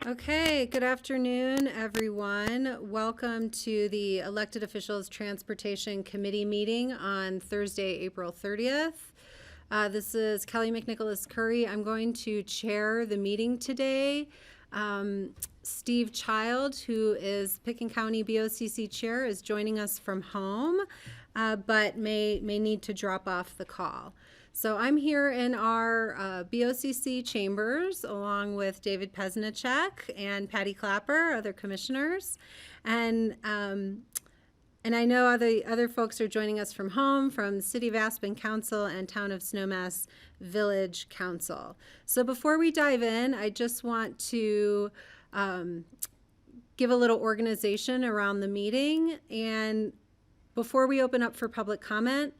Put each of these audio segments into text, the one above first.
Okay, good afternoon, everyone. Welcome to the Elected Officials Transportation Committee meeting on Thursday, April 30th. This is Kelly McNicholas Curry. I'm going to chair the meeting today. Steve Child, who is Pickens County BOCC chair, is joining us from home, but may need to drop off the call. So I'm here in our BOCC chambers along with David Pesnicek and Patty Clapper, other commissioners. And I know other folks are joining us from home, from City of Aspen Council and Town of Snowmass Village Council. So before we dive in, I just want to give a little organization around the meeting. And before we open up for public comment,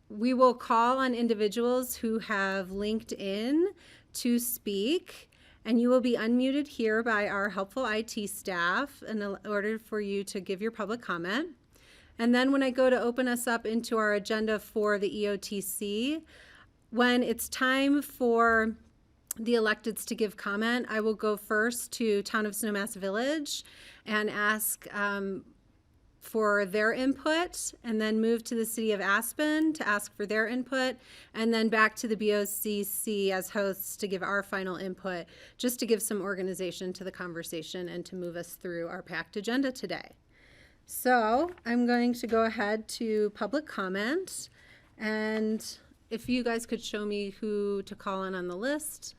we will call on individuals who have linked in to speak, and you will be unmuted here by our helpful IT staff in order for you to give your public comment. And then when I go to open us up into our agenda for the EOTC, when it's time for the electeds to give comment, I will go first to Town of Snowmass Village and ask for their input, and then move to the City of Aspen to ask for their input, and then back to the BOCC as hosts to give our final input, just to give some organization to the conversation and to move us through our packed agenda today. So I'm going to go ahead to public comment, and if you guys could show me who to call on the list.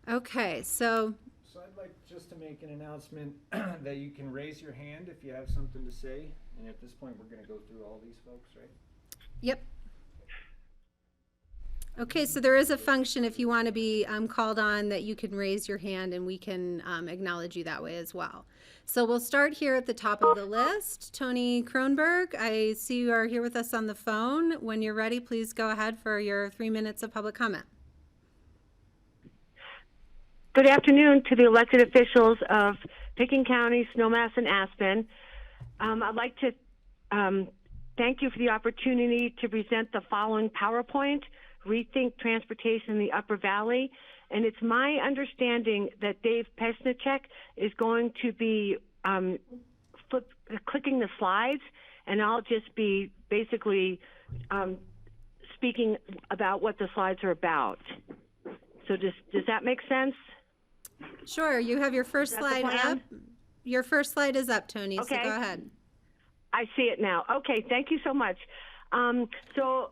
Okay, so I'd like just to make an announcement that you can raise your hand if you have something to say. And at this point, we're going to go through all these folks, right? Yep. Okay, so there is a function if you want to be called on that you can raise your hand and we can acknowledge you that way as well. So we'll start here at the top of the list. Tony Kronberg, I see you are here with us on the phone. When you're ready, please go ahead for your 3 minutes of public comment. Good afternoon to the elected officials of Pickens County, Snowmass, and Aspen. I'd like to thank you for the opportunity to present the following PowerPoint, Rethink Transportation in the Upper Valley. And it's my understanding that Dave Pesnicek is going to be clicking the slides, and I'll just be basically speaking about what the slides are about. So does that make sense? Sure, you have your first slide up. Your first slide is up, Tony, okay. So go ahead. I see it now. Okay, thank you so much. So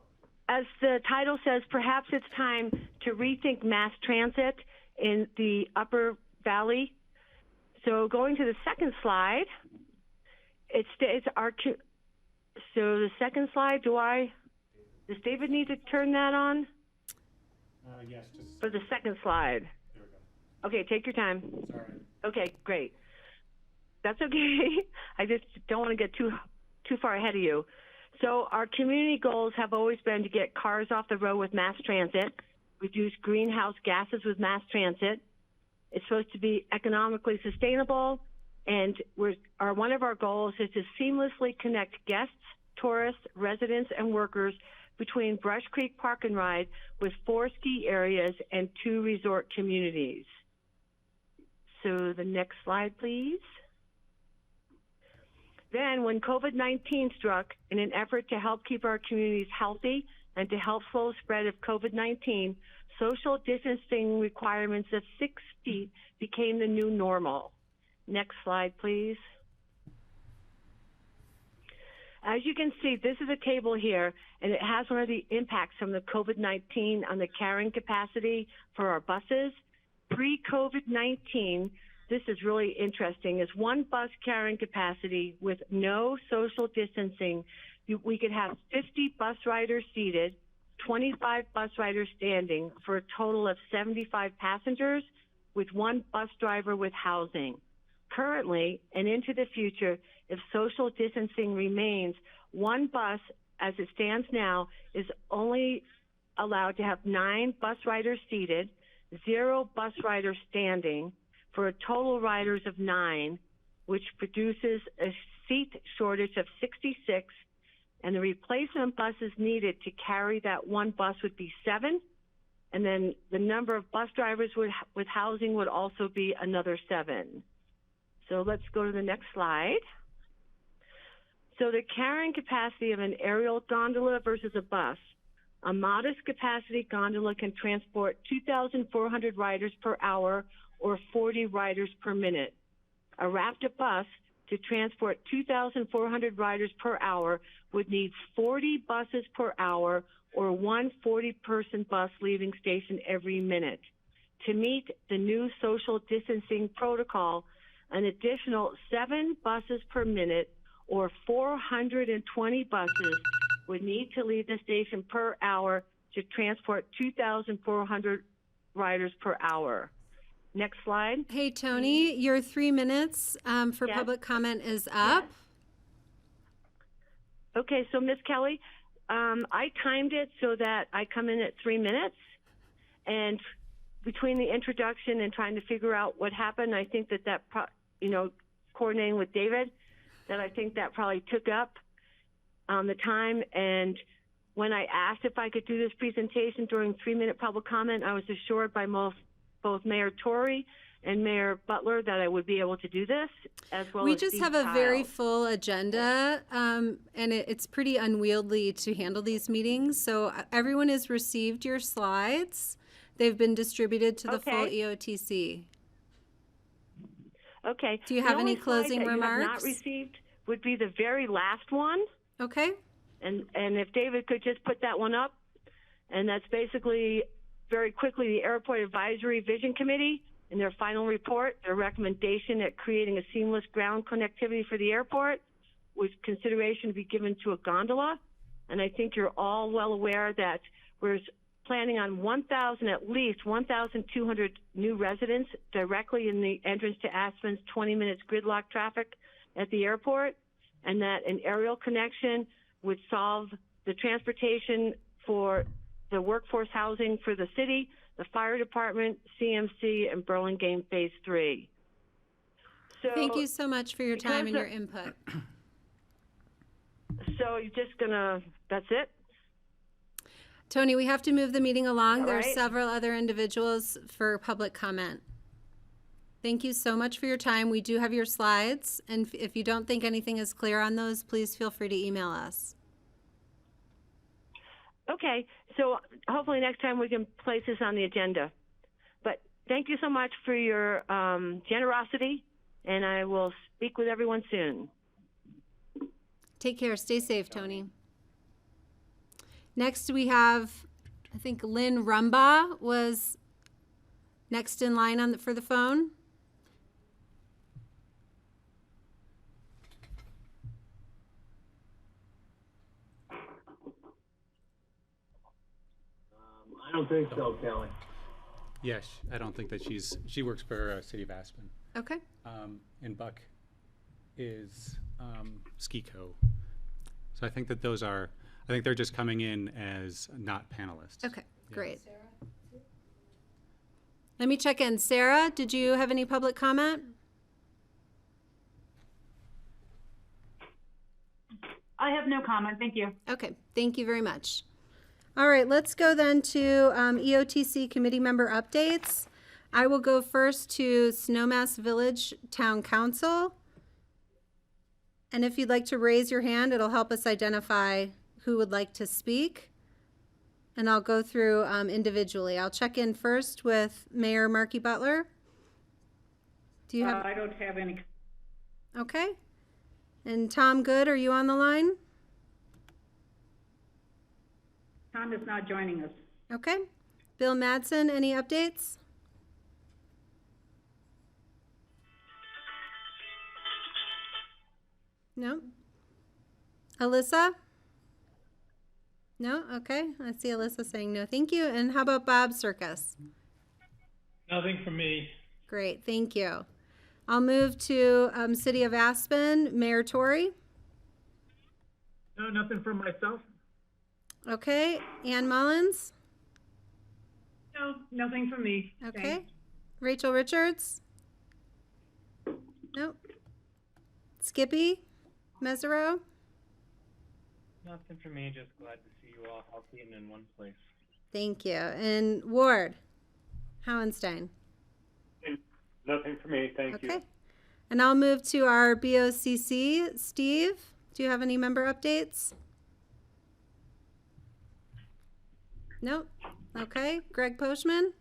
as the title says, perhaps it's time to rethink mass transit in the Upper Valley. So going to the second slide, it states so the second slide, does David need to turn that on? Yes, just for the second slide. Okay, take your time. Sorry. Okay, great. That's okay. I just don't want to get too far ahead of you. So our community goals have always been to get cars off the road with mass transit, reduce greenhouse gases with mass transit. It's supposed to be economically sustainable, and one of our goals is to seamlessly connect guests, tourists, residents, and workers between Brush Creek Park and Ride with 4 ski areas and 2 resort communities. So the next slide, please. Then when COVID-19 struck, in an effort to help keep our communities healthy and to help slow spread of COVID-19, social distancing requirements of 6 feet became the new normal. Next slide, please. As you can see, this is a table here, and it has one of the impacts from the COVID-19 on the carrying capacity for our buses. Pre-COVID-19, this is really interesting, is 1 bus carrying capacity with no social distancing. We could have 50 bus riders seated, 25 bus riders standing for a total of 75 passengers with 1 bus driver with housing. Currently, and into the future, if social distancing remains, 1 bus, as it stands now, is only allowed to have 9 bus riders seated, 0 bus riders standing, for a total riders of 9, which produces a seat shortage of 66, and the replacement buses needed to carry that 1 bus would be 7, And then the number of bus drivers with housing would also be another 7. So let's go to the next slide. So the carrying capacity of an aerial gondola versus a bus. A modest capacity gondola can transport 2,400 riders per hour or 40 riders per minute. A wrapped bus to transport 2,400 riders per hour would need 40 buses per hour or one 40-person bus leaving station every minute. To meet the new social distancing protocol, an additional 7 buses per minute or 420 buses would need to leave the station per hour to transport 2,400 riders per hour. Next slide. Hey, Tony, your 3 minutes for Yes. public comment is up. Okay, so Ms. Kelly, I timed it so that I come in at 3 minutes, and between the introduction and trying to figure out what happened, I think that coordinating with David, that I think that probably took up the time. And when I asked if I could do this presentation during 3-minute public comment, I was assured by both Mayor Tory and Mayor Butler that I would be able to do this, as well We as just Steve have a very Childs. full agenda, and it's pretty unwieldy to handle these meetings. So everyone has received your slides. They've been distributed to the full Okay. EOTC. Okay. Do you The have only any slide closing that you have not remarks? received would be the very last one. Okay. And if David could just put that one up, and that's basically very quickly the Airport Advisory Vision Committee in their final report, their recommendation at creating a seamless ground connectivity for the airport with consideration to be given to a gondola. And I think you're all well aware that we're planning on at least 1,200 new residents directly in the entrance to Aspen's 20 minutes gridlock traffic at the airport, and that an aerial connection would solve the transportation for the workforce housing for the city, the fire department, CMC, and Burlingame Phase 3. So, Thank you so much for your time and because your input. So you're just gonna, that's it? Tony, we have to move the meeting along. All There are right. several other individuals for public comment. Thank you so much for your time. We do have your slides, and if you don't think anything is clear on those, please feel free to email us. Okay, so hopefully next time we can place this on the agenda. But thank you so much for your generosity, and I will speak with everyone soon. Take care. Stay safe, Tony. Next, we have, I think Lynn Rumbaugh was next in line for the phone. I don't think so, Kelly. Yes, I don't think that she works for City of Aspen. Okay. And Buck is Ski-Co. So I think that I think they're just coming in as not panelists. Okay, great. Let me check in. Sarah, did you have any public comment? I have no comment, thank you. Okay, thank you very much. All right, let's go then to EOTC committee member updates. I will go first to Snowmass Village Town Council. And if you'd like to raise your hand, it'll help us identify who would like to speak. And I'll go through individually. I'll check in first with Mayor Markey Butler. Do you have? I don't have any. Okay. And Tom Good, are you on the line? Tom is not joining us. Okay. Bill Madsen, any updates? No? Alyssa? No? Okay. I see Alyssa saying no. Thank you. And how about Bob Circus? Nothing from me. Great. Thank you. I'll move to City of Aspen, Mayor Tory. No, nothing from myself. Okay. Ann Mullins? No, nothing from me. Okay. Thanks. Rachel Richards? Nope. Skippy? Mesereau? Nothing from me. Just glad to see you all healthy and in one place. Thank you. And Ward Howenstein. Nothing for me, thank you. Okay. And I'll move to our BOCC. Steve, do you have any member updates? Nope. Okay. Greg Poshman?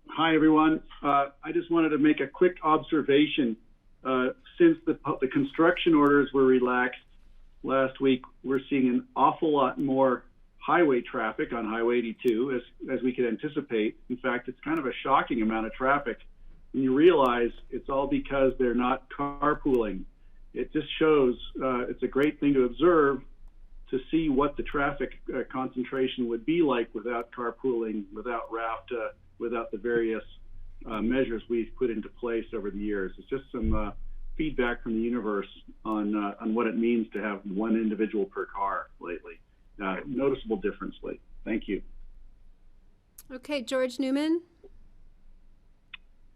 Hi, everyone. I just wanted to make a quick observation. Since the construction orders were relaxed last week, we're seeing an awful lot more highway traffic on Highway 82, as we could anticipate. In fact, it's kind of a shocking amount of traffic. And you realize it's all because they're not carpooling. It just shows it's a great thing to observe, to see what the traffic concentration would be like without carpooling, without RAFTA, without the various measures we've put into place over the years. It's just some feedback from the universe on what it means to have one individual per car lately. Noticeable difference lately. Thank you. Okay, George Newman?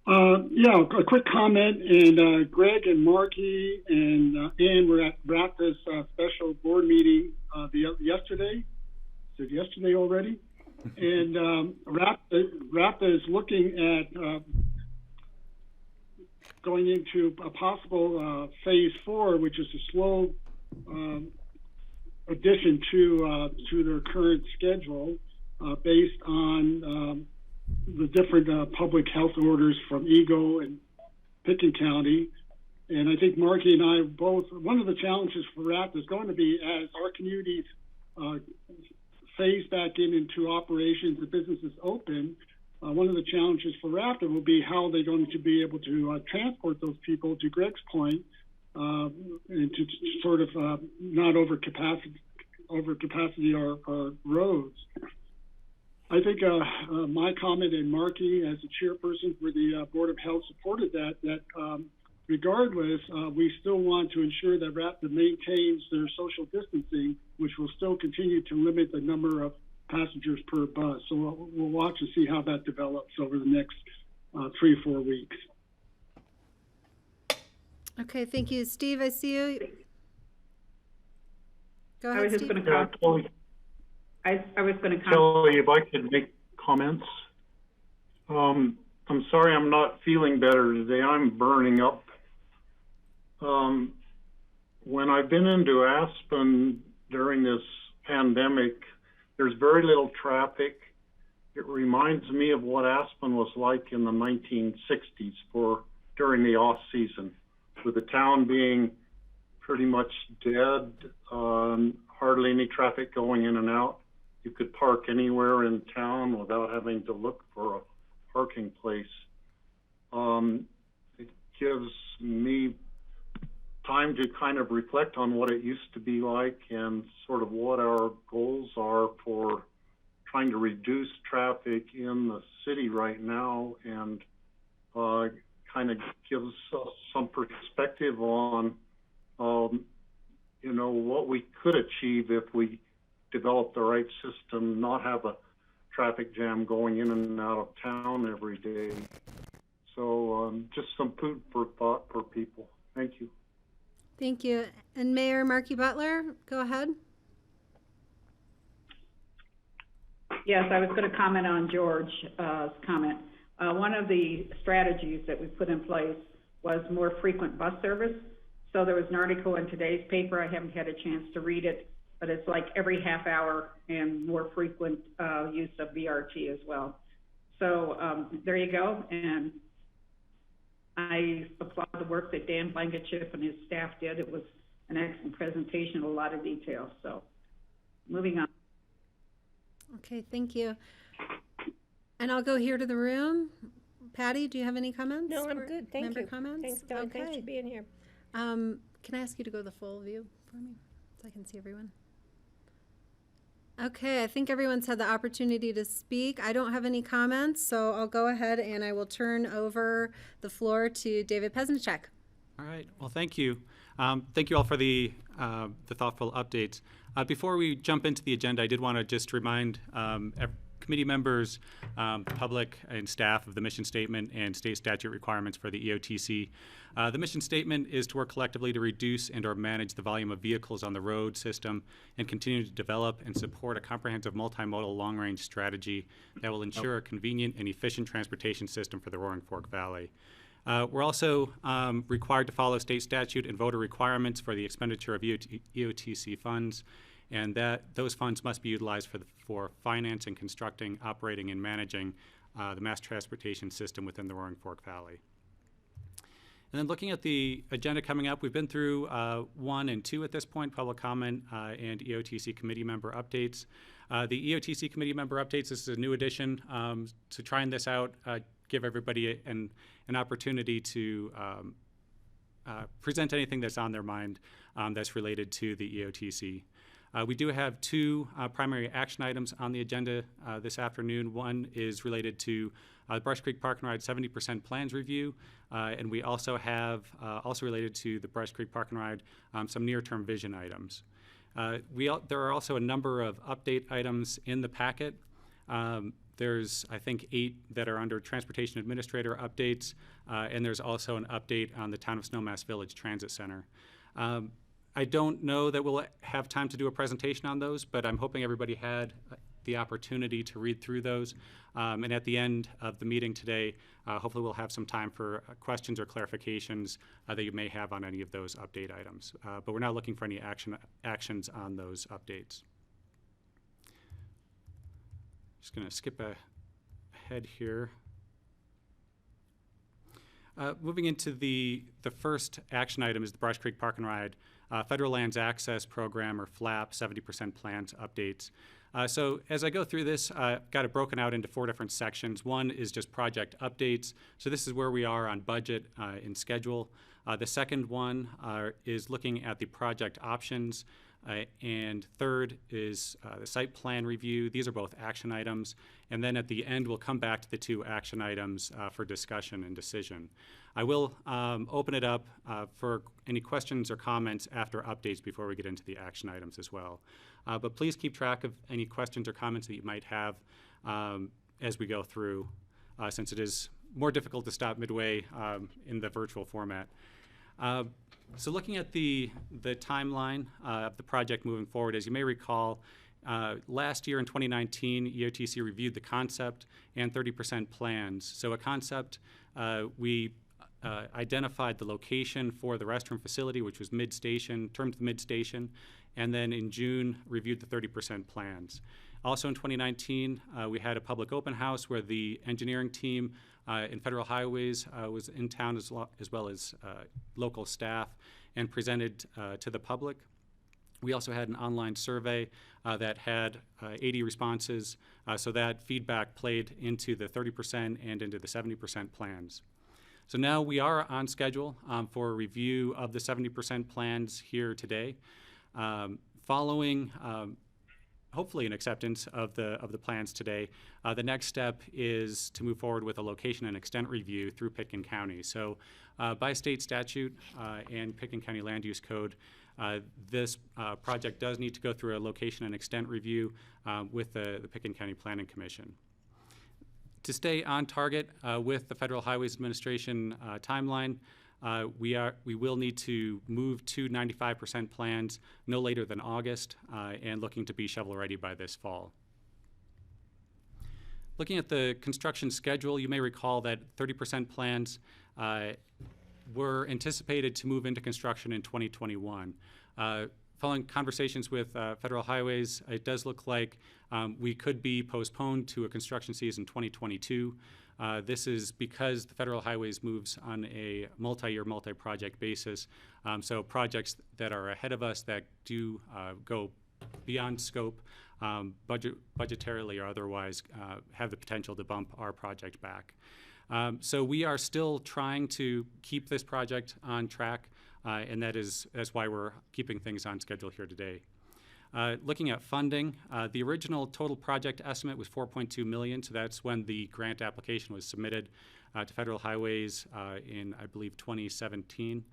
Yeah, a quick comment. And Greg and Marky and Ann were at RAPTA's special board meeting yesterday. Is it yesterday already? And RAPTA is looking at going into a possible phase 4, which is a slow addition to their current schedule based on the different public health orders from Eagle and Pickens County. And I think Marky and I both, one of the challenges for RAPTA is going to be, as our communities phase back into operations, the businesses open, one of the challenges for RAPTA will be how they're going to be able to transport those people, to Greg's point, and to sort of not over capacity our roads. I think my comment, and Marky as the chairperson for the Board of Health supported that regardless, we still want to ensure that RAPTA maintains their social distancing, which will still continue to limit the number of passengers per bus. So we'll watch and see how that develops over the next 3 or 4 weeks. Okay, thank you. Steve, I see you. Go ahead, I was just Steve. going to comment. I was going to comment. Kelly, if I could make comments. I'm sorry I'm not feeling better today. I'm burning up. When I've been into Aspen during this pandemic, there's very little traffic. It reminds me of what Aspen was like in the 1960s during the off season, with the town being pretty much dead, hardly any traffic going in and out. You could park anywhere in town without having to look for a parking place. It gives me time to kind of reflect on what it used to be like and sort of what our goals are for trying to reduce traffic in the city right now, and kind of gives us some perspective on what we could achieve if we develop the right system, not have a traffic jam going in and out of town every day. So just some food for thought for people. Thank you. Thank you. And Mayor Marky Butler, go ahead. Yes, I was going to comment on George's comment. One of the strategies that we put in place was more frequent bus service. So there was an article in today's paper. I haven't had a chance to read it, but it's like every half hour and more frequent use of BRT as well. So there you go. And I applaud the work that Dan Blankenship and his staff did. It was an excellent presentation, a lot of detail. So moving on. Okay, thank you. And I'll go here to the room. Patty, do you have any comments? No, I'm or good. Thank member you. comments? Thanks, Don. Okay. Thanks for being here. Can I ask you to go the full view for me so I can see everyone? Okay, I think everyone's had the opportunity to speak. I don't have any comments, so I'll go ahead and I will turn over the floor to David Pesnichek. All right. Well, thank you. Thank you all for the thoughtful updates. Before we jump into the agenda, I did want to just remind committee members, the public and staff of the mission statement and state statute requirements for the EOTC. The mission statement is to work collectively to reduce and or manage the volume of vehicles on the road system and continue to develop and support a comprehensive multimodal long-range strategy that will ensure a convenient and efficient transportation system for the Roaring Fork Valley. We're also required to follow state statute and voter requirements for the expenditure of EOTC funds, and that those funds must be utilized for financing, constructing, operating, and managing the mass transportation system within the Roaring Fork Valley. And then looking at the agenda coming up, we've been through 1 and 2 at this point, public comment and EOTC committee member updates. The EOTC committee member updates, this is a new addition to trying this out, give everybody an opportunity to present anything that's on their mind that's related to the EOTC. We do have 2 primary action items on the agenda this afternoon. One is related to Brush Creek Park and Ride 70% plans review, and we also have, also related to the Brush Creek Park and Ride, some near-term vision items. There are also a number of update items in the packet. There's, I think, 8 that are under Transportation Administrator updates, and there's also an update on the Town of Snowmass Village Transit Center. I don't know that we'll have time to do a presentation on those, but I'm hoping everybody had the opportunity to read through those. And at the end of the meeting today, hopefully we'll have some time for questions or clarifications that you may have on any of those update items. But we're not looking for any actions on those updates. Just going to skip ahead here. Moving into the first action item is the Brush Creek Park and Ride Federal Lands Access Program, or FLAP, 70% plans updates. So as I go through this, I've got it broken out into 4 different sections. One is just project updates. So this is where we are on budget and schedule. The second one is looking at the project options. And third is the site plan review. These are both action items. And then at the end, we'll come back to the 2 action items for discussion and decision. I will open it up for any questions or comments after updates before we get into the action items as well. But please keep track of any questions or comments that you might have as we go through, since it is more difficult to stop midway in the virtual format. So looking at the timeline of the project moving forward, as you may recall, last year in 2019, EOTC reviewed the concept and 30% plans. So a concept, we identified the location for the restroom facility, which was mid-station, termed mid-station, and then in June reviewed the 30% plans. Also in 2019, we had a public open house where the engineering team in Federal Highways was in town as well as local staff and presented to the public. We also had an online survey that had 80 responses, so that feedback played into the 30% and into the 70% plans. So now we are on schedule for a review of the 70% plans here today. Following hopefully an acceptance of the plans today, the next step is to move forward with a location and extent review through Pitkin County. So by state statute and Pitkin County Land Use Code, this project does need to go through a location and extent review with the Pitkin County Planning Commission. To stay on target with the Federal Highways Administration timeline, we will need to move to 95% plans no later than August and looking to be shovel ready by this fall. Looking at the construction schedule, you may recall that 30% plans were anticipated to move into construction in 2021. Following conversations with Federal Highways, it does look like we could be postponed to a construction season 2022. This is because the Federal Highways moves on a multi-year, multi-project basis. So projects that are ahead of us that do go beyond scope, budgetarily or otherwise, have the potential to bump our project back. So we are still trying to keep this project on track, and that's why we're keeping things on schedule here today. Looking at funding, the original total project estimate was $4.2 million, so that's when the grant application was submitted to Federal Highways in, I believe, 2017.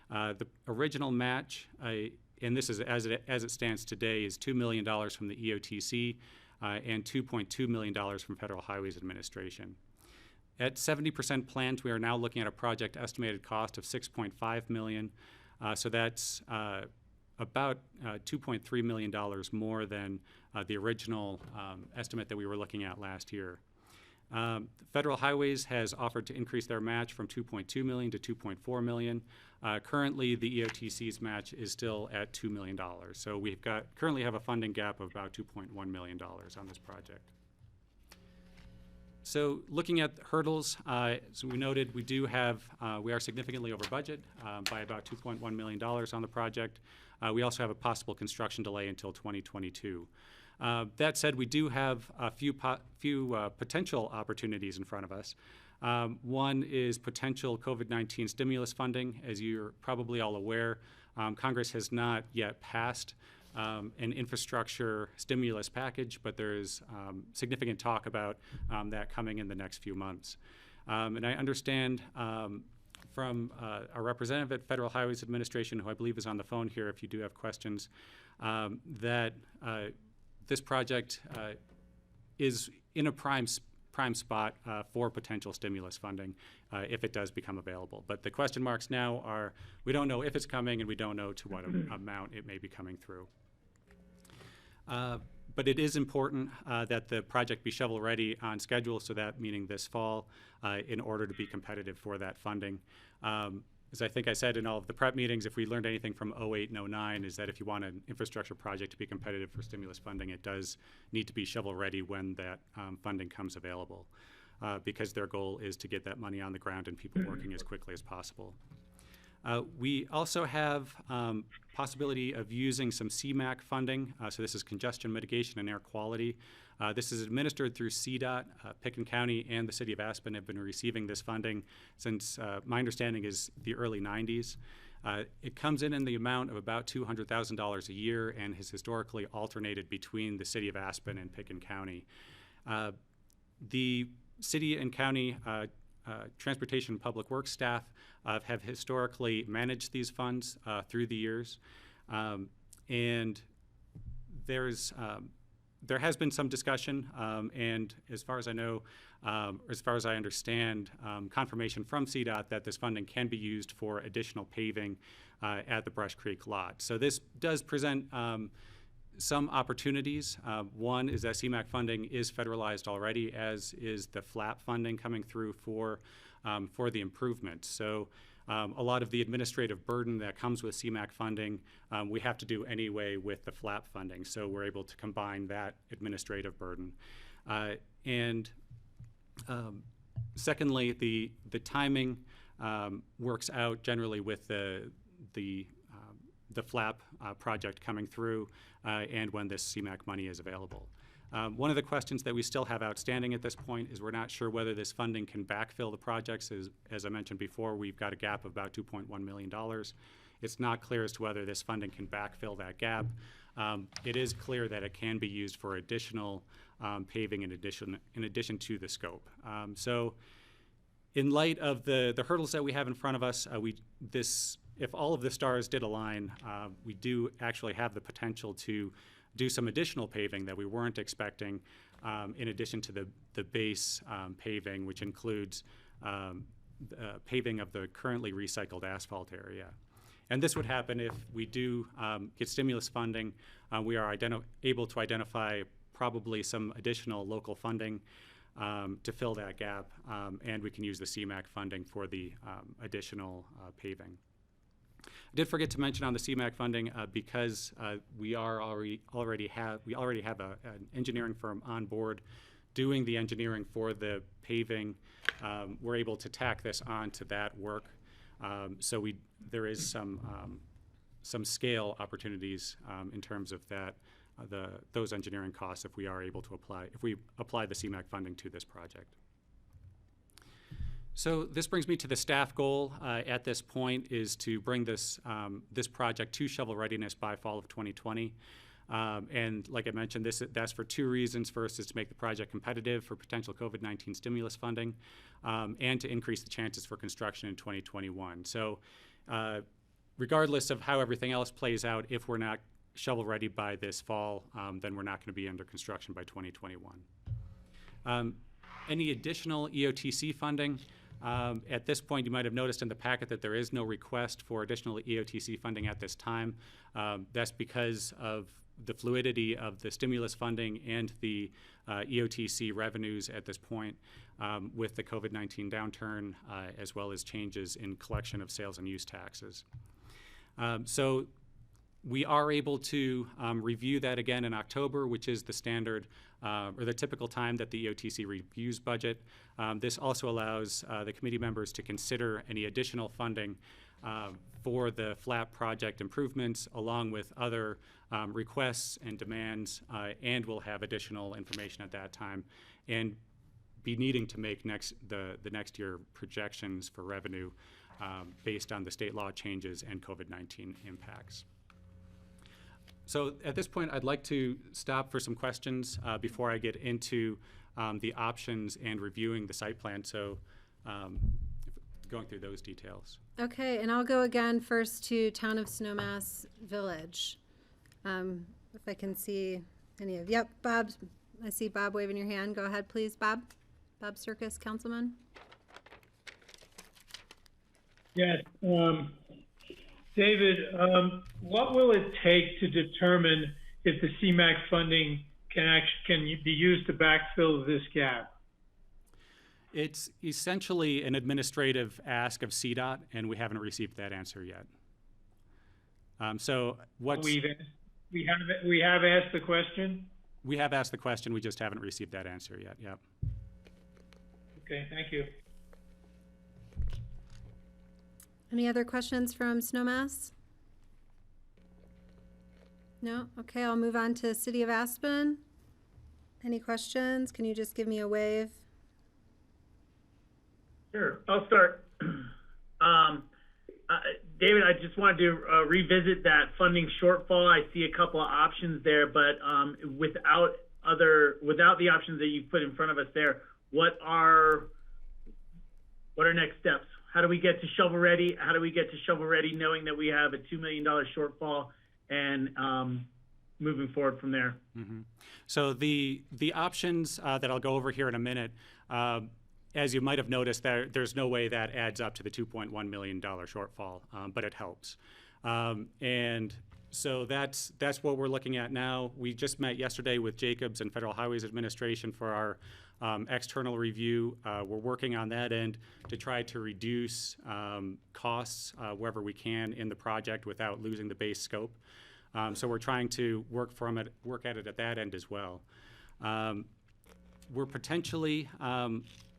The original match, and this is as it stands today, is $2 million from the EOTC. and $2.2 million from Federal Highways Administration. At 70% planned, we are now looking at a project estimated cost of $6.5 million. So that's about $2.3 million more than the original estimate that we were looking at last year. Federal Highways has offered to increase their match from $2.2 million to $2.4 million. Currently, the EOTC's match is still at $2 million. So we've currently have a funding gap of about $2.1 million on this project. So looking at hurdles, so we noted we are significantly over budget by about $2.1 million on the project. We also have a possible construction delay until 2022. That said, we do have a few potential opportunities in front of us. One is potential COVID-19 stimulus funding. As you're probably all aware, Congress has not yet passed an infrastructure stimulus package, but there's significant talk about that coming in the next few months. And I understand from our representative at Federal Highways Administration, who I believe is on the phone here if you do have questions, that this project is in a prime spot for potential stimulus funding if it does become available. But the question marks now are, we don't know if it's coming and we don't know to what amount it may be coming through. But it is important that the project be shovel-ready on schedule, so that meaning this fall, in order to be competitive for that funding. As I think I said in all of the prep meetings, if we learned anything from 08 and 09 is that if you want an infrastructure project to be competitive for stimulus funding, it does need to be shovel-ready when that funding comes available, because their goal is to get that money on the ground and people working as quickly as possible. We also have possibility of using some CMAQ funding. So this is congestion mitigation and air quality. This is administered through CDOT. Pickens County and the city of Aspen have been receiving this funding since, my understanding is, the early 90s. It comes in the amount of about $200,000 a year and has historically alternated between the city of Aspen and Pickens County. The city and county transportation and public works staff have historically managed these funds through the years, and there has been some discussion, and as far as I know, as far as I understand, confirmation from CDOT that this funding can be used for additional paving at the Brush Creek lot. So this does present some opportunities. One is that CMAQ funding is federalized already, as is the FLAP funding coming through for the improvement. So a lot of the administrative burden that comes with CMAQ funding, we have to do anyway with the FLAP funding. So we're able to combine that administrative burden. Secondly, the timing works out generally with the FLAP project coming through and when this CMAQ money is available. One of the questions that we still have outstanding at this point is we're not sure whether this funding can backfill the projects. As I mentioned before, we've got a gap of about $2.1 million. It's not clear as to whether this funding can backfill that gap. It is clear that it can be used for additional paving in addition to the scope. So in light of the hurdles that we have in front of us, if all of the stars did align, we do actually have the potential to do some additional paving that we weren't expecting, in addition to the base paving, which includes paving of the currently recycled asphalt area. And this would happen if we do get stimulus funding. We are able to identify probably some additional local funding to fill that gap, and we can use the CMAQ funding for the additional paving. I did forget to mention on the CMAQ funding, because we already have an engineering firm on board doing the engineering for the paving. We're able to tack this on to that work, so there is some scale opportunities in terms of that those engineering costs if we apply the CMAQ funding to this project. So this brings me to the staff goal at this point is to bring this project to shovel readiness by fall of 2020. And like I mentioned, that's for two reasons. First is to make the project competitive for potential COVID-19 stimulus funding, and to increase the chances for construction in 2021. So regardless of how everything else plays out, if we're not shovel-ready by this fall, then we're not going to be under construction by 2021. Any additional EOTC funding? At this point, you might have noticed in the packet that there is no request for additional EOTC funding at this time. That's because of the fluidity of the stimulus funding and the EOTC revenues at this point with the COVID-19 downturn, as well as changes in collection of sales and use taxes. So we are able to review that again in October, which is the standard or the typical time that the EOTC reviews budget. This also allows the committee members to consider any additional funding for the FLAP project improvements, along with other requests and demands, and we'll have additional information at that time, and be needing to make the next year projections for revenue based on the state law changes and COVID-19 impacts. So at this point, I'd like to stop for some questions before I get into the options and reviewing the site plan. So going through those details. Okay, and I'll go again first to Town of Snowmass Village. If I can see any of, yep, Bob, I see Bob waving your hand. Go ahead, please, Bob. Bob Circus, Councilman. Yes. David, what will it take to determine if the CMAQ funding can be used to backfill this gap? It's essentially an administrative ask of CDOT, and we haven't received that answer yet. So what's... We have asked the question? We have asked the question, we just haven't received that answer yet, yep. Okay, thank you. Any other questions from Snowmass? No? Okay, I'll move on to City of Aspen. Any questions? Can you just give me a wave? Sure, I'll start. David, I just wanted to revisit that funding shortfall. I see a couple of options there, but without the options that you put in front of us there, what are next steps? How do we get to shovel ready? How do we get to shovel ready knowing that we have a $2 million shortfall and moving forward from there? Mm-hmm. So the options that I'll go over here in a minute, as you might have noticed, there's no way that adds up to the $2.1 million shortfall, but it helps. And so that's what we're looking at now. We just met yesterday with Jacobs and Federal Highways Administration for our external review. We're working on that end to try to reduce costs wherever we can in the project without losing the base scope. So we're trying to work at it at that end as well. We're potentially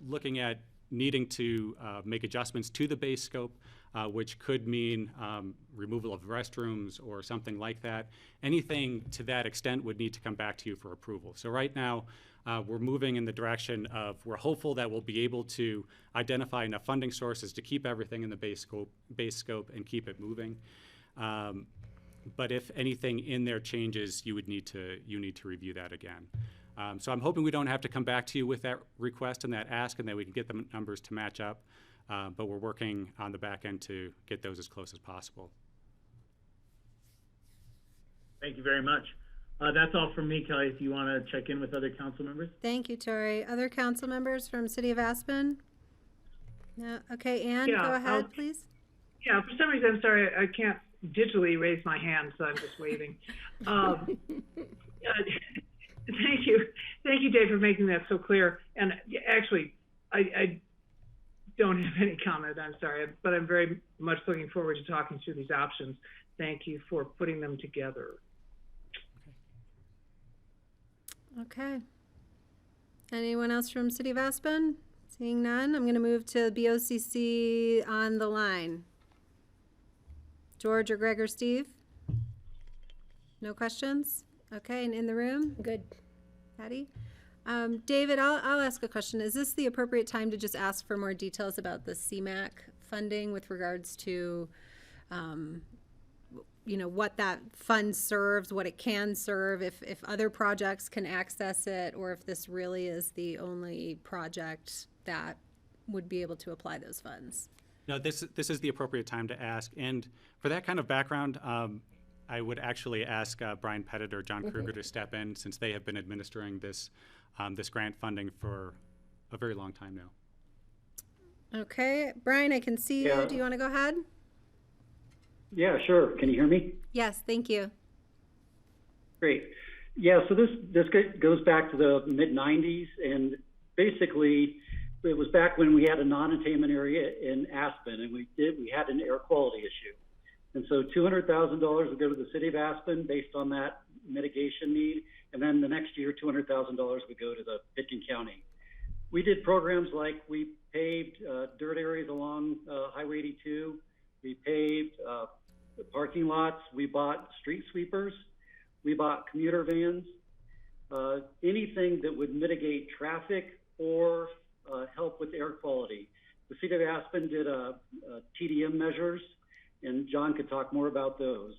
looking at needing to make adjustments to the base scope, which could mean removal of restrooms or something like that. Anything to that extent would need to come back to you for approval. So right now, we're moving in the direction of, we're hopeful that we'll be able to identify enough funding sources to keep everything in the base scope and keep it moving. But if anything in there changes, you need to review that again. So I'm hoping we don't have to come back to you with that request and that ask, and that we can get the numbers to match up. But we're working on the back end to get those as close as possible. Thank you very much. That's all from me, Kelly, if you want to check in with other council members. Thank you, Tori. Other council members from City of Aspen? No? Okay, Ann, Yeah, go ahead, please. Yeah, for some reason, I'm sorry, I can't digitally raise my hand, so I'm just waving. Thank you. Thank you, Dave, for making that so clear. And actually, I don't have any comment, I'm sorry, but I'm very much looking forward to talking through these options. Thank you for putting them together. Okay. Anyone else from City of Aspen? Seeing none, I'm going to move to BOCC on the line. George or Greg or Steve? No questions? Okay, and in the room? Good. Patty? David, I'll ask a question. Is this the appropriate time to just ask for more details about the CMAQ funding with regards to, what that fund serves, what it can serve, if other projects can access it, or if this really is the only project that would be able to apply those funds? No, this is the appropriate time to ask. And for that kind of background, I would actually ask Brian Pettit or John Kruger to step in, since they have been administering this, this grant funding for a very long time now. Okay, Brian, I can see you. Yeah. Do you want to go ahead? Yeah, sure. Can you hear me? Yes, thank you. Great. Yeah, so this goes back to the mid-90s, and basically it was back when we had a non-attainment area in Aspen, and we had an air quality issue. And so $200,000 would go to the city of Aspen based on that mitigation need, and then the next year $200,000 would go to the Pitkin County. We did programs like we paved dirt areas along Highway 82. We paved the parking lots. We bought street sweepers. We bought commuter vans. Anything that would mitigate traffic or help with air quality. The city of Aspen did TDM measures, and John could talk more about those.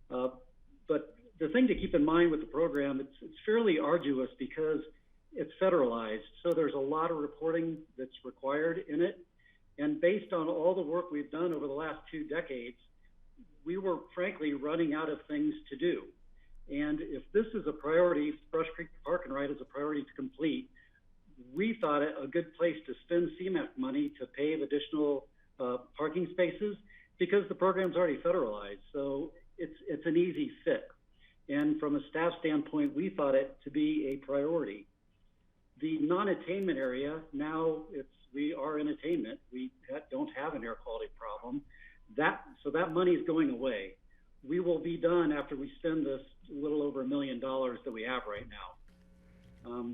But the thing to keep in mind with the program, it's fairly arduous because it's federalized. So there's a lot of reporting that's required in it. And based on all the work we've done over the last 2 decades, we were frankly running out of things to do. And if this is a priority, Brush Creek Park and Ride is a priority to complete, we thought it a good place to spend CMAQ money to pave additional parking spaces, because the program's already federalized. So it's an easy fit. And from a staff standpoint, we thought it to be a priority. The non-attainment area, now we are in attainment. We don't have an air quality problem. So that money is going away. We will be done after we spend this little over $1 million that we have right now.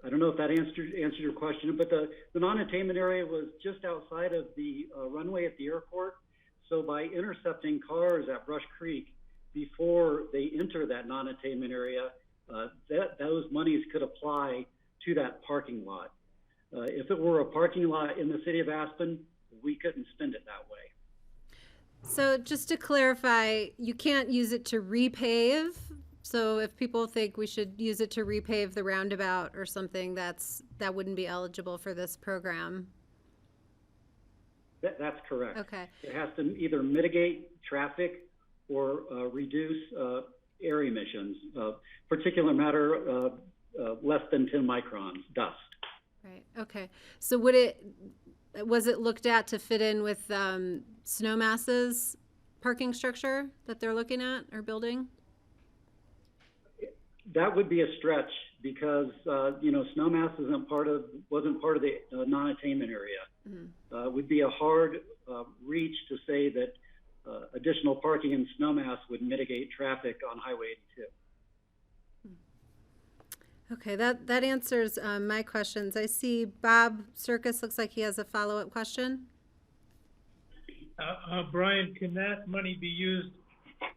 I don't know if that answered your question, but the non-attainment area was just outside of the runway at the airport. So by intercepting cars at Brush Creek before they enter that non-attainment area, those monies could apply to that parking lot. If it were a parking lot in the city of Aspen, we couldn't spend it that way. So just to clarify, you can't use it to repave. So if people think we should use it to repave the roundabout or something, that wouldn't be eligible for this program. That's correct. Okay. It has to either mitigate traffic or reduce air emissions. Particular matter, less than 10 microns, dust. Right. Okay. So was it looked at to fit in with Snowmass's parking structure that they're looking at or building? That would be a stretch because Snowmass wasn't part of the non-attainment area. Mm-hmm. Would be a hard reach to say that additional parking in Snowmass would mitigate traffic on Highway 82. Okay, that answers my questions. I see Bob Circus looks like he has a follow-up question. Brian, can that money be used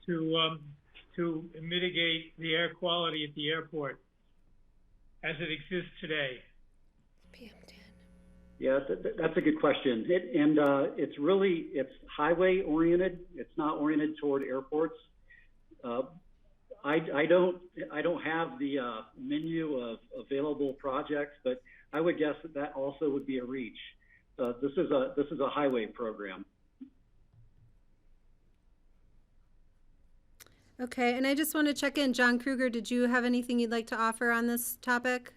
to mitigate the air quality at the airport as it exists today? PM10. Yeah, that's a good question. It's highway oriented. It's not oriented toward airports. I don't have the menu of available projects, but I would guess that also would be a reach. This is a highway program. Okay, and I just want to check in. John Kruger, did you have anything you'd like to offer on this topic?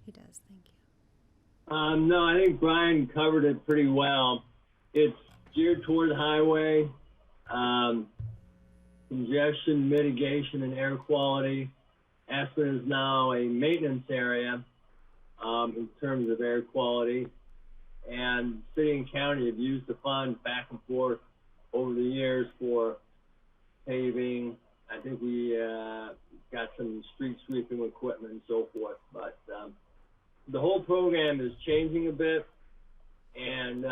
He does, thank you. No, I think Brian covered it pretty well. It's geared toward the highway, congestion mitigation and air quality. Aspen is now a maintenance area in terms of air quality, and city and county have used the funds back and forth over the years for paving. I think we got some street sweeping equipment and so forth, but the whole program is changing a bit, and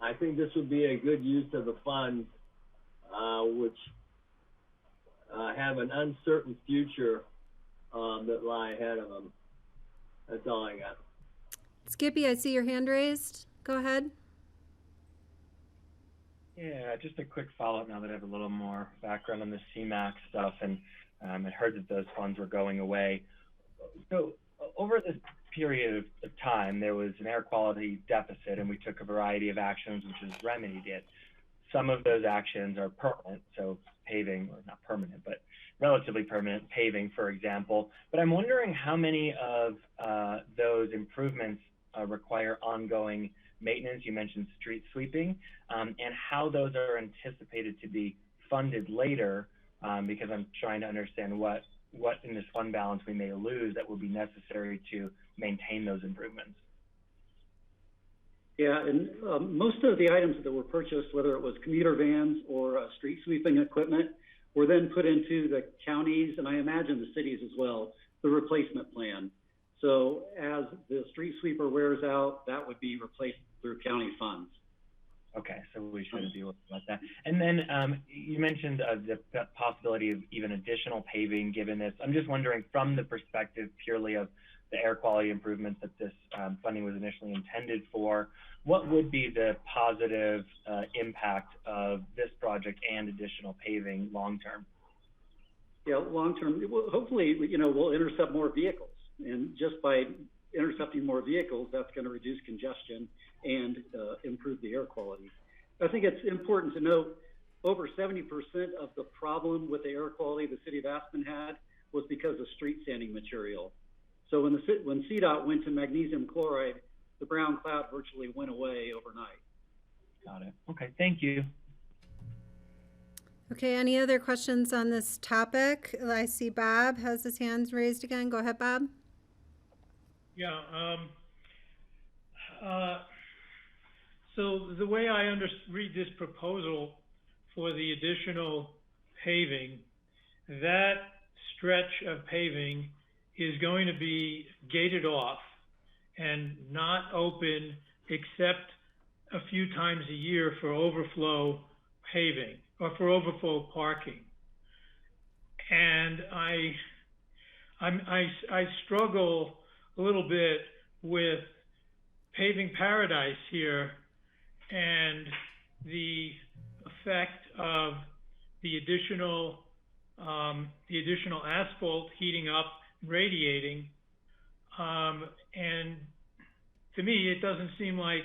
I think this would be a good use of the funds, which have an uncertain future that lie ahead of them. That's all I got. Skippy, I see your hand raised. Go ahead. Yeah, just a quick follow-up now that I have a little more background on the CMAQ stuff, and I heard that those funds were going away. So over this period of time, there was an air quality deficit, and we took a variety of actions which has remedied it. some of those actions are permanent, so paving, or not permanent, but relatively permanent paving, for example. But I'm wondering how many of those improvements require ongoing maintenance. You mentioned street sweeping, and how those are anticipated to be funded later, because I'm trying to understand what in this fund balance we may lose that will be necessary to maintain those improvements. Yeah, and most of the items that were purchased, whether it was commuter vans or street sweeping equipment, were then put into the counties, and I imagine the cities as well, the replacement plan. So as the street sweeper wears out, that would be replaced through county funds. Okay, so we shouldn't be worried about that. And then you mentioned the possibility of even additional paving given this. I'm just wondering, from the perspective purely of the air quality improvements that this funding was initially intended for, what would be the positive impact of this project and additional paving long term? Yeah, long term, hopefully, we'll intercept more vehicles. And just by intercepting more vehicles, that's going to reduce congestion and improve the air quality. I think it's important to note over 70% of the problem with the air quality the city of Aspen had was because of street sanding material. So when CDOT went to magnesium chloride, the brown cloud virtually went away overnight. Got it. Okay, thank you. Okay, any other questions on this topic? I see Bob has his hands raised again. Go ahead, Bob. Yeah, so the way I read this proposal for the additional paving, that stretch of paving is going to be gated off and not open except a few times a year for overflow paving or for overflow parking. And I struggle a little bit with paving paradise here and the effect of the additional asphalt heating up, radiating, and to me it doesn't seem like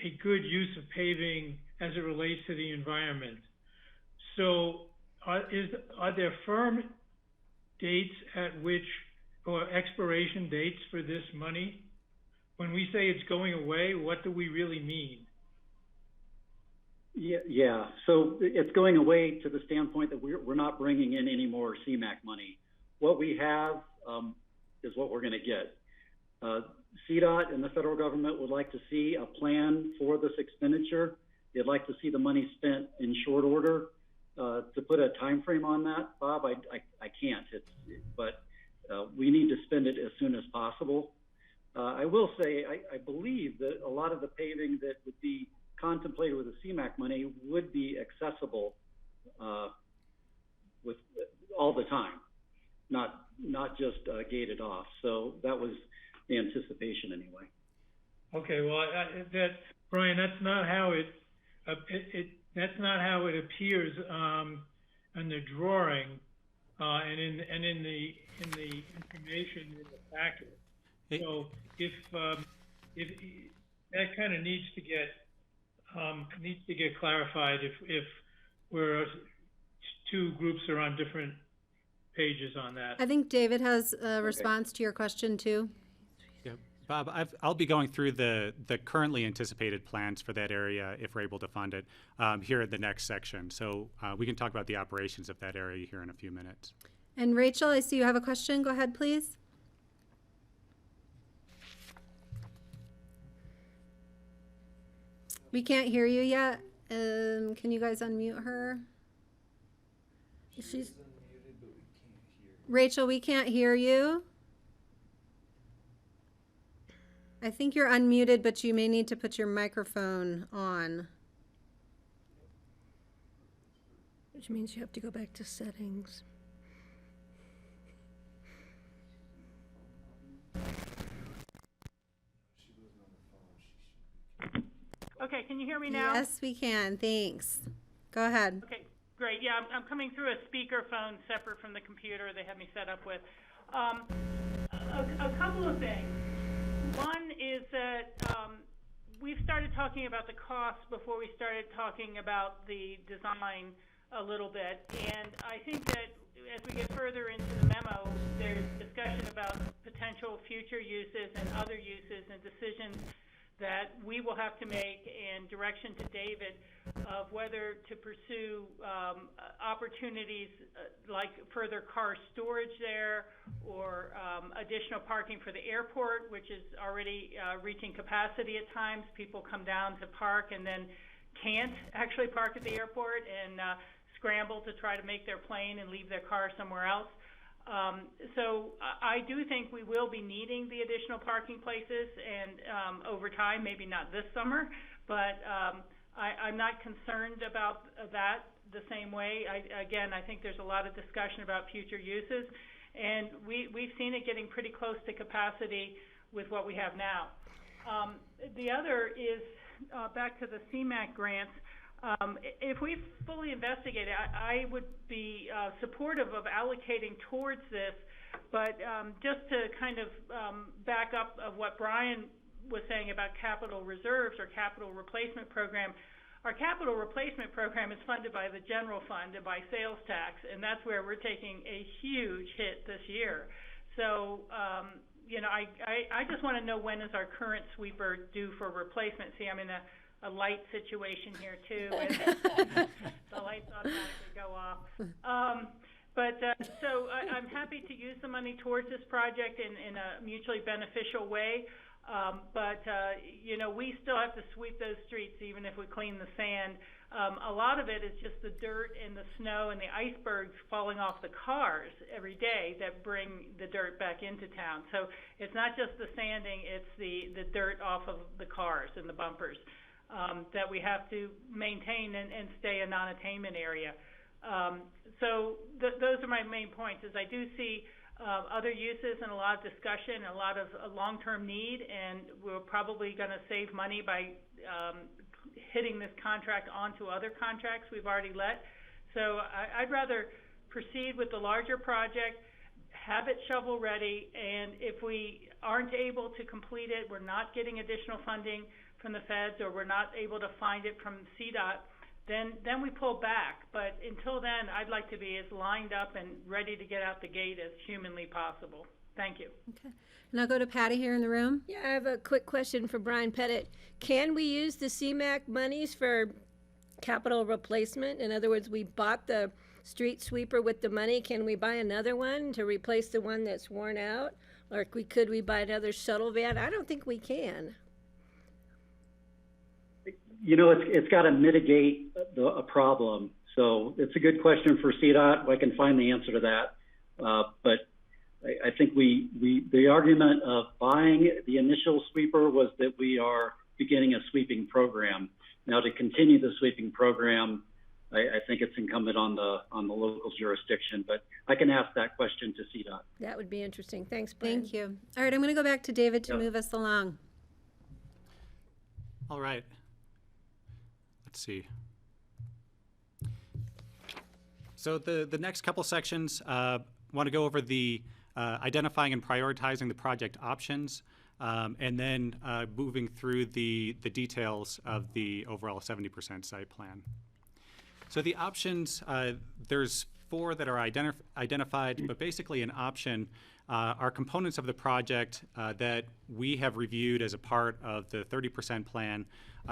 a good use of paving as it relates to the environment. So are there firm dates at which, or expiration dates for this money? When we say it's going away, what do we really mean? Yeah. So it's going away to the standpoint that we're not bringing in any more CMAQ money. What we have is what we're going to get. CDOT and the federal government would like to see a plan for this expenditure. They'd like to see the money spent in short order. To put a time frame on that, Bob, I can't. But we need to spend it as soon as possible. I will say I believe that a lot of the paving that would be contemplated with the CMAQ money would be accessible with all the time, not just gated off. So that was the anticipation anyway. Okay, well, Brian, that's not how it appears in the drawing and in the information in the packet. So if that kind of needs to get clarified if we're two groups are on different pages on that. I think David has a response to your question too. Yeah, Bob, I'll be going through the currently anticipated plans for that area if we're able to fund it here at the next section. So we can talk about the operations of that area here in a few minutes. And Rachel, I see you have a question. Go ahead, please. We can't hear you yet. Can you guys unmute her? She's unmuted, but we can't hear. Rachel, we can't hear you. I think you're unmuted, but you may need to put your microphone on. Which means you have to go back to settings. Okay, can you hear me now? Yes, we can. Thanks. Go ahead. Okay, great. Yeah, I'm coming through a speakerphone separate from the computer they have me set up with. A couple of things. One is that we've started talking about the costs before we started talking about the design a little bit, and I think that as we get further into the memo, there's discussion about potential future uses and other uses and decisions that we will have to make, and direction to David of whether to pursue opportunities like further car storage there, or additional parking for the airport, which is already reaching capacity at times. People come down to park and then can't actually park at the airport and scramble to try to make their plane and leave their car somewhere else. So I do think we will be needing the additional parking places, and over time, maybe not this summer, but I'm not concerned about that the same way. I think there's a lot of discussion about future uses, and we've seen it getting pretty close to capacity with what we have now. The other is back to the CMAQ grants. If we fully investigate it, I would be supportive of allocating towards this, but just to kind of back up of what Brian was saying about capital reserves or capital replacement program, our capital replacement program is funded by the general fund and by sales tax, and that's where we're taking a huge hit this year. So, I just want to know, when is our current sweeper due for replacement? See, I'm in a light situation here too, and the lights automatically go off. So I'm happy to use the money towards this project in a mutually beneficial way. We still have to sweep those streets even if we clean the sand. A lot of it is just the dirt and the snow and the icebergs falling off the cars every day that bring the dirt back into town. So it's not just the sanding, it's the dirt off of the cars and the bumpers that we have to maintain and stay a non-attainment area. Those are my main points. Is I do see other uses and a lot of discussion, a lot of long-term need, and we're probably going to save money by hitting this contract onto other contracts we've already let. So I'd rather proceed with the larger project, have it shovel ready, and if we aren't able to complete it, we're not getting additional funding from the feds, or we're not able to find it from CDOT, then we pull back. But until then, I'd like to be as lined up and ready to get out the gate as humanly possible. Thank you. Okay. And I'll go to Patty here in the room. Yeah, I have a quick question for Brian Pettit. Can we use the CMAQ monies for capital replacement? In other words, we bought the street sweeper with the money. Can we buy another one to replace the one that's worn out? Or could we buy another shuttle van? I don't think we can. It's got to mitigate a problem. So it's a good question for CDOT. I can find the answer to that. But I think the argument of buying the initial sweeper was that we are beginning a sweeping program. Now, to continue the sweeping program, I think it's incumbent on the local jurisdiction. But I can ask that question to CDOT. That would be interesting. Thanks, Brian. Thank you. All right, I'm going to go back to David to move us along. All right. Let's see. So the next couple sections want to go over the identifying and prioritizing the project options, and then moving through the details of the overall 70% site plan. So the options, there's 4 that are identified, but basically an option are components of the project that we have reviewed as a part of the 30% plan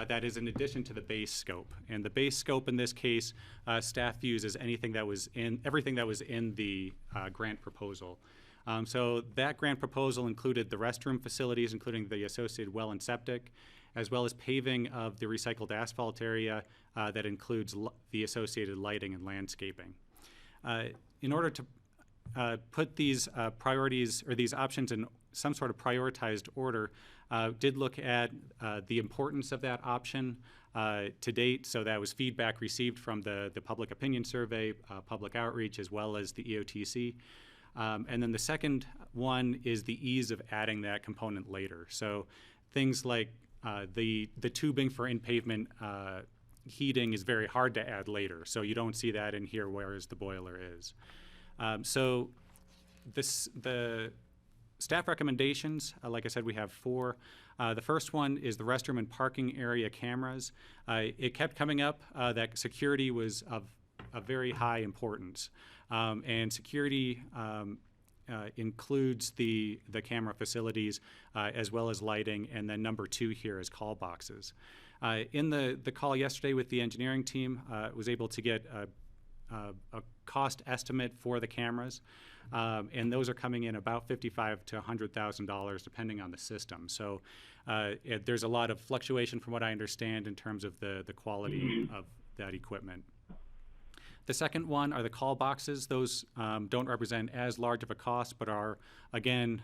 that is in addition to the base scope. And the base scope in this case, staff views as everything that was in the grant proposal. So that grant proposal included the restroom facilities, including the associated well and septic, as well as paving of the recycled asphalt area that includes the associated lighting and landscaping. In order to put these priorities or these options in some sort of prioritized order, did look at the importance of that option to date. So that was feedback received from the public opinion survey, public outreach, as well as the EOTC. And then the second one is the ease of adding that component later. So things like the tubing for in-pavement heating is very hard to add later. So you don't see that in here, whereas the boiler is. So the Staff recommendations, like I said, we have 4. The first one is the restroom and parking area cameras. It kept coming up that security was of very high importance. And security includes the camera facilities as well as lighting, and then number 2 here is call boxes. In the call yesterday with the engineering team, was able to get a cost estimate for the cameras. And those are coming in about $55,000 to $100,000 depending on the system. So there's a lot of fluctuation from what I understand in terms of the quality of that equipment. The second one are the call boxes. Those don't represent as large of a cost, but are, again,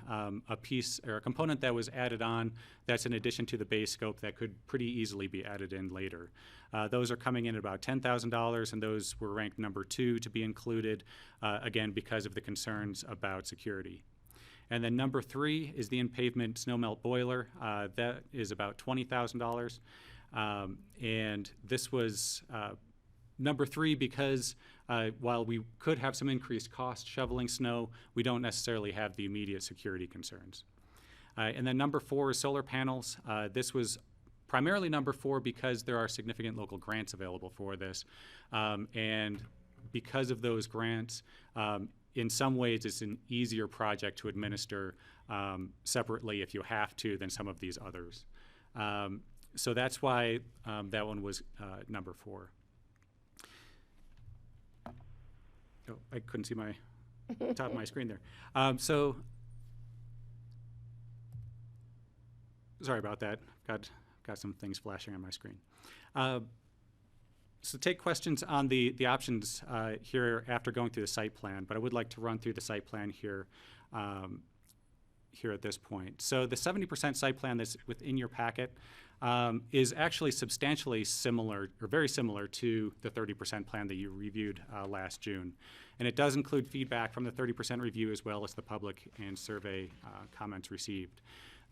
a piece or a component that was added on that's in addition to the base scope that could pretty easily be added in later. Those are coming in at about $10,000, and those were ranked number 2 to be included, again, because of the concerns about security. And then number 3 is the in-pavement snowmelt boiler. That is about $20,000. And this was number 3 because while we could have some increased cost shoveling snow, we don't necessarily have the immediate security concerns. And then number 4 is solar panels. This was primarily number 4 because there are significant local grants available for this. And because of those grants, in some ways it's an easier project to administer separately if you have to than some of these others. So that's why that one was number 4. Oh, I couldn't see my top of my screen there. Sorry about that. Got some things flashing on my screen. So take questions on the options here after going through the site plan, but I would like to run through the site plan here at this point. So the 70% site plan that's within your packet is actually substantially similar, or very similar to the 30% plan that you reviewed last June. And it does include feedback from the 30% review as well as the public and survey comments received.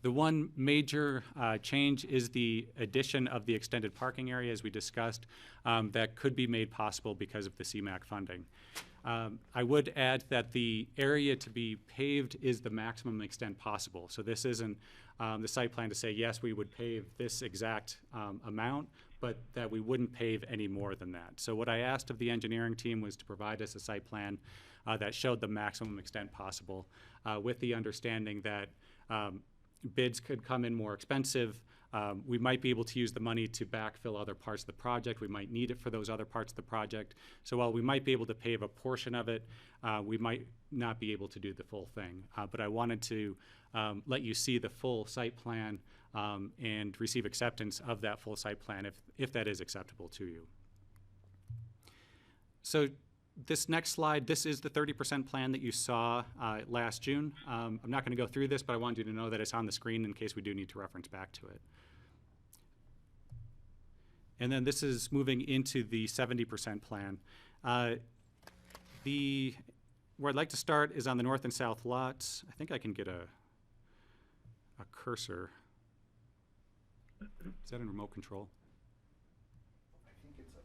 The one major change is the addition of the extended parking area, as we discussed, that could be made possible because of the CMAQ funding. I would add that the area to be paved is the maximum extent possible. So this isn't the site plan to say, yes, we would pave this exact amount, but that we wouldn't pave any more than that. So what I asked of the engineering team was to provide us a site plan that showed the maximum extent possible, with the understanding that bids could come in more expensive. We might be able to use the money to backfill other parts of the project. We might need it for those other parts of the project. So while we might be able to pave a portion of it, we might not be able to do the full thing. But I wanted to let you see the full site plan and receive acceptance of that full site plan if that is acceptable to you. So this next slide, this is the 30% plan that you saw last June. I'm not going to go through this, but I wanted you to know that it's on the screen in case we do need to reference back to it. And then this is moving into the 70% plan. Where I'd like to start is on the north and south lots. I think I can get a cursor. Is that in remote control? I think it's a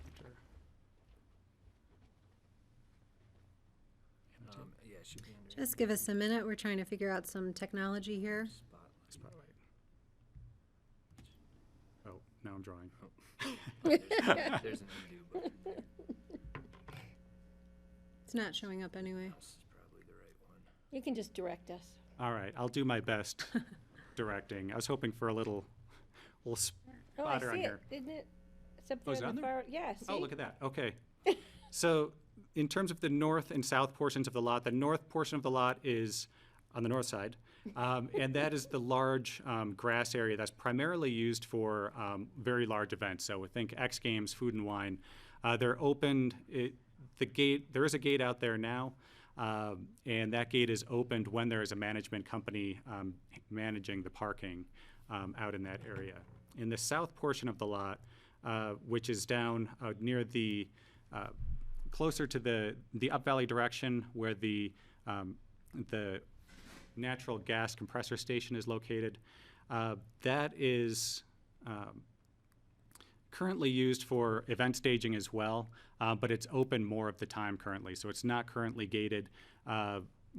pointer. Yeah, it should be under. Just give us a minute. We're trying to figure out some technology here. Spotlight. Oh, now I'm drawing. There's an undo button there. It's not showing up anyway. This is probably the right one. You can just direct us. All right, I'll do my best directing. I was hoping for a little spotter on here. Isn't it? It's up Oh, is there it on on the there? far. Yeah. See? Oh, look at that. Okay. So in terms of the north and south portions of the lot, the north portion of the lot is on the north side. And that is the large grass area that's primarily used for very large events. So I think X Games, Food and Wine. They're opened. There is a gate out there now. And that gate is opened when there is a management company managing the parking out in that area. In the south portion of the lot, which is down near the closer to the Up Valley direction, where the natural gas compressor station is located, that is currently used for event staging as well, but it's open more of the time currently, so it's not currently gated.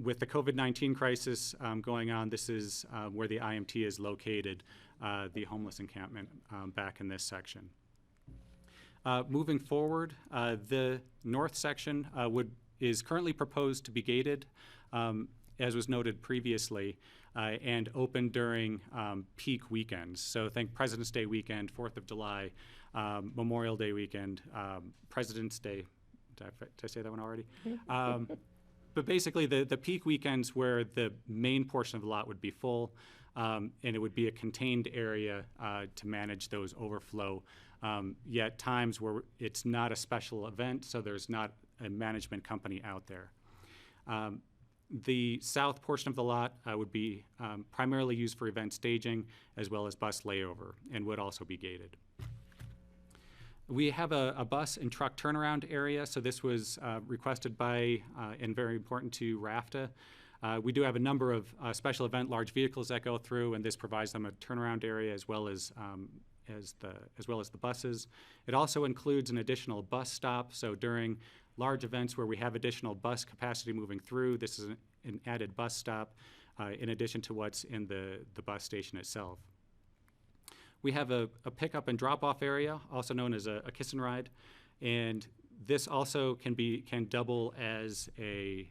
with the COVID-19 crisis going on, this is where the IMT is located, the homeless encampment back in this section. Moving forward, the north section is currently proposed to be gated, as was noted previously, and open during peak weekends. So think President's Day weekend, 4th of July, Memorial Day weekend, President's Day. Did I say that one already? But basically the peak weekends where the main portion of the lot would be full, and it would be a contained area to manage those overflow, yet times where it's not a special event, so there's not a management company out there. The south portion of the lot would be primarily used for event staging as well as bus layover, and would also be gated. We have a bus and truck turnaround area, so this was requested by and very important to RAFTA. We do have a number of special event large vehicles that go through, and this provides them a turnaround area as well as the buses. It also includes an additional bus stop, so during large events where we have additional bus capacity moving through, this is an added bus stop in addition to what's in the bus station itself. We have a pickup and drop-off area, also known as a kiss and ride, and this also can double as a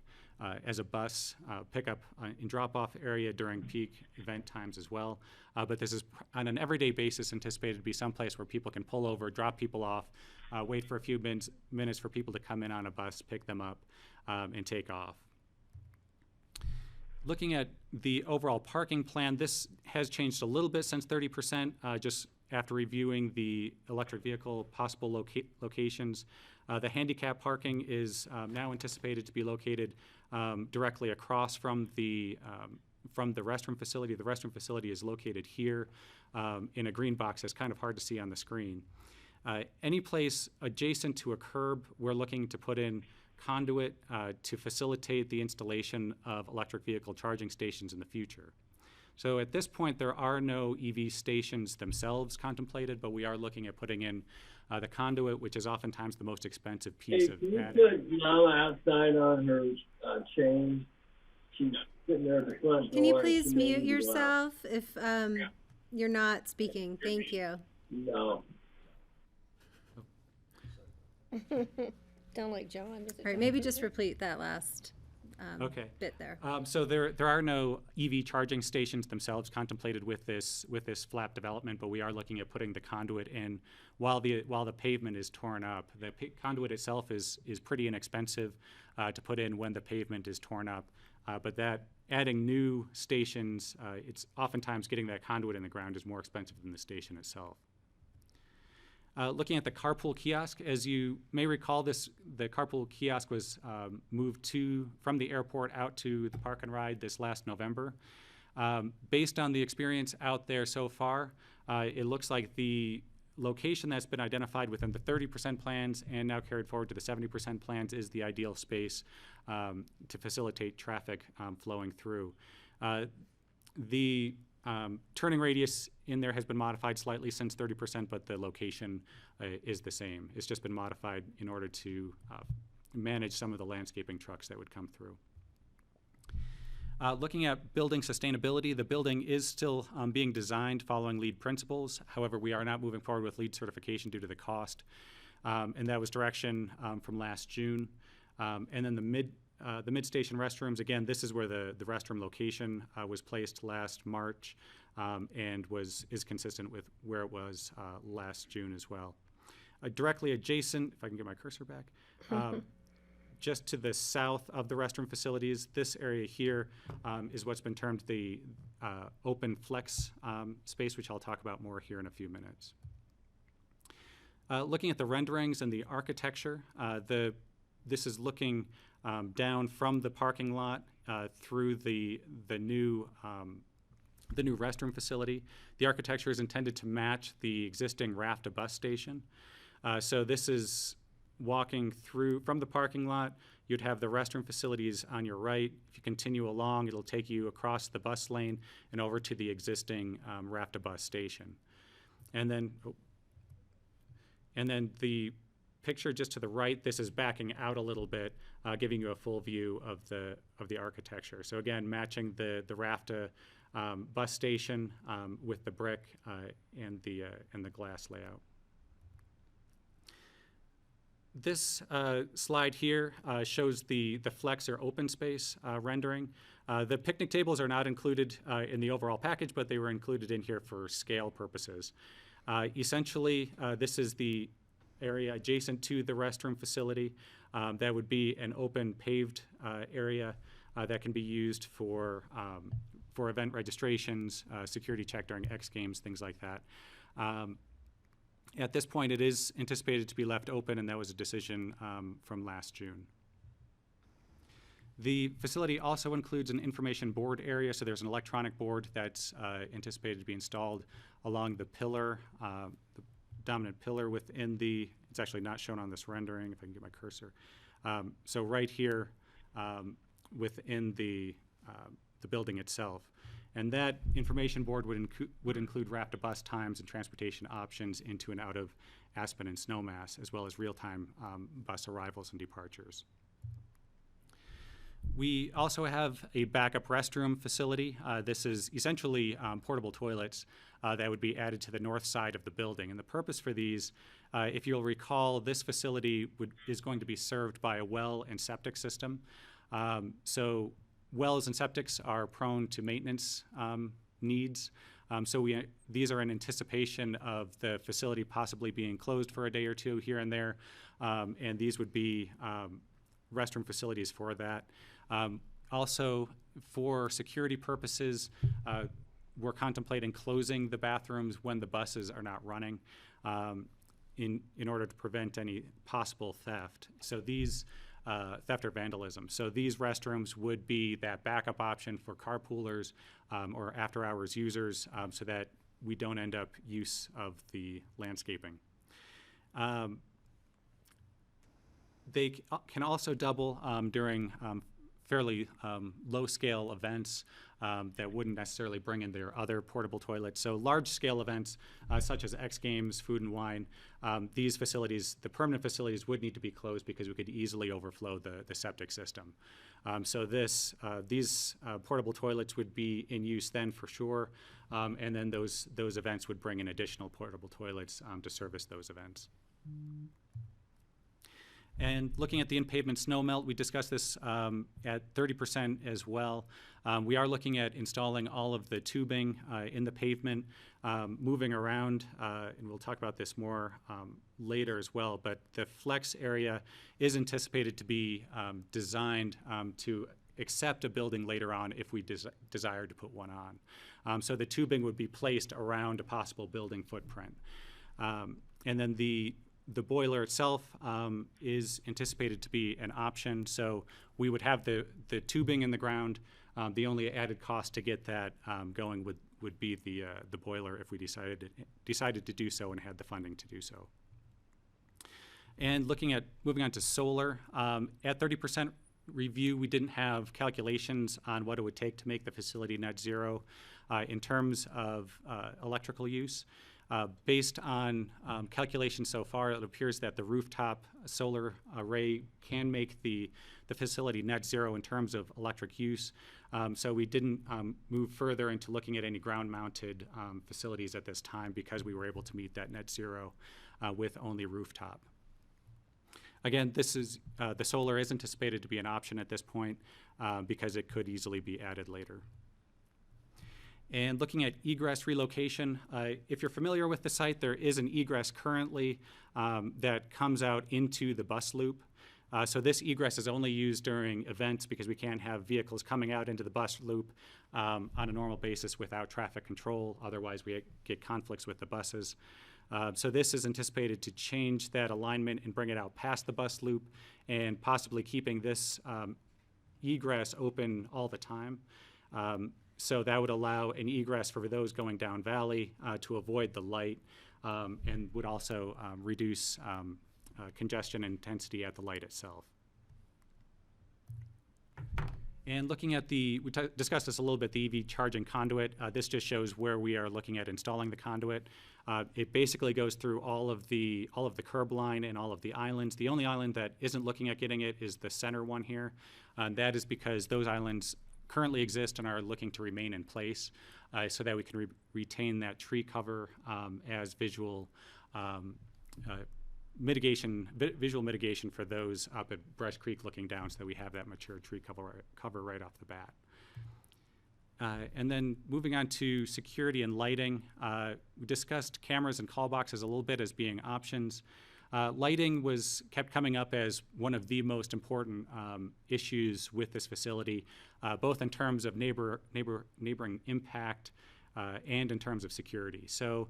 bus pickup and drop-off area during peak event times as well. But this is on an everyday basis anticipated to be someplace where people can pull over, drop people off, wait for a few minutes for people to come in on a bus, pick them up, and take off. Looking at the overall parking plan, this has changed a little bit since 30%, just after reviewing the electric vehicle possible locations. The handicap parking is now anticipated to be located directly across from the restroom facility. The restroom facility is located here in a green box that's kind of hard to see on the screen. Any place adjacent to a curb, we're looking to put in conduit to facilitate the installation of electric vehicle charging stations in the future. So at this point, there are no EV stations themselves contemplated, but we are looking at putting in the conduit, which is oftentimes the most expensive piece of Can adding. you put Janelle outside on her chain? She's sitting there at the front door. Can you please mute yourself if you're not speaking? Thank you. No. Don't like John. All right, maybe just repeat that last bit there. So there are no EV charging stations themselves contemplated with this flap development, but we are looking at putting the conduit in while the pavement is torn up. The conduit itself is pretty inexpensive to put in when the pavement is torn up, but that adding new stations, it's oftentimes getting that conduit in the ground is more expensive than the station itself. Looking at the Carpool Kiosk, as you may recall, the Carpool Kiosk was moved from the airport out to the Park and Ride this last November. Based on the experience out there so far, it looks like the location that's been identified within the 30% plans and now carried forward to the 70% plans is the ideal space to facilitate traffic flowing through. The turning radius in there has been modified slightly since 30%, but the location is the same. It's just been modified in order to manage some of the landscaping trucks that would come through. Looking at building sustainability, the building is still being designed following LEED principles. However, we are not moving forward with LEED certification due to the cost, and that was direction from last June. And then the mid-station restrooms, again, this is where the restroom location was placed last March and is consistent with where it was last June as well. Directly adjacent, if I can get my cursor back, just to the south of the restroom facilities, this area here is what's been termed the open flex space, which I'll talk about more here in a few minutes. Looking at the renderings and the architecture, this is looking down from the parking lot through the new restroom facility. The architecture is intended to match the existing RAFTA bus station. So this is walking through from the parking lot. You'd have the restroom facilities on your right. If you continue along, it'll take you across the bus lane and over to the existing RAFTA bus station. And then the picture just to the right, this is backing out a little bit, giving you a full view of the architecture. So again, matching the RAFTA bus station with the brick and the glass layout. This slide here shows the flex or open space rendering. The picnic tables are not included in the overall package, but they were included in here for scale purposes. Essentially, this is the area adjacent to the restroom facility. That would be an open paved area that can be used for event registrations, security check during X Games, things like that. At this point, it is anticipated to be left open, and that was a decision from last June. The facility also includes an information board area, so there's an electronic board that's anticipated to be installed along the pillar, the dominant pillar within the, it's actually not shown on this rendering, if I can get my cursor. So right here within the building itself. And that information board would include RAFTA bus times and transportation options into and out of Aspen and Snowmass, as well as real-time bus arrivals and departures. We also have a backup restroom facility. This is essentially portable toilets that would be added to the north side of the building. And the purpose for these, if you'll recall, this facility is going to be served by a well and septic system. So wells and septics are prone to maintenance needs. So these are in anticipation of the facility possibly being closed for a day or two here and there. And these would be restroom facilities for that. Also, for security purposes, we're contemplating closing the bathrooms when the buses are not running in order to prevent any possible theft. So these theft or vandalism. So these restrooms would be that backup option for carpoolers or after-hours users so that we don't end up use of the landscaping. They can also double during fairly low-scale events that wouldn't necessarily bring in their other portable toilets. So large-scale events such as X Games, Food and Wine, these facilities, the permanent facilities would need to be closed because we could easily overflow the septic system. So these portable toilets would be in use then for sure, and then those events would bring in additional portable toilets to service those events. And looking at the in-pavement snow melt, we discussed this at 30% as well. We are looking at installing all of the tubing in the pavement, moving around, and we'll talk about this more later as well, but the flex area is anticipated to be designed to accept a building later on if we desire to put one on. So the tubing would be placed around a possible building footprint. And then the boiler itself is anticipated to be an option, so we would have the tubing in the ground. The only added cost to get that going would be the boiler if we decided to do so and had the funding to do so. And moving on to solar, at 30% review, we didn't have calculations on what it would take to make the facility net zero in terms of electrical use. Based on calculations so far, it appears that the rooftop solar array can make the facility net zero in terms of electric use. So we didn't move further into looking at any ground-mounted facilities at this time because we were able to meet that net zero with only rooftop. Again, this is the solar is anticipated to be an option at this point because it could easily be added later. And looking at egress relocation, if you're familiar with the site, there is an egress currently that comes out into the bus loop. So this egress is only used during events because we can't have vehicles coming out into the bus loop on a normal basis without traffic control. Otherwise, we get conflicts with the buses. So this is anticipated to change that alignment and bring it out past the bus loop and possibly keeping this egress open all the time. So that would allow an egress for those going down valley to avoid the light and would also reduce congestion and intensity at the light itself. And looking at discussed this a little bit, the EV charging conduit. This just shows where we are looking at installing the conduit. It basically goes through all of the curb line and all of the islands. The only island that isn't looking at getting it is the center one here. That is because those islands currently exist and are looking to remain in place so that we can retain that tree cover as visual visual mitigation for those up at Brush Creek looking down, so that we have that mature tree cover right off the bat. And then moving on to security and lighting, we discussed cameras and call boxes a little bit as being options. Lighting kept coming up as one of the most important issues with this facility, both in terms of neighboring impact and in terms of security. So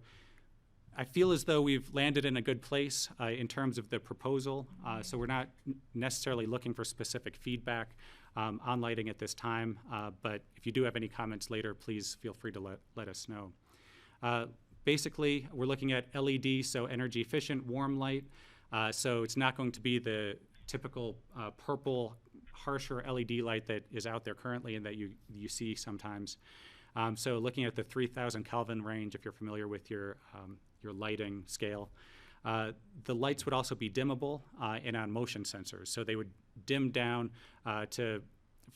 I feel as though we've landed in a good place in terms of the proposal, so we're not necessarily looking for specific feedback on lighting at this time, but if you do have any comments later, please feel free to let us know. Basically, we're looking at LED, so energy efficient, warm light, so it's not going to be the typical purple, harsher LED light that is out there currently and that you see sometimes. So looking at the 3,000 Kelvin range, if you're familiar with your lighting scale. The lights would also be dimmable and on motion sensors. So they would dim down to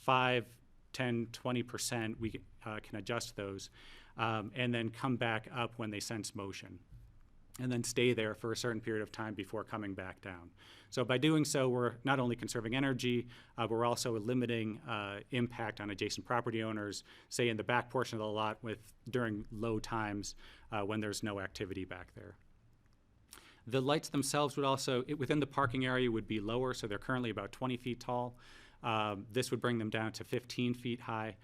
5, 10, 20%. We can adjust those and then come back up when they sense motion, and then stay there for a certain period of time before coming back down. So by doing so, we're not only conserving energy, but we're also limiting impact on adjacent property owners, say in the back portion of the lot during low times when there's no activity back there. The lights themselves would also, within the parking area, would be lower, so they're currently about 20 feet tall. This would bring them down to 15 feet high.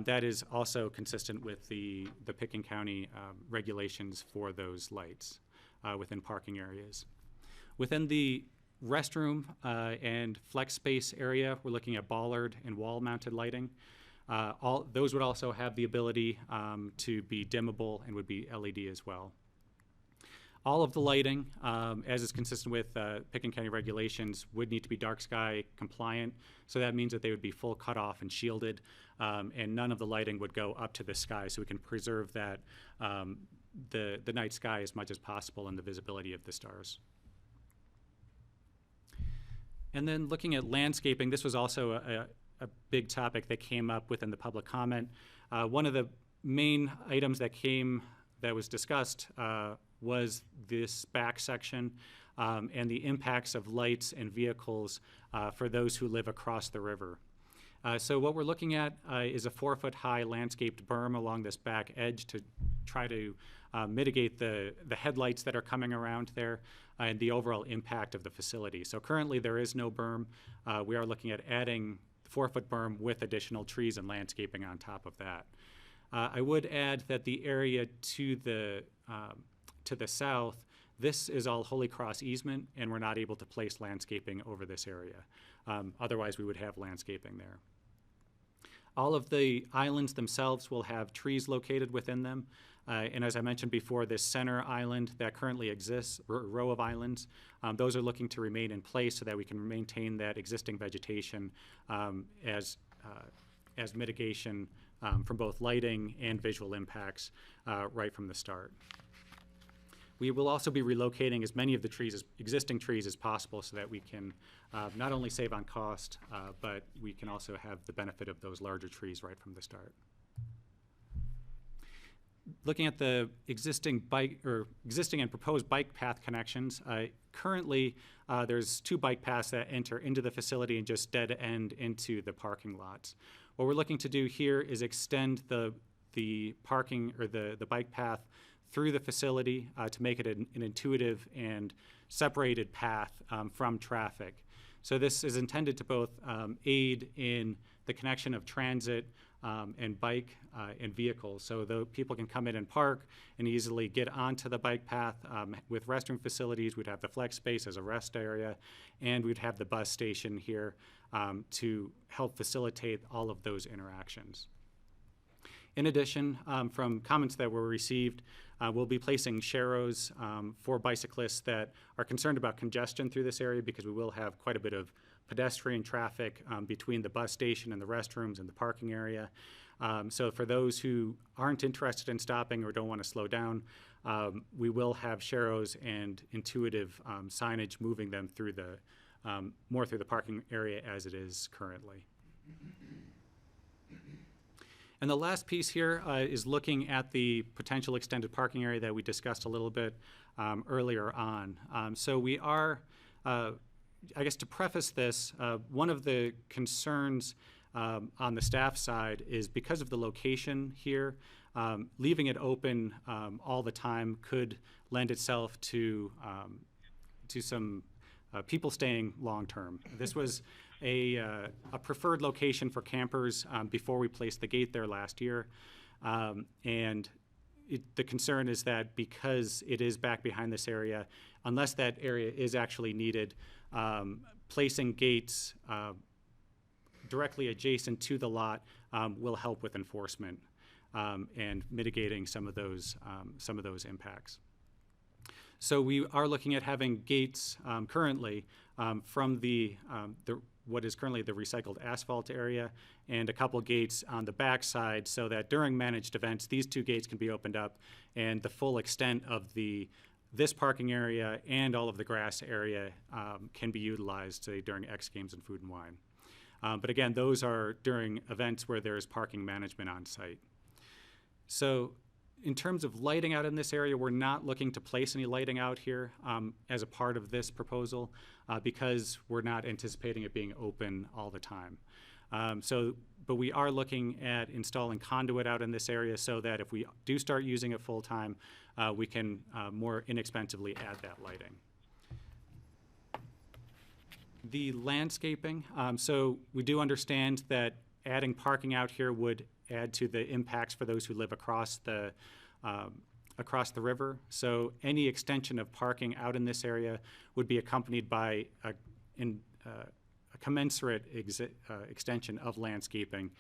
That is also consistent with the Pickens County regulations for those lights within parking areas. Within the restroom and flex space area, we're looking at bollard and wall-mounted lighting. Those would also have the ability to be dimmable and would be LED as well. All of the lighting, as is consistent with Pickens County regulations, would need to be dark sky compliant. So that means that they would be full cutoff and shielded, and none of the lighting would go up to the sky, so we can preserve that the night sky as much as possible and the visibility of the stars. And then looking at landscaping, this was also a big topic that came up within the public comment. One of the main items that was discussed was this back section and the impacts of lights and vehicles for those who live across the river. So what we're looking at is a 4-foot high landscaped berm along this back edge to try to mitigate the headlights that are coming around there and the overall impact of the facility. So currently there is no berm. We are looking at adding 4-foot berm with additional trees and landscaping on top of that. I would add that the area to the south, this is all Holy Cross easement, and we're not able to place landscaping over this area. Otherwise, we would have landscaping there. All of the islands themselves will have trees located within them. And as I mentioned before, this center island that currently exists, row of islands, those are looking to remain in place so that we can maintain that existing vegetation as mitigation from both lighting and visual impacts right from the start. We will also be relocating as many of the existing trees as possible so that we can not only save on cost, but we can also have the benefit of those larger trees right from the start. Looking at the existing and proposed bike path connections, currently there's 2 bike paths that enter into the facility and just dead end into the parking lots. What we're looking to do here is extend the parking or the bike path through the facility to make it an intuitive and separated path from traffic. So this is intended to both aid in the connection of transit and bike and vehicles. So the people can come in and park and easily get onto the bike path. With restroom facilities, we'd have the flex space as a rest area, and we'd have the bus station here to help facilitate all of those interactions. In addition, from comments that were received, we'll be placing sharrows for bicyclists that are concerned about congestion through this area, because we will have quite a bit of pedestrian traffic between the bus station and the restrooms and the parking area. So for those who aren't interested in stopping or don't want to slow down, we will have sharrows and intuitive signage moving them through the more through the parking area as it is currently. And the last piece here is looking at the potential extended parking area that we discussed a little bit earlier on. So we are, I guess to preface this, one of the concerns on the staff side is because of the location here, leaving it open all the time could lend itself to some people staying long term. This was a preferred location for campers before we placed the gate there last year. And the concern is that because it is back behind this area, unless that area is actually needed, placing gates directly adjacent to the lot will help with enforcement and mitigating some of those impacts. So we are looking at having gates currently from what is currently the recycled asphalt area, and a couple gates on the back side so that during managed events, these two gates can be opened up and the full extent of this parking area and all of the grass area can be utilized, say, during X Games and Food and Wine. But again, those are during events where there's parking management on site. So in terms of lighting out in this area, we're not looking to place any lighting out here as a part of this proposal because we're not anticipating it being open all the time. But we are looking at installing conduit out in this area so that if we do start using it full time, we can more inexpensively add that lighting. The landscaping, so we do understand that adding parking out here would add to the impacts for those who live across the river. So any extension of parking out in this area would be accompanied by a commensurate extension of landscaping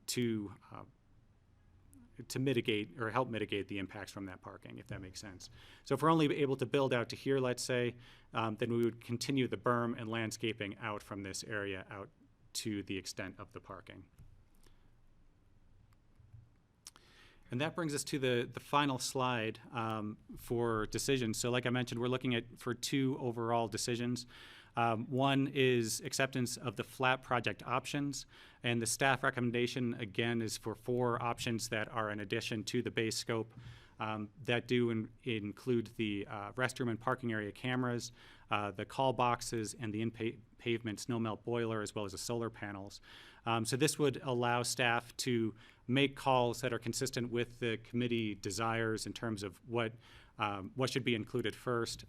to mitigate or help mitigate the impacts from that parking, if that makes sense. So if we're only able to build out to here, let's say, then we would continue the berm and landscaping out from this area out to the extent of the parking. And that brings us to the final slide for decisions. So like I mentioned, we're looking for two overall decisions. One is acceptance of the flat project options, and the staff recommendation, again, is for 4 options that are in addition to the base scope that do include the restroom and parking area cameras, the call boxes, and the in-pavement snow melt boiler, as well as the solar panels. So this would allow staff to make calls that are consistent with the committee desires in terms of what should be included first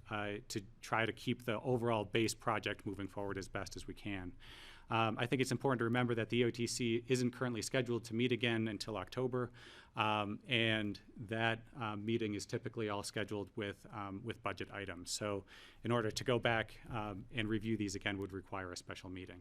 to try to keep the overall base project moving forward as best as we can. I think it's important to remember that the EOTC isn't currently scheduled to meet again until October, and that meeting is typically all scheduled with budget items. So in order to go back and review these again would require a special meeting.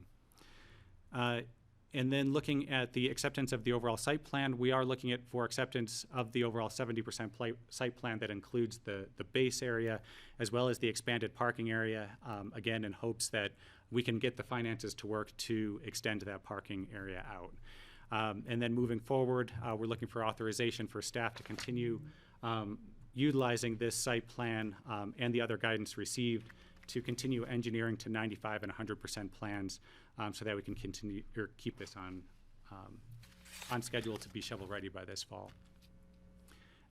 And then looking at the acceptance of the overall site plan, we are looking for acceptance of the overall 70% site plan that includes the base area as well as the expanded parking area, again, in hopes that we can get the finances to work to extend that parking area out. And then moving forward, we're looking for authorization for staff to continue utilizing this site plan and the other guidance received to continue engineering to 95 and 100% plans so that we can continue or keep this on schedule to be shovel ready by this fall.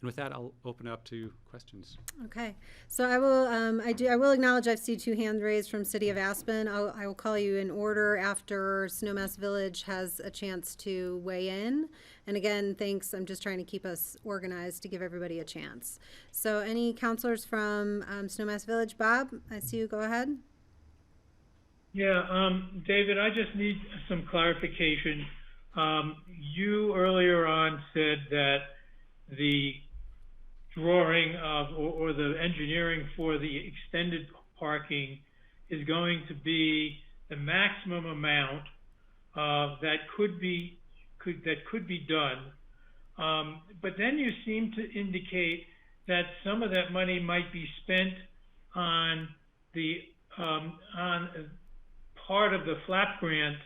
And with that, I'll open up to questions. Okay, so I will acknowledge I've seen 2 hands raised from City of Aspen. I will call you in order after Snowmass Village has a chance to weigh in. And again, thanks. I'm just trying to keep us organized to give everybody a chance. So any counselors from Snowmass Village? Bob, I see you. Go ahead. Yeah, David, I just need some clarification. You earlier on said that the drawing of or the engineering for the extended parking is going to be the maximum amount that could be done. But then you seem to indicate that some of that money might be spent on the part of the flap grant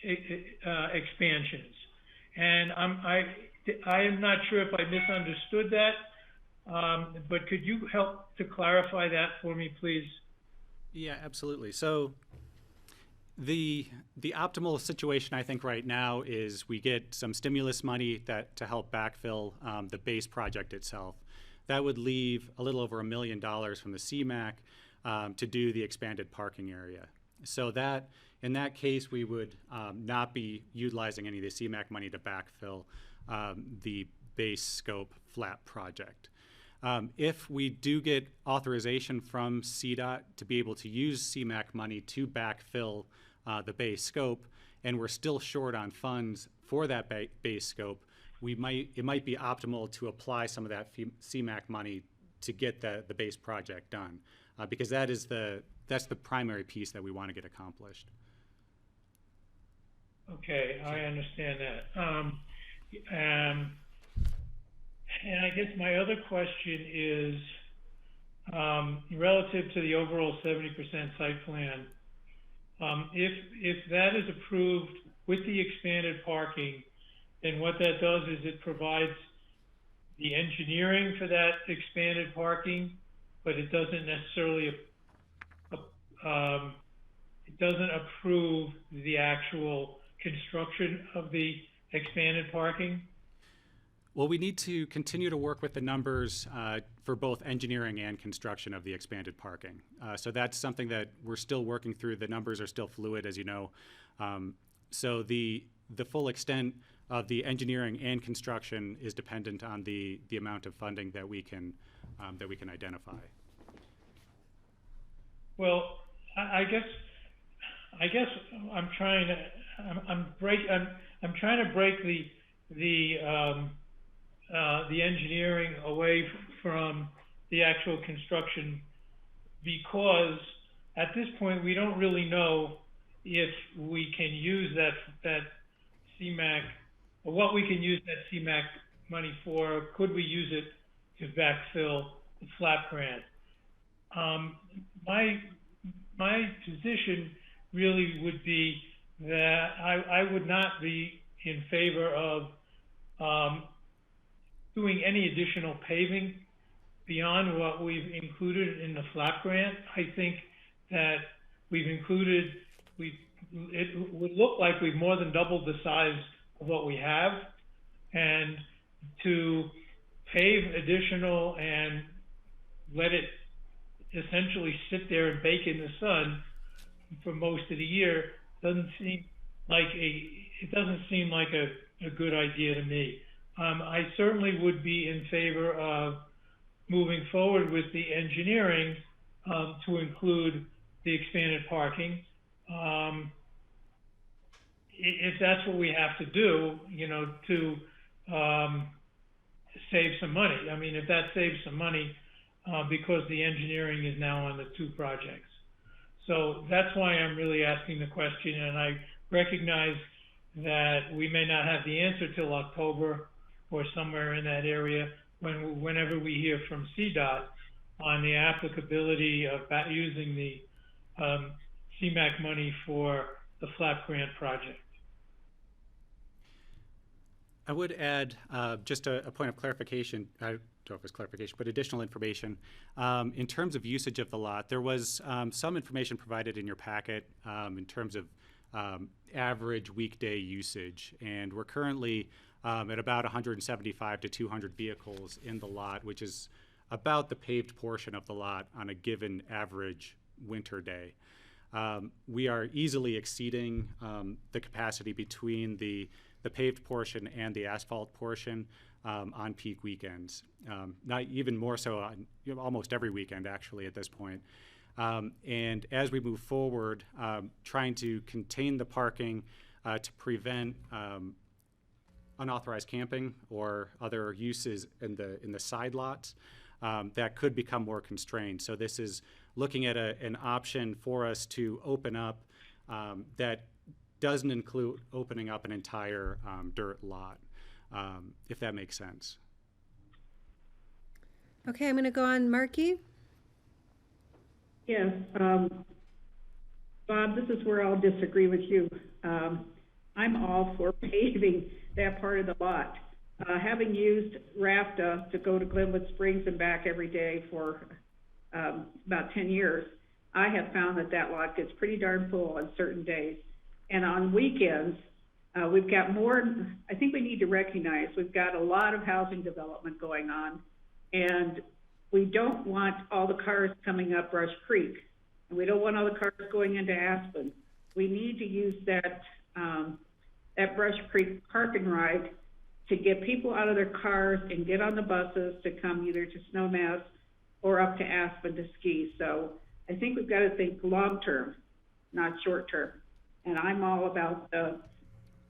expansions. And I am not sure if I misunderstood that, but could you help to clarify that for me, please? Yeah, absolutely. So the optimal situation, I think, right now is we get some stimulus money to help backfill the base project itself. That would leave a little over $1 million from the CMAQ to do the expanded parking area. So that, in that case, we would not be utilizing any of the CMAQ money to backfill the base scope flat project. If we do get authorization from CDOT to be able to use CMAQ money to backfill the base scope, and we're still short on funds for that base scope, it might be optimal to apply some of that CMAQ money to get the base project done, because that's the primary piece that we want to get accomplished. Okay, I understand that. And I guess my other question is, relative to the overall 70% site plan, if that is approved with the expanded parking, then what that does is it provides the engineering for that expanded parking, but it doesn't necessarily, it doesn't approve the actual construction of the expanded parking? Well, we need to continue to work with the numbers for both engineering and construction of the expanded parking. So that's something that we're still working through. The numbers are still fluid, as you know. So the full extent of the engineering and construction is dependent on the amount of funding that we can identify. Well, I guess I'm trying to break the engineering away from the actual construction, because at this point we don't really know if we can use that CMAQ, or what we can use that CMAQ money for. Could we use it to backfill the flap grant? My position really would be that I would not be in favor of doing any additional paving beyond what we've included in the flap grant. I think that it would look like we've more than doubled the size of what we have, and to pave additional and let it essentially sit there and bake in the sun for most of the year doesn't seem like a good idea to me. I certainly would be in favor of moving forward with the engineering to include the expanded parking. If that's what we have to do, to save some money. I mean, if that saves some money, because the engineering is now on the two projects. So that's why I'm really asking the question, and I recognize that we may not have the answer till October or somewhere in that area whenever we hear from CDOT on the applicability of using the CMAQ money for the flap grant project. I would add just a point of clarification. I don't know if it's clarification, but additional information. In terms of usage of the lot, there was some information provided in your packet in terms of average weekday usage. And we're currently at about 175 to 200 vehicles in the lot, which is about the paved portion of the lot on a given average winter day. We are easily exceeding the capacity between the paved portion and the asphalt portion on peak weekends. Not even more so on almost every weekend, actually, at this point. And as we move forward, trying to contain the parking to prevent unauthorized camping or other uses in the side lots that could become more constrained. So this is looking at an option for us to open up that doesn't include opening up an entire dirt lot, if that makes sense. Okay, I'm going to go on Markey. Yes. Bob, this is where I'll disagree with you. I'm all for paving that part of the lot. Having used RAFTA to go to Glenwood Springs and back every day for about 10 years, I have found that that lot gets pretty darn full on certain days. And on weekends, we've got more, I think we need to recognize we've got a lot of housing development going on, and we don't want all the cars coming up Brush Creek, and we don't want all the cars going into Aspen. We need to use that, that Brush Creek park and ride to get people out of their cars and get on the buses to come either to Snowmass or up to Aspen to ski. So I think we've got to think long-term, not short-term. And I'm all about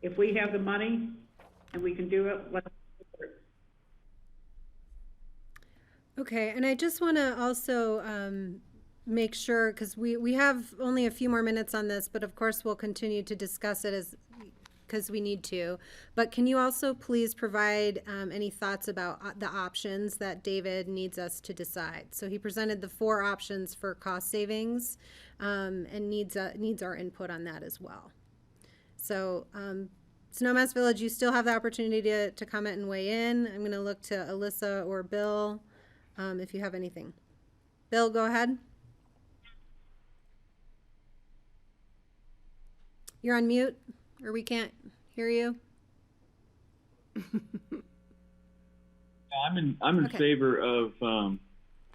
if we have the money and we can do it, let's do it. Okay, and I just want to also make sure, because we have only a few more minutes on this, but of course we'll continue to discuss it because we need to. But can you also please provide any thoughts about the options that David needs us to decide? So he presented the 4 options for cost savings and needs our input on that as well. So Snowmass Village, you still have the opportunity to comment and weigh in. I'm going to look to Alyssa or Bill if you have anything. Bill, go ahead. You're on mute, or we can't hear you. I'm in favor of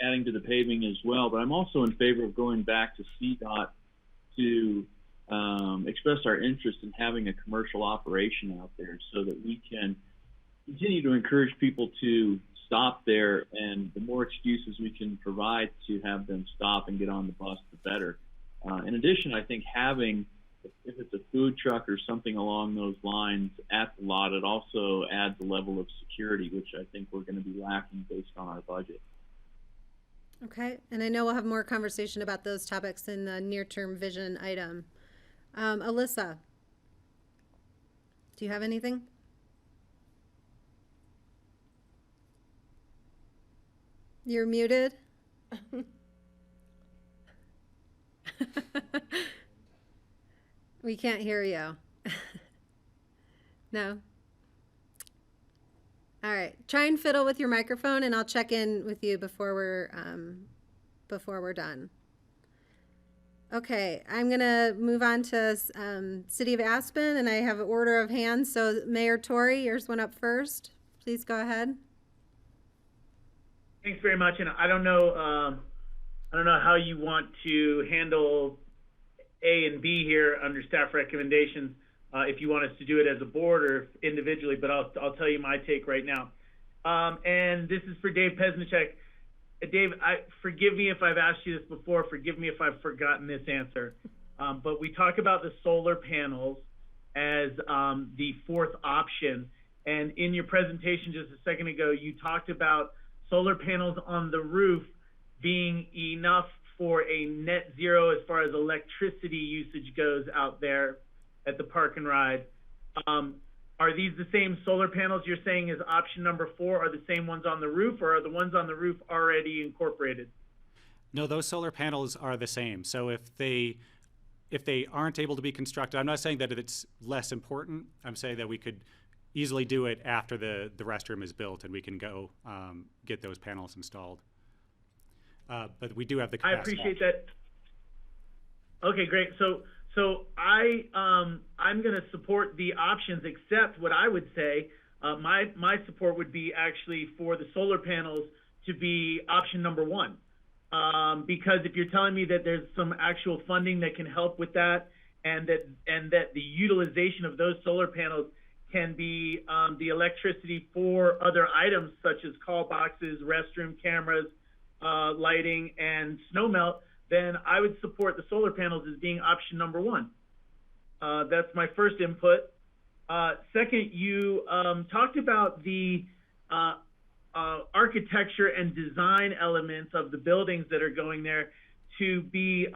adding to the paving as well, but I'm also in favor of going back to CDOT to express our interest in having a commercial operation out there so that we can continue to encourage people to stop there, and the more excuses we can provide to have them stop and get on the bus, the better. In addition, I think having, if it's a food truck or something along those lines at the lot, it also adds a level of security, which I think we're going to be lacking based on our budget. Okay, and I know we'll have more conversation about those topics in the near-term vision item. Alyssa, do you have anything? You're muted. We can't hear you. No? All right. Try and fiddle with your microphone, and I'll check in with you before we're done. Okay, I'm going to move on to City of Aspen, and I have an order of hands. So Mayor Tory, yours went up first. Please go ahead. Thanks very much. And I don't know how you want to handle A and B here under staff recommendations. If you want us to do it as a board or individually, but I'll tell you my take right now. And this is for Dave Pesnichek. Dave, forgive me if I've asked you this before. Forgive me if I've forgotten this answer. But we talk about the solar panels as the 4th option. And in your presentation just a second ago, you talked about solar panels on the roof being enough for a net zero as far as electricity usage goes out there at the park and ride. Are these the same solar panels you're saying is option number 4, are the same ones on the roof, or are the ones on the roof already incorporated? No, those solar panels are the same. So if they aren't able to be constructed, I'm not saying that it's less important. I'm saying that we could easily do it after the restroom is built and we can go get those panels installed. But we do have the capacity. I appreciate that. Okay, great. So I'm going to support the options, except what I would say, my support would be actually for the solar panels to be option number 1. Because if you're telling me that there's some actual funding that can help with that, and that the utilization of those solar panels can be the electricity for other items such as call boxes, restroom cameras, lighting, and snow melt, then I would support the solar panels as being option number 1. That's my first input. Second, you talked about the architecture and design elements of the buildings that are going there to be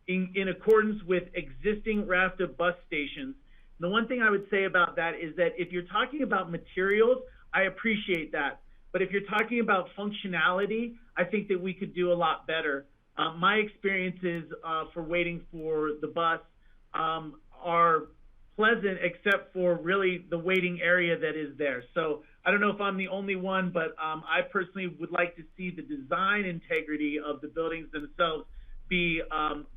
in accordance with existing RAFTA bus stations. The one thing I would say about that is that if you're talking about materials, I appreciate that. But if you're talking about functionality, I think that we could do a lot better. My experiences for waiting for the bus are pleasant, except for really the waiting area that is there. So I don't know if I'm the only one, but I personally would like to see the design integrity of the buildings themselves be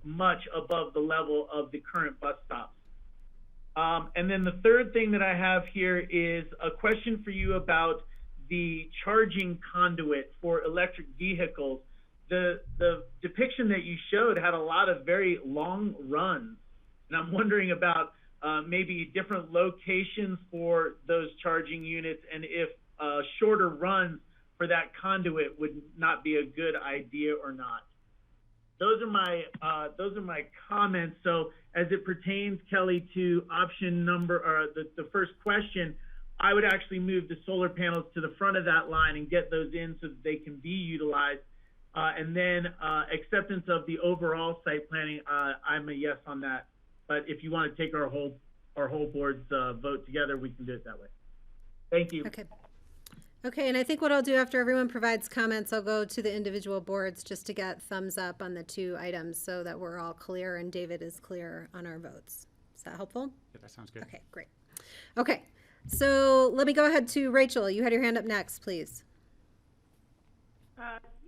much above the level of the current bus stops. And then the third thing that I have here is a question for you about the charging conduit for electric vehicles. The depiction that you showed had a lot of very long runs, and I'm wondering about maybe different locations for those charging units, and if shorter runs for that conduit would not be a good idea or not. Those are my comments. So as it pertains, Kelly, to option number, or the first question, I would actually move the solar panels to the front of that line and get those in so that they can be utilized. And then acceptance of the overall site planning, I'm a yes on that. But if you want to take our whole board's vote together, we can do it that way. Thank you. Okay. Okay, and I think what I'll do after everyone provides comments, I'll go to the individual boards just to get thumbs up on the two items so that we're all clear and David is clear on our votes. Is that helpful? Yeah, that sounds good. Okay, great. Okay, so let me go ahead to Rachel. You had your hand up next, please.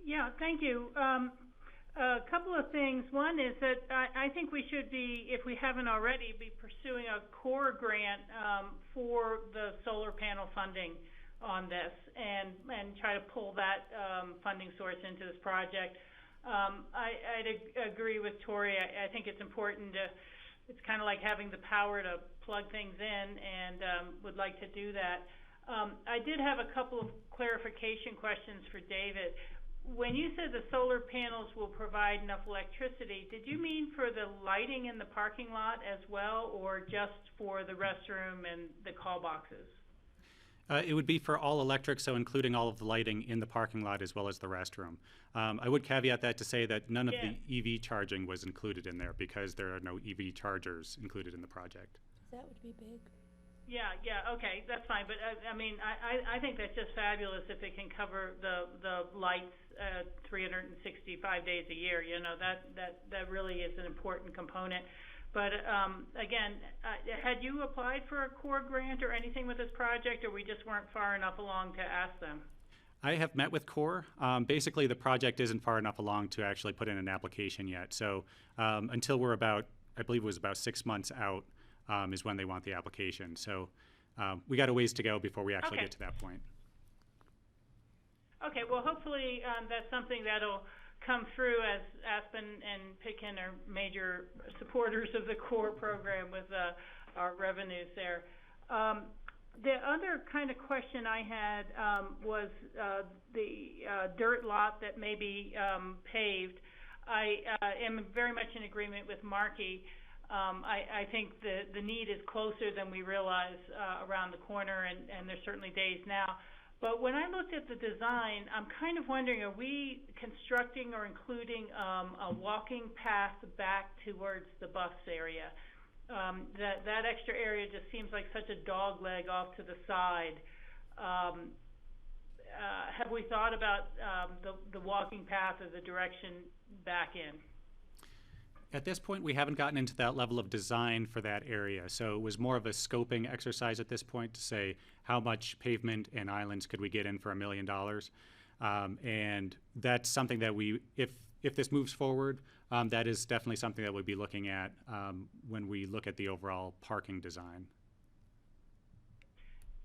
Yeah, thank you. A couple of things. One is that I think we should be, if we haven't already, be pursuing a core grant for the solar panel funding on this and try to pull that funding source into this project. I'd agree with Tori. I think it's important to, it's kind of like having the power to plug things in, and would like to do that. I did have a couple of clarification questions for David. When you said the solar panels will provide enough electricity, did you mean for the lighting in the parking lot as well, or just for the restroom and the call boxes? It would be for all electric, so including all of the lighting in the parking lot as well as the restroom. I would caveat that to say that none of the EV charging was included in there because there are no EV chargers included in the project. That would be big. Yeah, okay, that's fine. But I mean, I think that's just fabulous if it can cover the lights 365 days a year. You know, that really is an important component. But again, had you applied for a core grant or anything with this project, or we just weren't far enough along to ask them? I have met with CORE. Basically, the project isn't far enough along to actually put in an application yet. So until we're about, I believe it was about 6 months out, is when they want the application. So we got a ways to go before we actually get to that point. Okay, well, hopefully that's something that'll come through, as Aspen and Pitkin are major supporters of the core program with our revenues there. The other kind of question I had was the dirt lot that may be paved. I am very much in agreement with Markey. I think the need is closer than we realize around the corner, and there's certainly days now. But when I looked at the design, I'm kind of wondering, are we constructing or including a walking path back towards the bus area? That extra area just seems like such a dog leg off to the side. Have we thought about the walking path or the direction back in? At this point, we haven't gotten into that level of design for that area. So it was more of a scoping exercise at this point to say how much pavement and islands could we get in for $1 million. And that's something that we, if this moves forward, that is definitely something that we'll be looking at when we look at the overall parking design.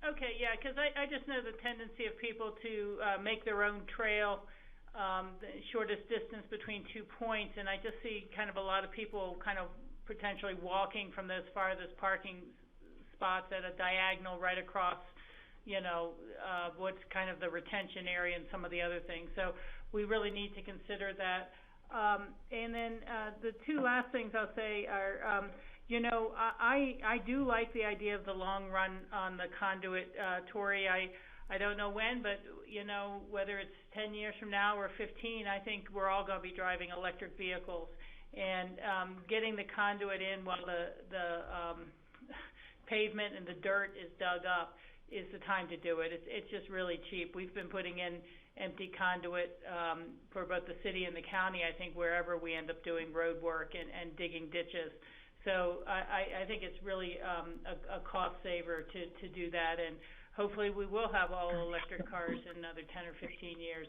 Okay, yeah, because I just know the tendency of people to make their own trail, the shortest distance between 2 points, and I just see kind of a lot of people kind of potentially walking from those farthest parking spots at a diagonal right across, you know, what's kind of the retention area and some of the other things. So we really need to consider that. And then the two last things I'll say are, you know, I do like the idea of the long run on the conduit, Tori. I don't know when, but, you know, whether it's 10 years from now or 15, I think we're all going to be driving electric vehicles. And getting the conduit in while the pavement and the dirt is dug up is the time to do it. It's just really cheap. We've been putting in empty conduit for both the city and the county, I think, wherever we end up doing road work and digging ditches. So I think it's really a cost saver to do that, and hopefully we will have all electric cars in another 10 or 15 years.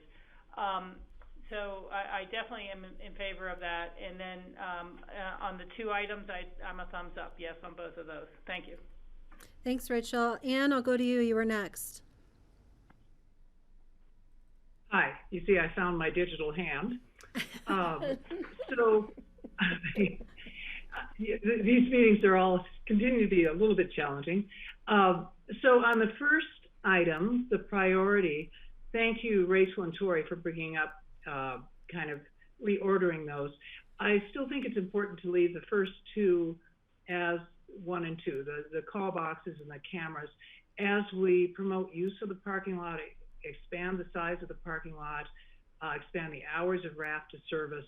So I definitely am in favor of that. And then on the two items, I'm a thumbs up, yes, on both of those. Thank you. Thanks, Rachel. Ann, I'll go to you. You were next. Hi. You see, I found my digital hand. So these meetings are all continue to be a little bit challenging. So on the first item, the priority, thank you, Rachel and Tori, for bringing up kind of reordering those. I still think it's important to leave the first two as 1 and 2, the call boxes and the cameras, as we promote use of the parking lot, expand the size of the parking lot, expand the hours of RAF to service.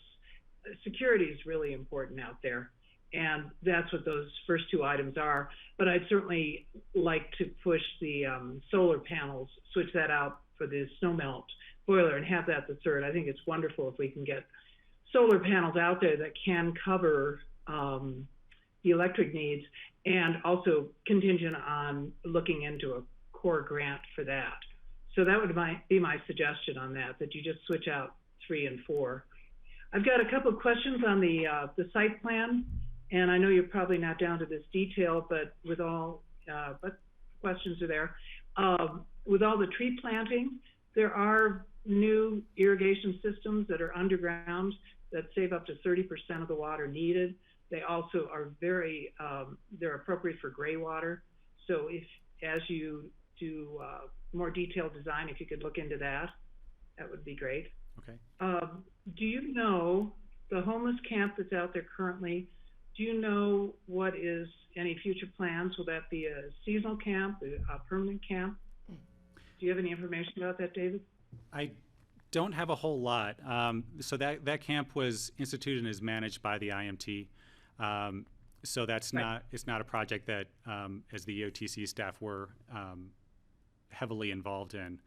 Security is really important out there, and that's what those first two items are. But I'd certainly like to push the solar panels, switch that out for the snow melt boiler and have that the third. I think it's wonderful if we can get solar panels out there that can cover the electric needs, and also contingent on looking into a core grant for that. So that would be my suggestion on that you just switch out 3 and 4. I've got a couple of questions on the site plan, and I know you're probably not down to this detail, but with all, but questions are there. With all the tree planting, there are new irrigation systems that are underground that save up to 30% of the water needed. They also are very, they're appropriate for gray water. So if, as you do more detailed design, if you could look into that, that would be great. Okay. Do you know the homeless camp that's out there currently? Do you know what is any future plans? Will that be a seasonal camp, a permanent camp? Do you have any information about that, David? I don't have a whole lot. So that camp was instituted and is managed by the IMT. So that's not, it's not a project that, as the EOTC staff were heavily involved in.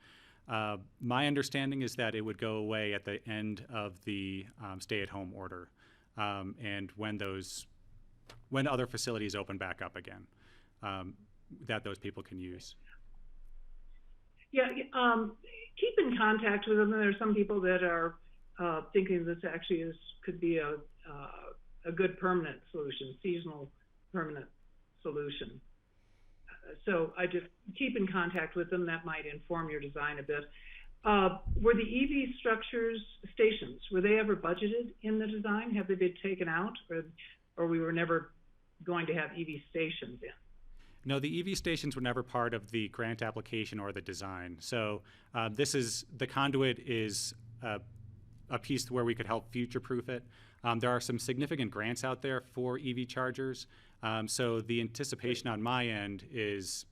My understanding is that it would go away at the end of the stay-at-home order, and when other facilities open back up again, that those people can use. Yeah, keep in contact with them. There are some people that are thinking this actually could be a good permanent solution, seasonal permanent solution. So I just keep in contact with them. That might inform your design a bit. Were the EV stations, were they ever budgeted in the design? Have they been taken out, or we were never going to have EV stations in? No, the EV stations were never part of the grant application or the design. So the conduit is a piece where we could help future-proof it. There are some significant grants out there for EV chargers. So the anticipation on my end is,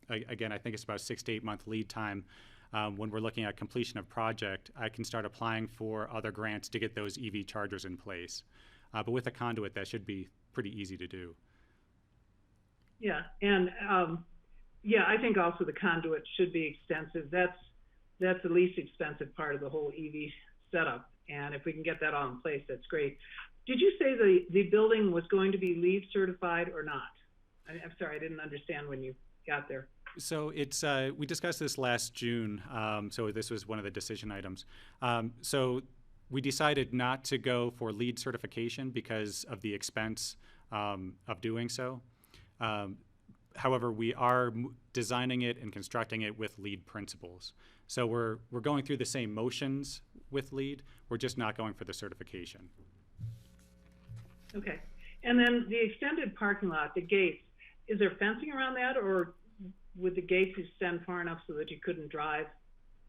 again, I think it's about 6 to 8 month lead time. When we're looking at completion of project, I can start applying for other grants to get those EV chargers in place. But with a conduit, that should be pretty easy to do. Yeah, and yeah, I think also the conduit should be extensive. That's the least expensive part of the whole EV setup, and if we can get that all in place, that's great. Did you say the building was going to be LEED certified or not? I'm sorry, I didn't understand when you got there. So it's we discussed this last June. So this was one of the decision items. So we decided not to go for LEED certification because of the expense of doing so. However, we are designing it and constructing it with LEED principles. So we're going through the same motions with LEED. We're just not going for the certification. Okay. And then the extended parking lot, the gates, is there fencing around that, or would the gates extend far enough so that you couldn't drive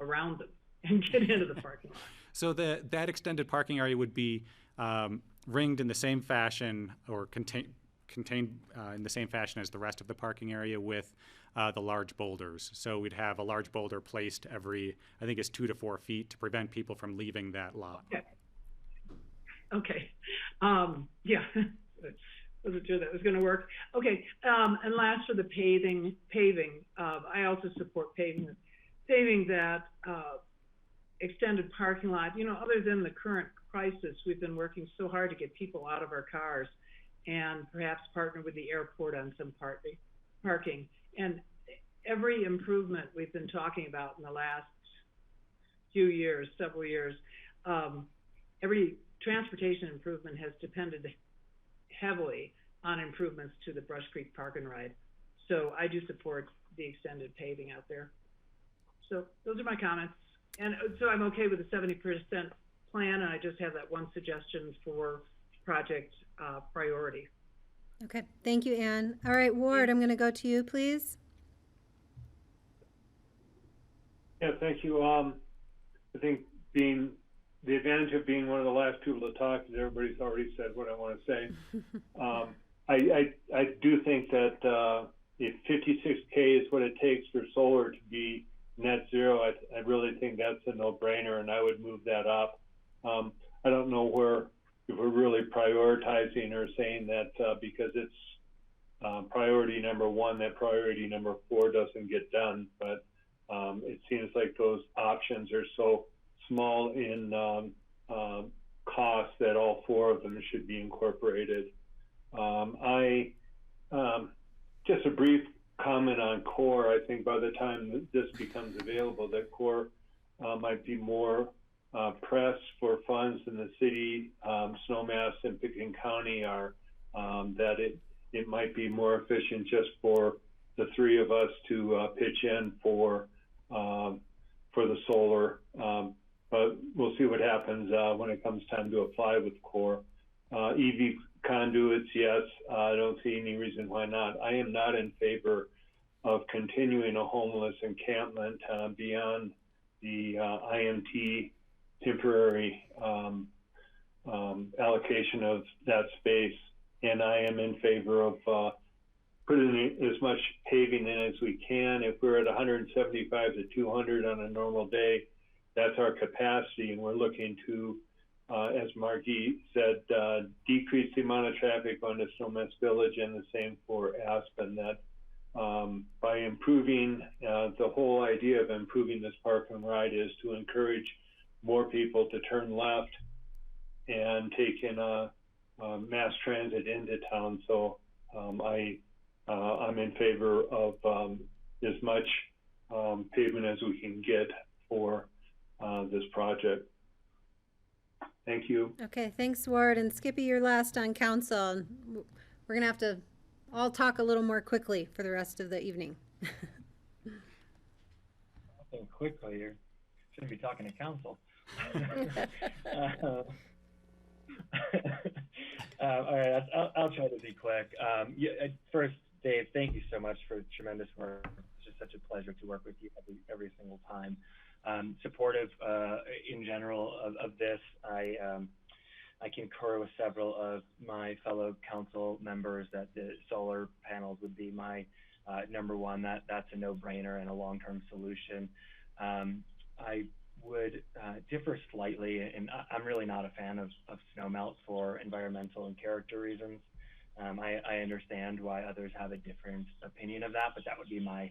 around them and get into the parking lot? So that extended parking area would be ringed in the same fashion, or contained in the same fashion as the rest of the parking area, with the large boulders. So we'd have a large boulder placed every, I think it's 2 to 4 feet, to prevent people from leaving that lot. Okay. Okay. Yeah, wasn't sure that was going to work. Okay. And last, for the paving, I also support paving that extended parking lot. Other than the current crisis, we've been working so hard to get people out of our cars and perhaps partner with the airport on some parking. And every improvement we've been talking about in the last several years, every transportation improvement has depended heavily on improvements to the Brush Creek Park and Ride. So I do support the extended paving out there. So those are my comments. And so I'm okay with the 70% plan, and I just have that one suggestion for project priority. Okay, thank you, Ann. All right, Ward, I'm going to go to you, please. Yeah, thank you. I think the advantage of being one of the last people to talk is everybody's already said what I want to say. I do think that if 56K is what it takes for solar to be net zero, I really think that's a no-brainer, and I would move that up. I don't know if we're really prioritizing or saying that because it's priority number one, that priority number 4 doesn't get done. But it seems like those options are so small in cost that all 4 of them should be incorporated. Just a brief comment on core. I think by the time this becomes available, that core might be more pressed for funds in the city. Snowmass and Pickens County are that it might be more efficient just for the 3 of us to pitch in for the solar. But we'll see what happens when it comes time to apply with core. EV conduits, yes. I don't see any reason why not. I am not in favor of continuing a homeless encampment beyond the IMT temporary allocation of that space. And I am in favor of putting as much paving in as we can. If we're at 175 to 200 on a normal day, that's our capacity, and we're looking to, as Margie said, decrease the amount of traffic on the Snowmass Village, and the same for Aspen. That by improving, the whole idea of improving this park and ride is to encourage more people to turn left and take in mass transit into town. So I'm in favor of as much pavement as we can get for this project. Thank you. Okay, thanks, Ward. And Skippy, you're last on council. We're going to have to all talk a little more quickly for the rest of the evening. So quickly, you shouldn't be talking to council. All right, I'll try to be quick. First, Dave, thank you so much for tremendous work. It's just such a pleasure to work with you every single time. Supportive in general of this. I concur with several of my fellow council members that the solar panels would be my number one. That's a no-brainer and a long-term solution. I would differ slightly, and I'm really not a fan of snowmelt for environmental and character reasons. I understand why others have a different opinion of that, but that would be my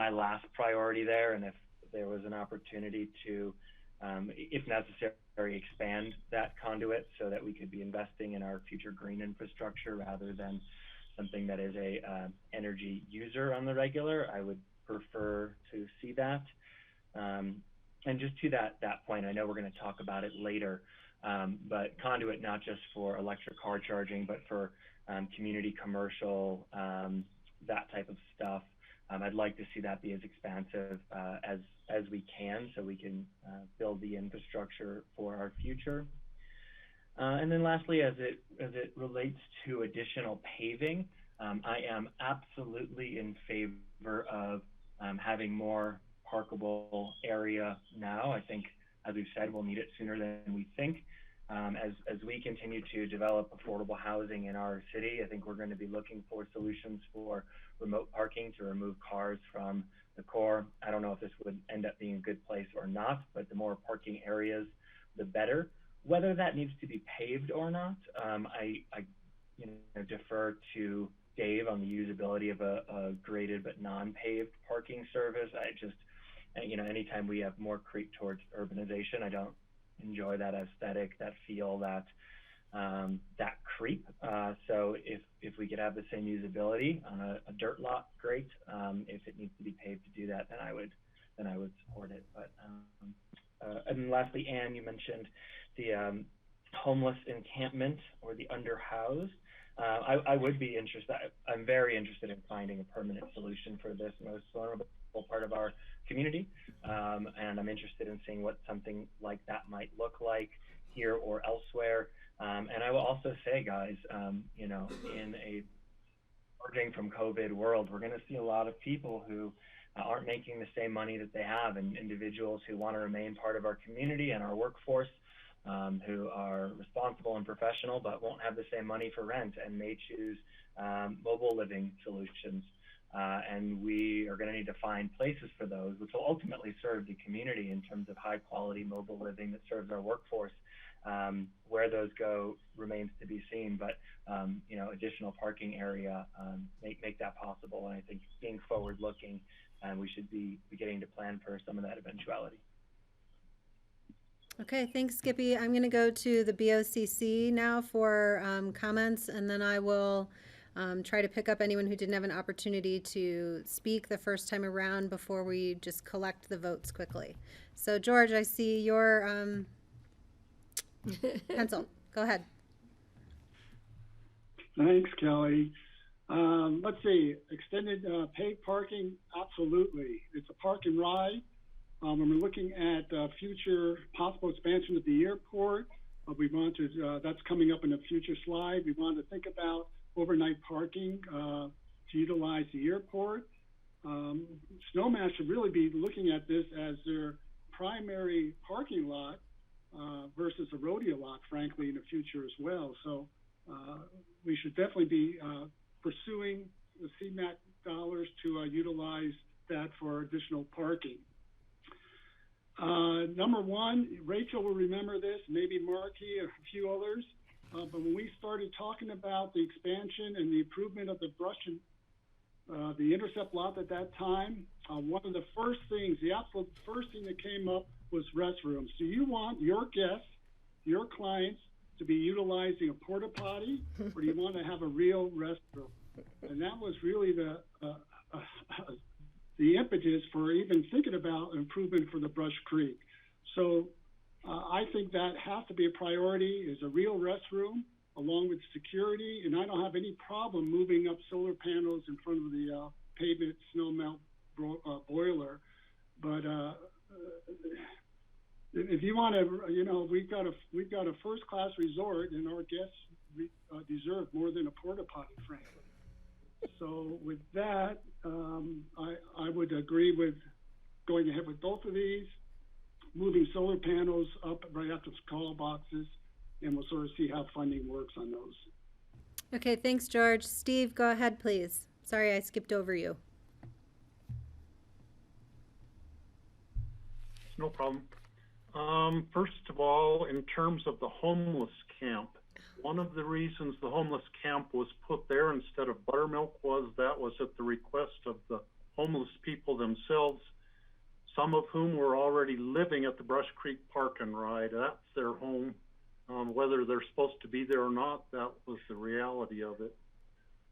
last priority there. And if there was an opportunity to, if necessary, expand that conduit so that we could be investing in our future green infrastructure rather than something that is a energy user on the regular, I would prefer to see that. And just to that point, I know we're going to talk about it later, but conduit not just for electric car charging, but for community commercial, that type of stuff. I'd like to see that be as expansive as we can, so we can build the infrastructure for our future. And then lastly, as it relates to additional paving, I am absolutely in favor of having more parkable area now. I think, as we've said, we'll need it sooner than we think. As we continue to develop affordable housing in our city, I think we're going to be looking for solutions for remote parking to remove cars from the core. I don't know if this would end up being a good place or not, but the more parking areas, the better. Whether that needs to be paved or not, I defer to Dave on the usability of a graded but non-paved parking service. you know, anytime we have more creep towards urbanization, I don't enjoy that aesthetic, that feel, that creep. So if we could have the same usability on a dirt lot, great. If it needs to be paved to do that, then I would support it. But and lastly, Anne, you mentioned the homeless encampment or the underhoused. I would be interested. I'm very interested in finding a permanent solution for this most vulnerable part of our community, and I'm interested in seeing what something like that might look like here or elsewhere. And I will also say, guys, you know, in a emerging from COVID world, we're going to see a lot of people who aren't making the same money that they have, and individuals who want to remain part of our community and our workforce, who are responsible and professional but won't have the same money for rent and may choose mobile living solutions. And we are going to need to find places for those, which will ultimately serve the community in terms of high quality mobile living that serves our workforce. Where those go remains to be seen, but you know, additional parking area make that possible. And I think being forward looking, we should be beginning to plan for some of that eventuality. Okay, thanks, Skippy. I'm going to go to the BOCC now for comments, and then I will try to pick up anyone who didn't have an opportunity to speak the first time around before we just collect the votes quickly. So, George, I see your pencil. Go ahead. Thanks, Kelly. Let's see, extended paid parking, absolutely. It's a park and ride. When we're looking at future possible expansion of the airport, we want to, that's coming up in a future slide. We want to think about overnight parking to utilize the airport. Snowmass should really be looking at this as their primary parking lot versus a rodeo lot, frankly, in the future as well. So we should definitely be pursuing the CMAQ dollars to utilize that for additional parking. Number one, Rachel will remember this, maybe Marky, a few others, but when we started talking about the expansion and the improvement of the brush and the intercept lot at that time, one of the first things, the absolute first thing that came up was restrooms. Do you want your guests, your clients, to be utilizing a porta potty, or do you want to have a real restroom? And that was really the impetus for even thinking about improvement for the Brush Creek. So I think that has to be a priority, is a real restroom along with security. And I don't have any problem moving up solar panels in front of the pavement snow melt boiler. But if you want to, you know, we've got a first-class resort, and our guests deserve more than a porta potty, frankly. So with that, I would agree with going ahead with both of these, moving solar panels up right after the call boxes, and we'll sort of see how funding works on those. Okay, thanks, George. Steve, go ahead, please. Sorry, I skipped over you. No problem. First of all, in terms of the homeless camp, one of the reasons the homeless camp was put there instead of Buttermilk was that was at the request of the homeless people themselves, some of whom were already living at the Brush Creek Park and Ride. That's their home. Whether they're supposed to be there or not, that was the reality of it.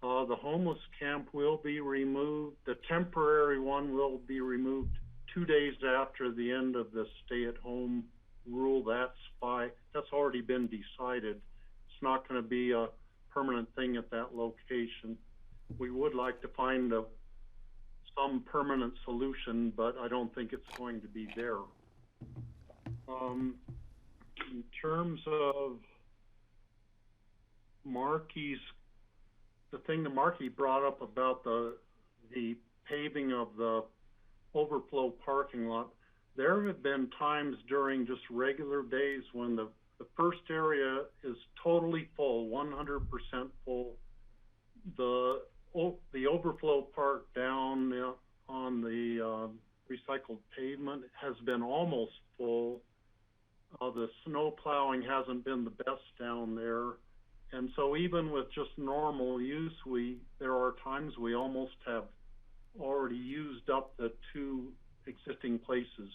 The homeless camp will be removed. The temporary one will be removed 2 days after the end of the stay-at-home rule. That's already been decided. It's not going to be a permanent thing at that location. We would like to find some permanent solution, but I don't think it's going to be there. In terms of Marky's, the thing that Marky brought up about the paving of the overflow parking lot, there have been times during just regular days when the first area is totally full, 100% full. The overflow part down on the recycled pavement has been almost full. The snow plowing hasn't been the best down there. And so even with just normal use, there are times we almost have already used up the 2 existing places.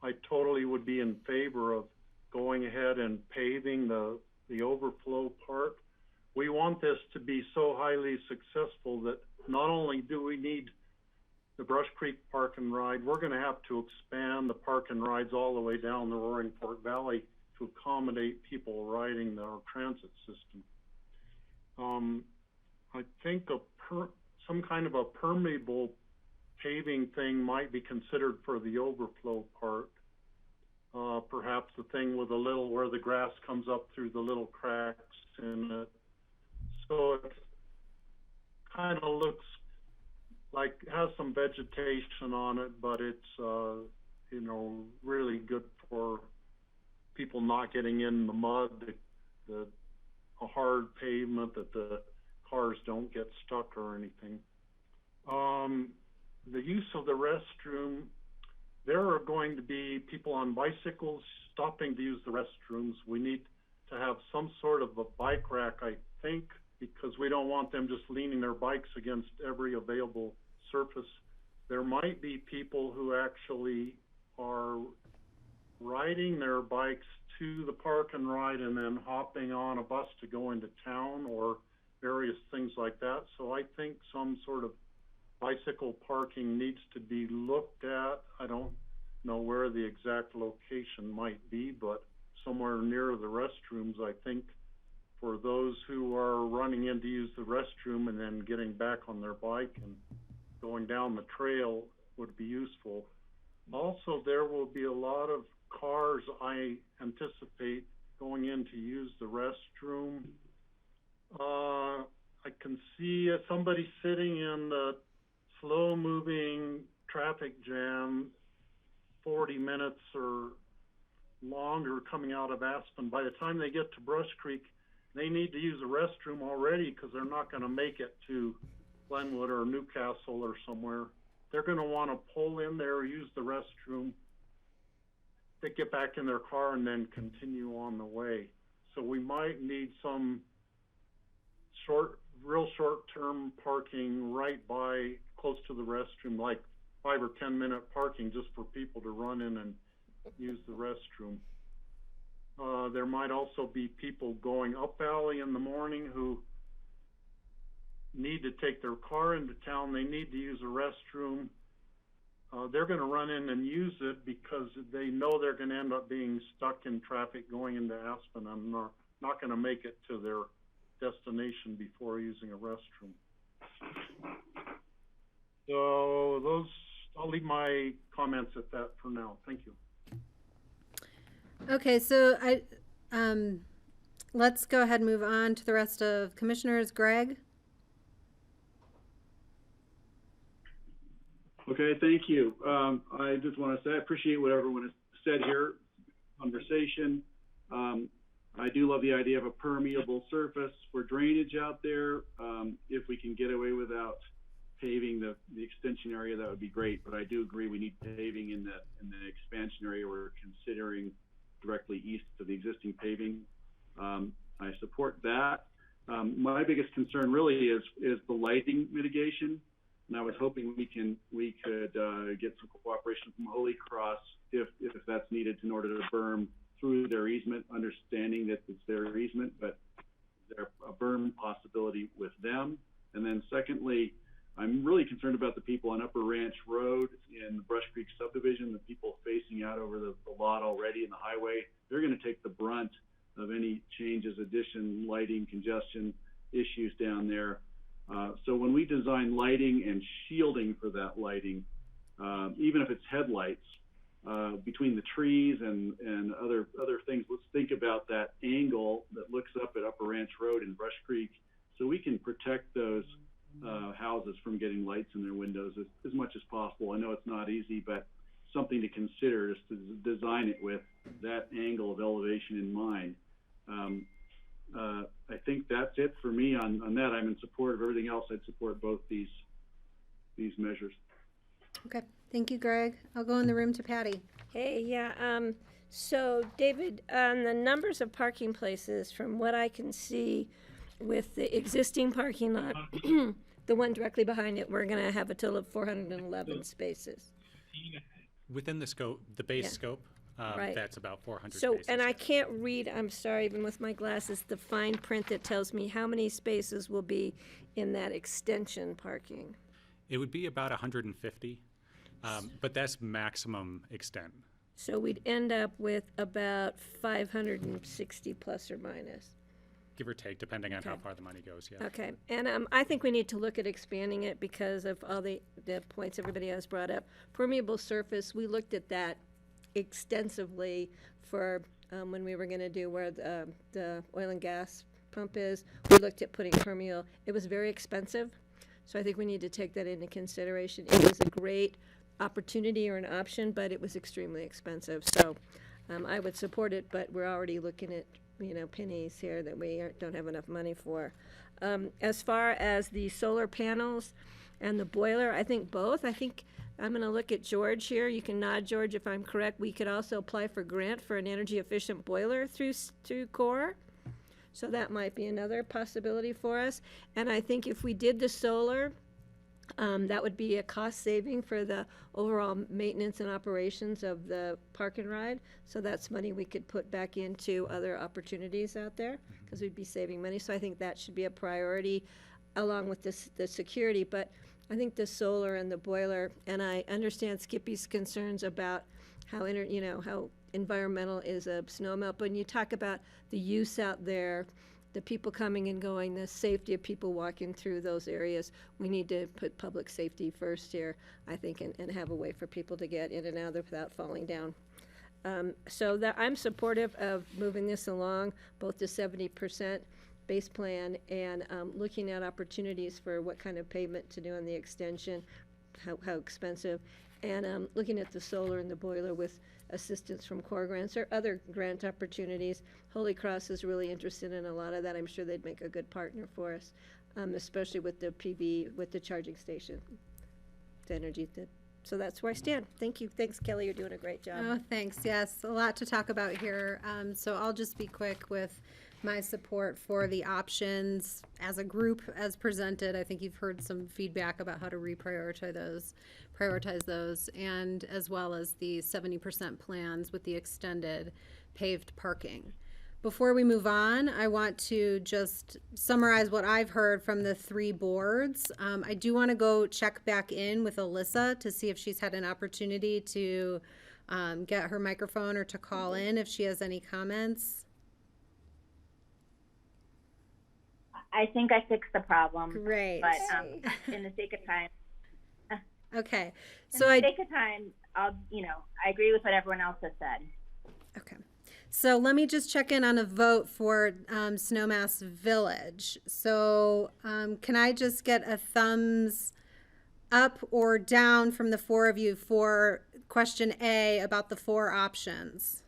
I totally would be in favor of going ahead and paving the overflow part. We want this to be so highly successful that not only do we need the Brush Creek Park and Ride, we're going to have to expand the park and rides all the way down the Roaring Fork Valley to accommodate people riding our transit system. I think some kind of a permeable paving thing might be considered for the overflow part. Perhaps the thing with where the grass comes up through the little cracks in it. So it kind of looks like it has some vegetation on it, but it's, really good for people not getting in the mud, a hard pavement that the cars don't get stuck or anything. The use of the restroom, there are going to be people on bicycles stopping to use the restrooms. We need to have some sort of a bike rack, I think, because we don't want them just leaning their bikes against every available surface. There might be people who actually are riding their bikes to the park and ride and then hopping on a bus to go into town or various things like that. So I think some sort of bicycle parking needs to be looked at. I don't know where the exact location might be, but somewhere near the restrooms, I think, for those who are running in to use the restroom and then getting back on their bike and going down the trail would be useful. Also, there will be a lot of cars, I anticipate, going in to use the restroom. I can see somebody sitting in the slow-moving traffic jam 40 minutes or longer coming out of Aspen. By the time they get to Brush Creek, they need to use the restroom already because they're not going to make it to Glenwood or Newcastle or somewhere. They're going to want to pull in there, use the restroom, they get back in their car and then continue on the way. So we might need some real short-term parking right by close to the restroom, like 5 or 10 minute parking just for people to run in and use the restroom. There might also be people going up alley in the morning who need to take their car into town. They need to use a restroom. They're going to run in and use it because they know they're going to end up being stuck in traffic going into Aspen and are not going to make it to their destination before using a restroom. So I'll leave my comments at that for now. Thank you. Okay, so let's go ahead and move on to the rest of commissioners. Greg? Okay, thank you. I just want to say I appreciate what everyone has said here, conversation. I do love the idea of a permeable surface for drainage out there. If we can get away without paving the extension area, that would be great. But I do agree we need paving in the expansion area we're considering directly east of the existing paving. I support that. My biggest concern really is the lighting mitigation. And I was hoping we could get some cooperation from Holy Cross if that's needed in order to berm through their easement, understanding that it's their easement, but there's a berm possibility with them. And then secondly, I'm really concerned about the people on Upper Ranch Road in the Brush Creek subdivision, the people facing out over the lot already in the highway. They're going to take the brunt of any changes, addition, lighting, congestion issues down there. So when we design lighting and shielding for that lighting, even if it's headlights, between the trees and other things, let's think about that angle that looks up at Upper Ranch Road in Brush Creek so we can protect those houses from getting lights in their windows as much as possible. I know it's not easy, but something to consider is to design it with that angle of elevation in mind. I think that's it for me on that. I'm in support of everything else. I'd support both these measures. Okay, thank you, Greg. I'll go in the room to Patty. Hey, yeah. So, David, on the numbers of parking places, from what I can see with the existing parking lot, the one directly behind it, we're going to have a total of 411 spaces. Within the scope, the base Yeah. scope, Right. that's about 400 So, spaces. and I can't read, I'm sorry, even with my glasses, the fine print that tells me how many spaces will be in that extension parking. It would be about 150, but that's maximum extent. So we'd end up with about 560 plus or minus. Give or take, depending on how Okay. far the money goes, yeah. Okay, and I think we need to look at expanding it because of all the points everybody has brought up. Permeable surface, we looked at that extensively for when we were gonna do where the oil and gas pump is. We looked at putting permeable. It was very expensive, so I think we need to take that into consideration. It was a great opportunity or an option, but it was extremely expensive. So I would support it, but we're already looking at, pennies here that we don't have enough money for. As far as the solar panels and the boiler, I think both. I think I'm going to look at George here. You can nod, George, if I'm correct. We could also apply for grant for an energy efficient boiler through CORE. So that might be another possibility for us. And I think if we did the solar, that would be a cost saving for the overall maintenance and operations of the park and ride. So that's money we could put back into other opportunities out there because we'd be saving money. So I think that should be a priority along with the security. But I think the solar and the boiler, and I understand Skippy's concerns about how how environmental is a snowmelt. But when you talk about the use out there, the people coming and going, the safety of people walking through those areas, we need to put public safety first here, I think, and have a way for people to get in and out without falling down. So that I'm supportive of moving this along, both the 70% base plan and looking at opportunities for what kind of pavement to do on the extension, how expensive, and looking at the solar and the boiler with assistance from core grants or other grant opportunities. Holy Cross is really interested in a lot of that. I'm sure they'd make a good partner for us, especially with the PV, with the charging station, the energy. So that's where I stand. Thank you. Thanks, Kelly. You're doing a great job. Oh, thanks. Yes, a lot to talk about here. So I'll just be quick with my support for the options as a group as presented. I think you've heard some feedback about how to prioritize those, and as well as the 70% plans with the extended paved parking. Before we move on, I want to just summarize what I've heard from the three boards. I do want to go check back in with Alyssa to see if she's had an opportunity to get her microphone or to call in if she has any comments. I think I fixed the problem. Great. But in the sake of time. Okay. So in the sake of time, I agree with what everyone else has said. Okay. So let me just check in on a vote for Snowmass Village. So can I just get a thumbs up or down from the four of you for question A about the four options?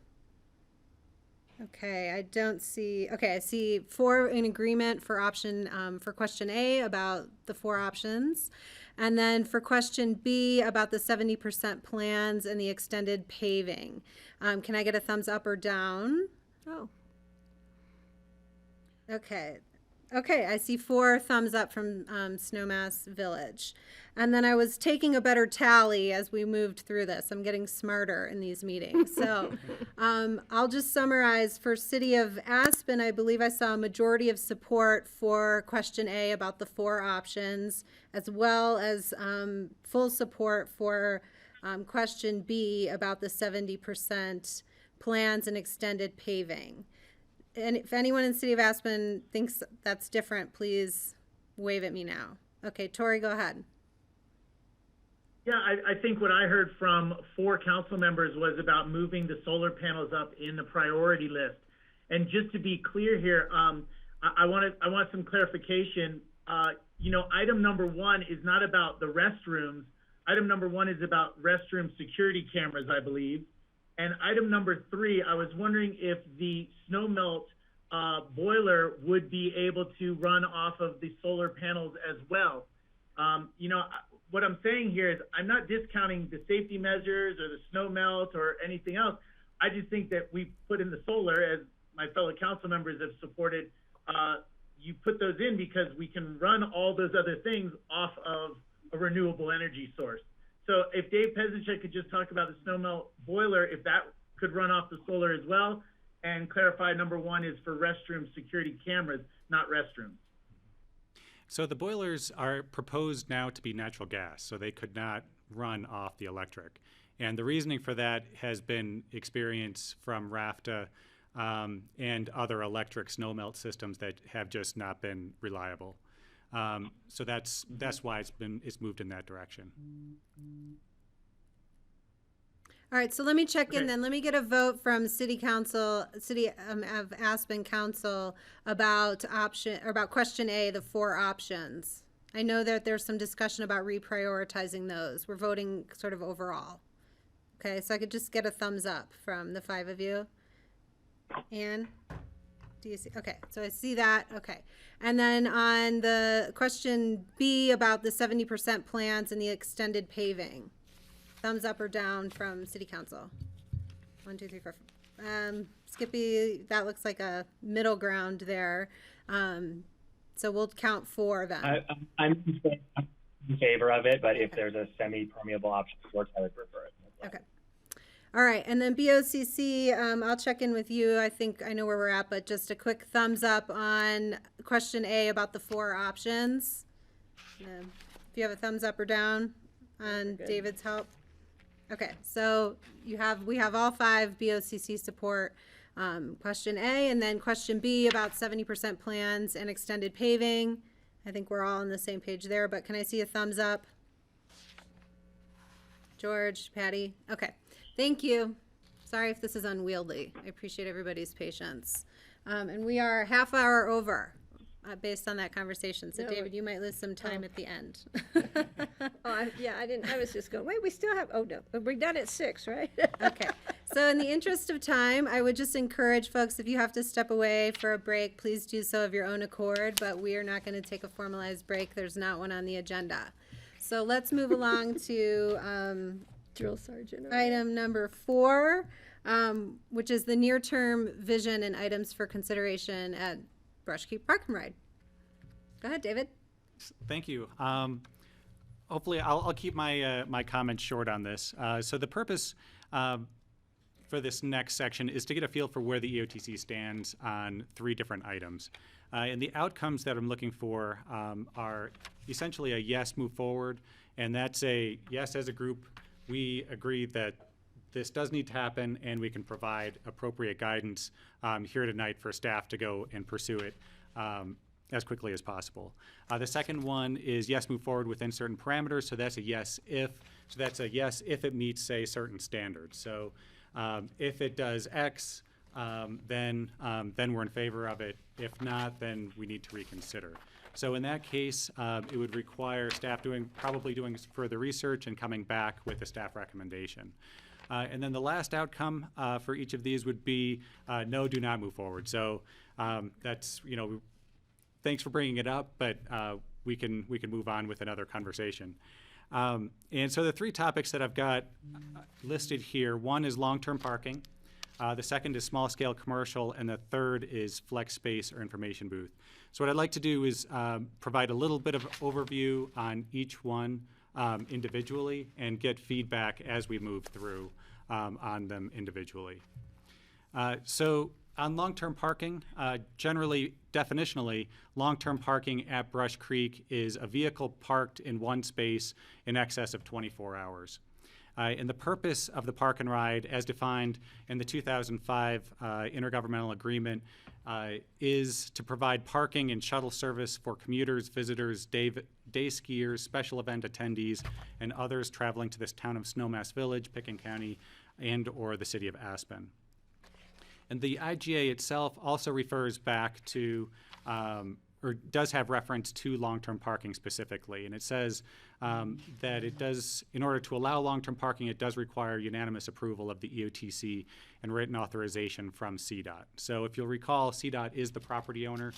Okay, I don't see, okay, I see four in agreement for option, for question A about the four options. And then for question B about the 70% plans and the extended paving. Can I get a thumbs up or down? Oh. Okay. Okay, I see 4 thumbs up from Snowmass Village. And then I was taking a better tally as we moved through this. I'm getting smarter in these meetings. So I'll just summarize. For City of Aspen, I believe I saw a majority of support for question A about the 4 options, as well as full support for question B about the 70% plans and extended paving. And if anyone in the City of Aspen thinks that's different, please wave at me now. Okay, Tori, go ahead. Yeah, I think what I heard from 4 council members was about moving the solar panels up in the priority list. And just to be clear here, I want some clarification. Item number 1 is not about the restrooms. Item number 1 is about restroom security cameras, I believe. And item number 3, I was wondering if the snow melt boiler would be able to run off of the solar panels as well. What I'm saying here is I'm not discounting the safety measures or the snow melt or anything else. I just think that we put in the solar, as my fellow council members have supported, you put those in because we can run all those other things off of a renewable energy source. So if Dave Pezinchek could just talk about the snowmelt boiler, if that could run off the solar as well, and clarify number one is for restroom security cameras, not restrooms. So the boilers are proposed now to be natural gas, so they could not run off the electric. And the reasoning for that has been experience from RAFTA and other electric snowmelt systems that have just not been reliable. So that's why it's moved in that direction. All right, so let me check in then. Let me get a vote from City Council, City of Aspen Council about question A, the 4 options. I know that there's some discussion about reprioritizing those. We're voting sort of overall. Okay, so I could just get a thumbs up from the 5 of you. Anne, do you see? Okay, so I see that. Okay, and then on the question B about the 70% plans and the extended paving. Thumbs up or down from City Council? 1, 2, 3, 4. Skippy, that looks like a middle ground there. So we'll count 4 of them. I'm in favor of it, but if there's a semi-permeable option that works, I would prefer it. Okay. All right, and then BOCC, I'll check in with you. I think I know where we're at, but just a quick thumbs up on question A about the 4 options. If you have a thumbs up or down on David's help. Okay, so we have all 5 BOCC support question A, and then question B about 70% plans and extended paving. I think we're all on the same page there, but can I see a thumbs up? George, Patty, okay, thank you. Sorry if this is unwieldy. I appreciate everybody's patience. And we are half hour over based on that conversation. So No, David, you might lose some time at the end. I was just going, wait, we still have, oh no, we're done at 6, right? Okay, so in the interest of time, I would just encourage folks, if you have to step away for a break, please do so of your own accord, but we are not going to take a formalized break. There's not one on the agenda. So let's move along to Drill Sergeant. item number 4, which is the near-term vision and items for consideration at Brush Creek Park and Ride. Go ahead, David. Thank you. Hopefully, I'll keep my my comments short on this. So the purpose for this next section is to get a feel for where the EOTC stands on 3 different items. And the outcomes that I'm looking for are essentially a yes, move forward, and that's a yes as a group. We agree that this does need to happen, and we can provide appropriate guidance here tonight for staff to go and pursue it as quickly as possible. The second one is yes, move forward within certain parameters. So that's a yes if. So that's a yes if it meets, say, certain standards. So if it does X, then we're in favor of it. If not, then we need to reconsider. So in that case, it would require staff probably doing further research and coming back with a staff recommendation. And then the last outcome for each of these would be no, do not move forward. So that's, thanks for bringing it up, but we can move on with another conversation. And so the 3 topics that I've got listed here, one is long-term parking, the second is small-scale commercial, and the third is flex space or information booth. So what I'd like to do is provide a little bit of overview on each one individually and get feedback as we move through on them individually. So on long-term parking, generally, definitionally, long-term parking at Brush Creek is a vehicle parked in one space in excess of 24 hours. And the purpose of the park and ride, as defined in the 2005 intergovernmental agreement, is to provide parking and shuttle service for commuters, visitors, day skiers, special event attendees, and others traveling to this town of Snowmass Village, Pickens County, and or the city of Aspen. And the IGA itself also refers back to, or does have reference to long-term parking specifically. And it says that it does, in order to allow long-term parking, it does require unanimous approval of the EOTC and written authorization from CDOT. So if you'll recall, CDOT is the property owner.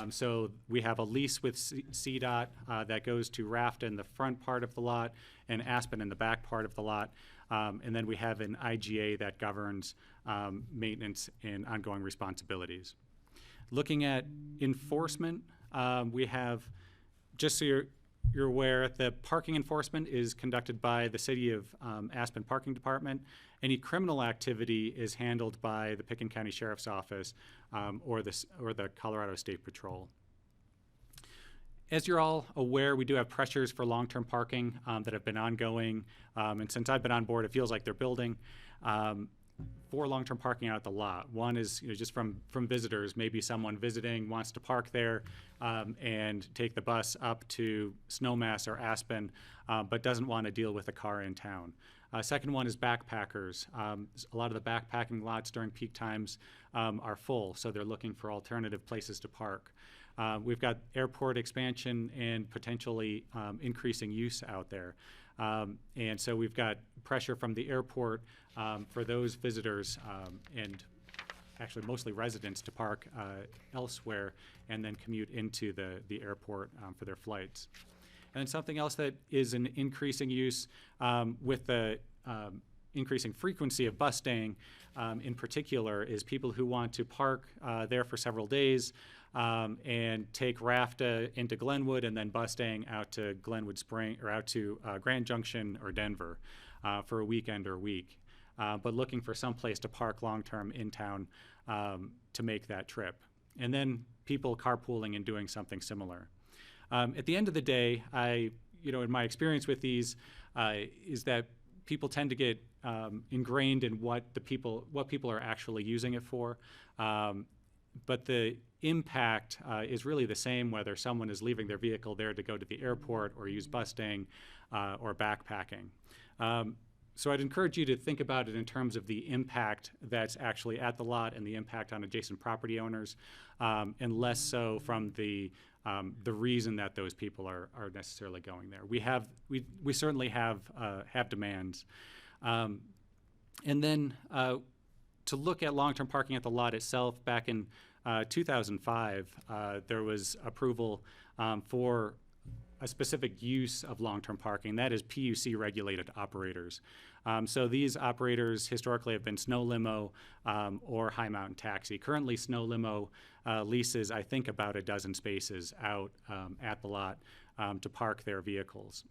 So we have a lease with CDOT that goes to RAFTA in the front part of the lot and Aspen in the back part of the lot. And then we have an IGA that governs maintenance and ongoing responsibilities. Looking at enforcement, we have, just so you're aware, the parking enforcement is conducted by the City of Aspen Parking Department. Any criminal activity is handled by the Pickens County Sheriff's Office or the Colorado State Patrol. As you're all aware, we do have pressures for long-term parking that have been ongoing, and since I've been on board, it feels like they're building. For long-term parking out at the lot. One is just from visitors. Maybe someone visiting wants to park there and take the bus up to Snowmass or Aspen, but doesn't want to deal with a car in town. Second one is backpackers. A lot of the backpacking lots during peak times are full, so they're looking for alternative places to park. We've got airport expansion and potentially increasing use out there. And so we've got pressure from the airport for those visitors and actually mostly residents to park elsewhere and then commute into the airport for their flights. And then something else that is an increasing use with the increasing frequency of bus staying in particular is people who want to park there for several days and take RAFTA into Glenwood and then bus staying out to Glenwood Spring or out to Grand Junction or Denver for a weekend or week, but looking for some place to park long-term in town to make that trip. And then people carpooling and doing something similar. At the end of the day, in my experience with these, is that people tend to get ingrained in what people are actually using it for. But the impact is really the same whether someone is leaving their vehicle there to go to the airport or use bus staying or backpacking. So I'd encourage you to think about it in terms of the impact that's actually at the lot and the impact on adjacent property owners, and less so from the reason that those people are necessarily going there. We certainly have demands. And then to look at long-term parking at the lot itself, back in 2005, there was approval for a specific use of long-term parking. That is PUC-regulated operators. So these operators historically have been snow limo or high mountain taxi. Currently, snow limo leases, I think, about a dozen spaces out at the lot to park their vehicles.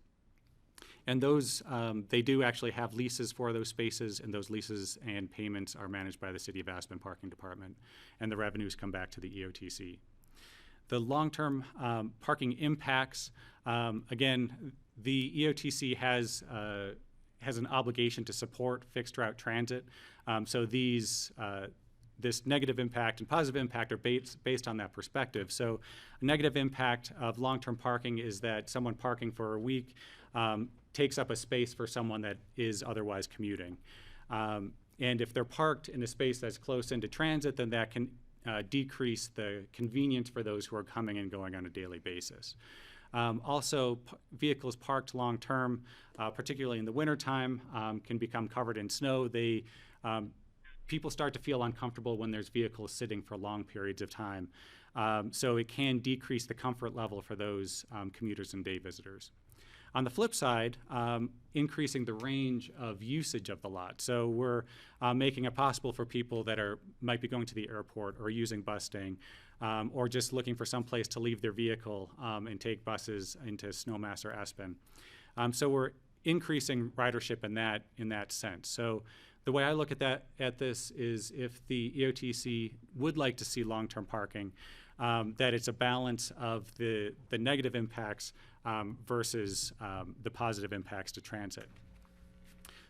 And those, they do actually have leases for those spaces, and those leases and payments are managed by the City of Aspen Parking Department, and the revenues come back to the EOTC. The long-term parking impacts, again, the EOTC has an obligation to support fixed route transit. So these, this negative impact and positive impact are based on that perspective. So a negative impact of long-term parking is that someone parking for a week takes up a space for someone that is otherwise commuting. And if they're parked in a space that's close into transit, then that can decrease the convenience for those who are coming and going on a daily basis. Also, vehicles parked long-term, particularly in the wintertime, can become covered in snow. People start to feel uncomfortable when there's vehicles sitting for long periods of time. So it can decrease the comfort level for those commuters and day visitors. On the flip side, increasing the range of usage of the lot. So we're making it possible for people that might be going to the airport or using bus staying or just looking for some place to leave their vehicle and take buses into Snowmass or Aspen. So we're increasing ridership in that sense. So the way I look at this is if the EOTC would like to see long-term parking, that it's a balance of the negative impacts versus the positive impacts to transit.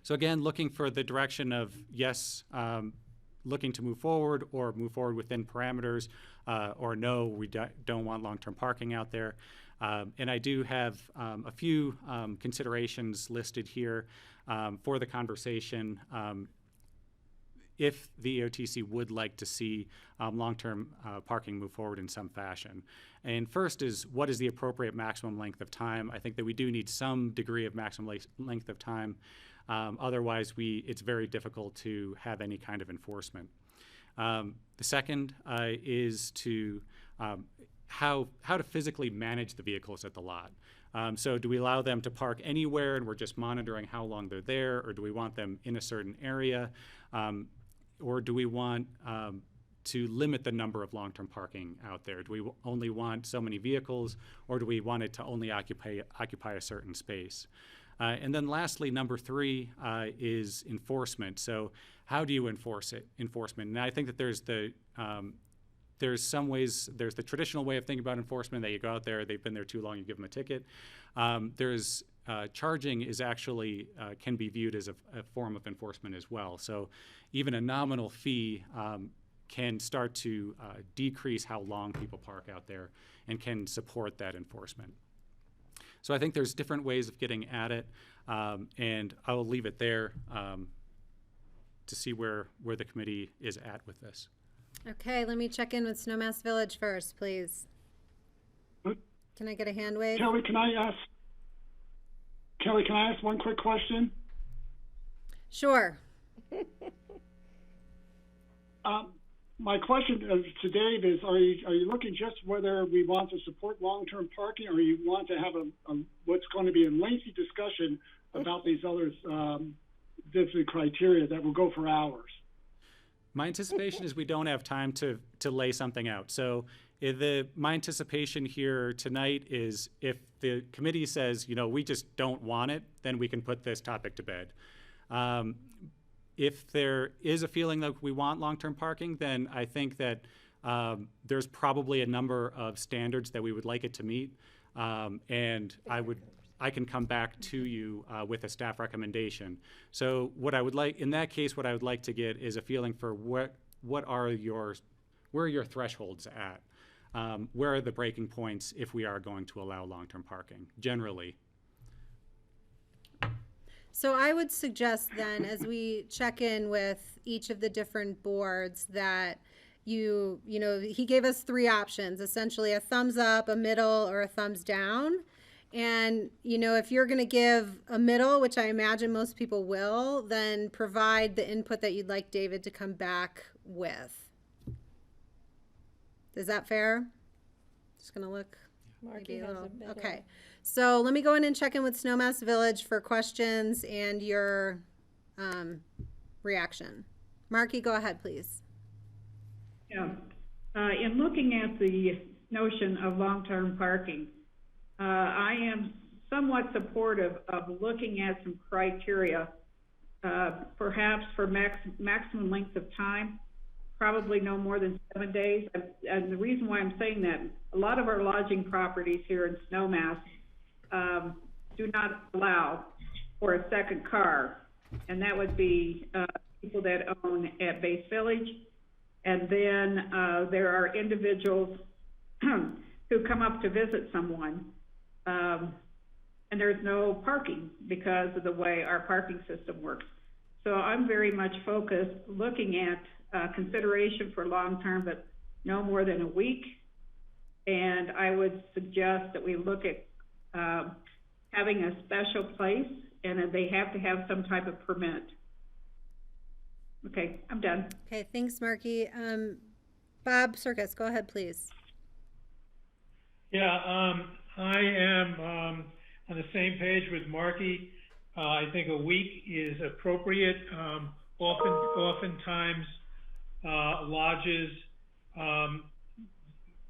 So again, looking for the direction of yes, looking to move forward or move forward within parameters, or no, we don't want long-term parking out there. And I do have a few considerations listed here for the conversation if the EOTC would like to see long-term parking move forward in some fashion. And first is, what is the appropriate maximum length of time? I think that we do need some degree of maximum length of time. Otherwise, it's very difficult to have any kind of enforcement. The second is to how to physically manage the vehicles at the lot. So do we allow them to park anywhere and we're just monitoring how long they're there, or do we want them in a certain area? Or do we want to limit the number of long-term parking out there? Do we only want so many vehicles, or do we want it to only occupy a certain space? And then lastly, number 3 is enforcement. So how do you enforce it? Enforcement. And I think that there's some ways, there's the traditional way of thinking about enforcement, that you go out there, they've been there too long, you give them a ticket. There's charging is actually can be viewed as a form of enforcement as well. So even a nominal fee can start to decrease how long people park out there and can support that enforcement. So I think there's different ways of getting at it, and I will leave it there to see where the committee is at with this. Okay, let me check in with Snowmass Village first, please. Can I get a hand wave? Kelly, can I ask one quick question? Sure. My question to Dave is, are you looking just whether we want to support long-term parking, or you want to have what's going to be a lengthy discussion about these other different criteria that will go for hours? My anticipation is we don't have time to lay something out. So my anticipation here tonight is, if the committee says, we just don't want it, then we can put this topic to bed. If there is a feeling that we want long-term parking, then I think that there's probably a number of standards that we would like it to meet, and I can come back to you with a staff recommendation. So what I would like, in that case, what I would like to get is a feeling for where are your thresholds at? Where are the breaking points if we are going to allow long-term parking, generally? So I would suggest then, as we check in with each of the different boards, that he gave us 3 options, essentially a thumbs up, a middle, or a thumbs down. And, if you're going to give a middle, which I imagine most people will, then provide the input that you'd like David to come back with. Is that fair? Just going to look. Marky has a middle. Okay. So let me go in and check in with Snowmass Village for questions and your reaction. Marky, go ahead, please. Yeah. In looking at the notion of long-term parking, I am somewhat supportive of looking at some criteria, perhaps for maximum length of time, probably no more than 7 days. And the reason why I'm saying that, a lot of our lodging properties here in Snowmass do not allow for a second car, and that would be people that own at Base Village. And then there are individuals who come up to visit someone, and there's no parking because of the way our parking system works. So I'm very much focused looking at consideration for long-term, but no more than a week. And I would suggest that we look at having a special place, and they have to have some type of permit. Okay, I'm done. Okay, thanks, Marky. Bob Circus, go ahead, please. Yeah, I am on the same page with Marky. I think a week is appropriate. Oftentimes, lodges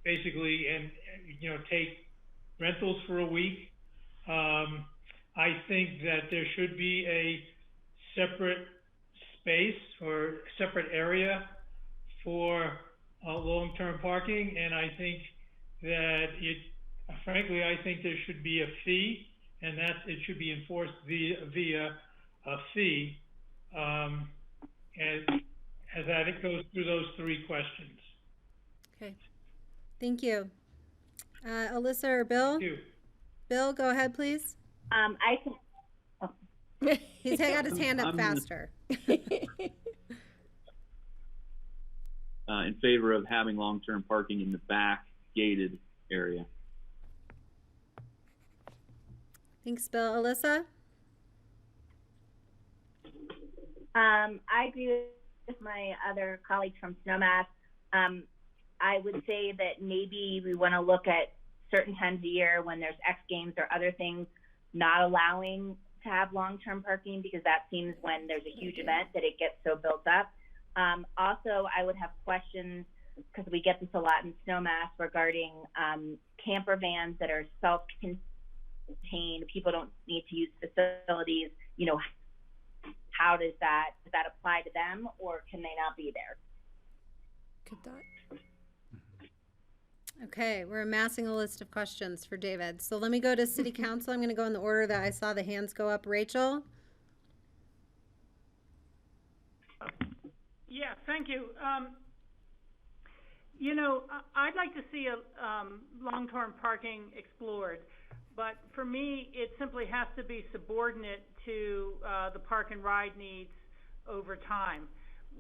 basically take rentals for a week. I think that there should be a separate space or separate area for long-term parking, and I think that frankly, I think there should be a fee, and that it should be enforced via a fee, and as that it goes through those 3 questions. Okay, thank you. Alyssa or Bill? Thank you. Bill, go ahead, please. I think. Oh. He's got his hand up faster. In favor of having long-term parking in the back gated area. Thanks, Bill. Alyssa? I agree with my other colleagues from Snowmass. I would say that maybe we want to look at certain times a year when there's X Games or other things not allowing to have long-term parking, because that seems when there's a huge event that it gets so built up. Also, I would have questions, because we get this a lot in Snowmass, regarding camper vans that are self-contained. People don't need to use facilities. You know, how does that apply to them, or can they not be there? Good thought. Okay, we're amassing a list of questions for David. So let me go to City Council. I'm going to go in the order that I saw the hands go up. Rachel? Yeah, thank you. You know, I'd like to see a long-term parking explored, but for me, it simply has to be subordinate to the park and ride needs over time.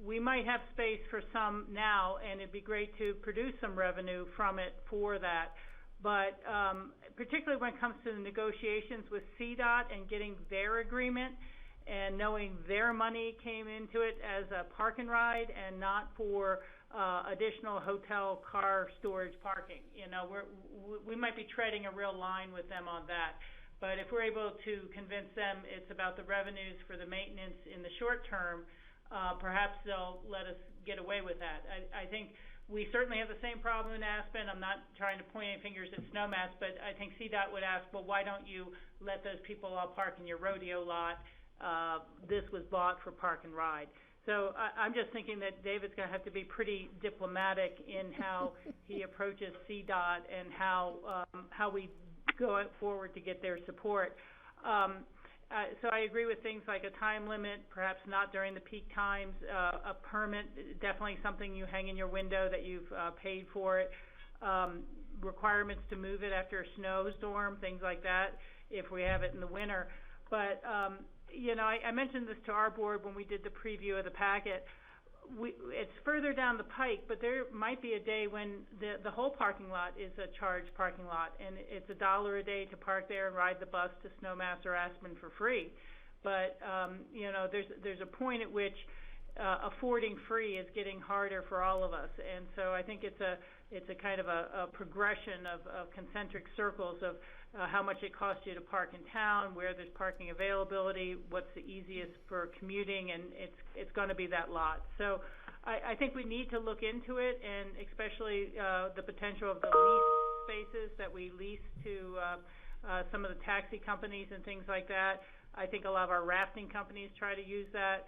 We might have space for some now, and it'd be great to produce some revenue from it for that. But particularly when it comes to the negotiations with CDOT and getting their agreement and knowing their money came into it as a park and ride and not for additional hotel car storage parking. You know, we might be treading a real line with them on that. But if we're able to convince them it's about the revenues for the maintenance in the short term, perhaps they'll let us get away with that. I think we certainly have the same problem in Aspen. I'm not trying to point any fingers at Snowmass, but I think CDOT would ask, well, why don't you let those people all park in your rodeo lot? This was bought for park and ride. So I'm just thinking that David's going to have to be pretty diplomatic in how he approaches CDOT and how we go forward to get their support. So I agree with things like a time limit, perhaps not during the peak times, a permit, definitely something you hang in your window that you've paid for it, requirements to move it after a snowstorm, things like that, if we have it in the winter. But, you know, I mentioned this to our board when we did the preview of the packet. It's further down the pike, but there might be a day when the whole parking lot is a charged parking lot, and it's $1 a day to park there and ride the bus to Snowmass or Aspen for free. But you know, there's a point at which affording free is getting harder for all of us, and so I think it's a kind of a progression of concentric circles of how much it costs you to park in town, where there's parking availability, what's the easiest for commuting, and it's going to be that lot. So I think we need to look into it, and especially the potential of the lease spaces that we lease to some of the taxi companies and things like that. I think a lot of our rafting companies try to use that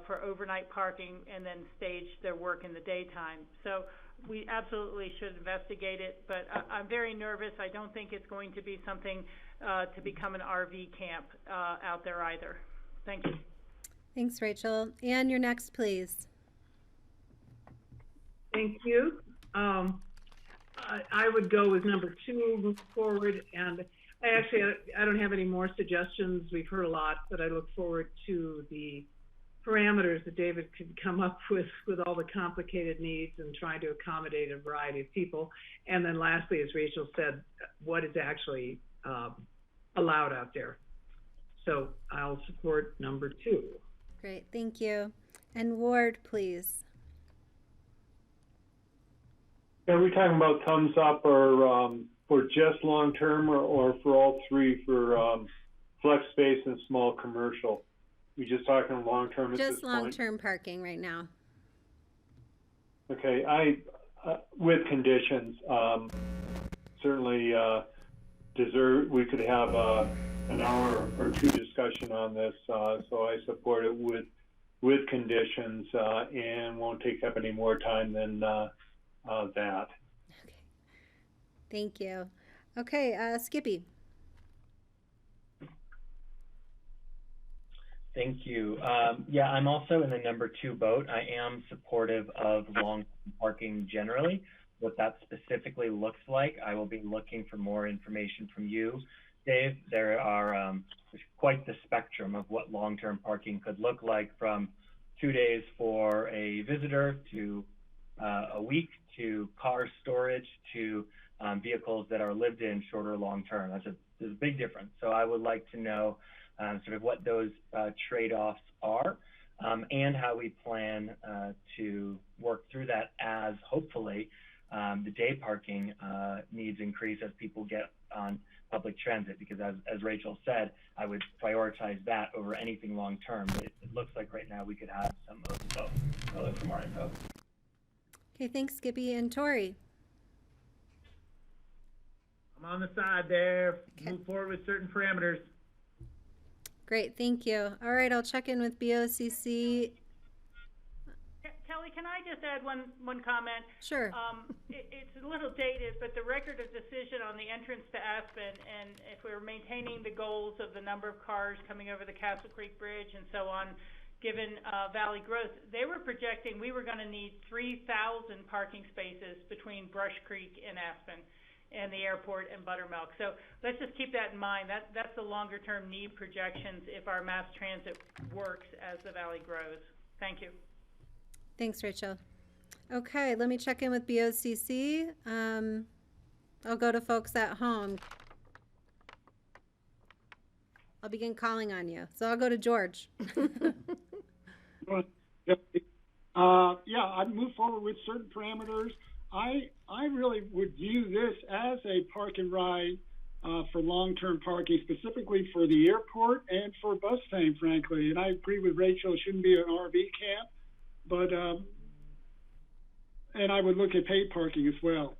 for overnight parking and then stage their work in the daytime. So we absolutely should investigate it, but I'm very nervous. I don't think it's going to be something to become an RV camp out there either. Thank you. Thanks, Rachel. Ann, you're next, please. Thank you. I would go with number 2, move forward, and I don't have any more suggestions. We've heard a lot, but I look forward to the parameters that David could come up with all the complicated needs and trying to accommodate a variety of people. And then lastly, as Rachel said, what is actually allowed out there. So I'll support number 2. Great, thank you. And Ward, please. Are we talking about thumbs up or for just long-term or for all three for flex space and small commercial? We just talking long-term at this point? Just long-term parking right now. Okay, with conditions, certainly we could have an hour or 2 discussion on this, so I support it with conditions and won't take up any more time than that. Okay, thank you. Okay, Skippy. Thank you. Yeah, I'm also in the number 2 boat. I am supportive of long parking generally. What that specifically looks like, I will be looking for more information from you, Dave. There's quite the spectrum of what long-term parking could look like, from 2 days for a visitor to a week to car storage to vehicles that are lived in shorter long-term. There's a big difference. So I would like to know sort of what those trade-offs are, and how we plan to work through that as hopefully the day parking needs increase as people get on public transit, because as Rachel said, I would prioritize that over anything long-term. But it looks like right now we could have some of both. So look for more info. Okay, thanks, Skippy. And Tori? I'm on the side there. Move forward with certain parameters. Great, thank you. All right, I'll check in with BOCC. Kelly, can I just add one comment? Sure. It's a little dated, but the record of decision on the entrance to Aspen, and if we were maintaining the goals of the number of cars coming over the Castle Creek Bridge and so on, given Valley growth, they were projecting we were going to need 3,000 parking spaces between Brush Creek and Aspen and the airport and Buttermilk. So let's just keep that in mind. That's the longer term need projections if our mass transit works as the Valley grows. Thank you. Thanks, Rachel. Okay, let me check in with BOCC. I'll go to folks at home. I'll begin calling on you. So I'll go to George. Yeah, I'd move forward with certain parameters. I really would view this as a park and ride for long-term parking, specifically for the airport and for bus fame, frankly. And I agree with Rachel, it shouldn't be an RV camp, but and I would look at paid parking as well.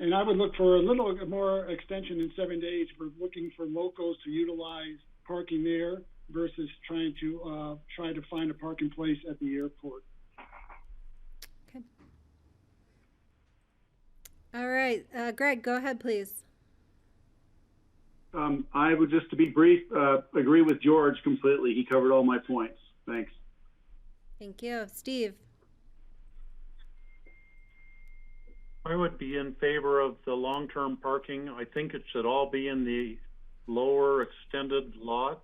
And I would look for a little more extension in 7 days for looking for locals to utilize parking there versus trying to find a parking place at the airport. Okay. All right, Greg, go ahead, please. I would, just to be brief, agree with George completely. He covered all my points. Thanks. Thank you. Steve? I would be in favor of the long-term parking. I think it should all be in the lower extended lot.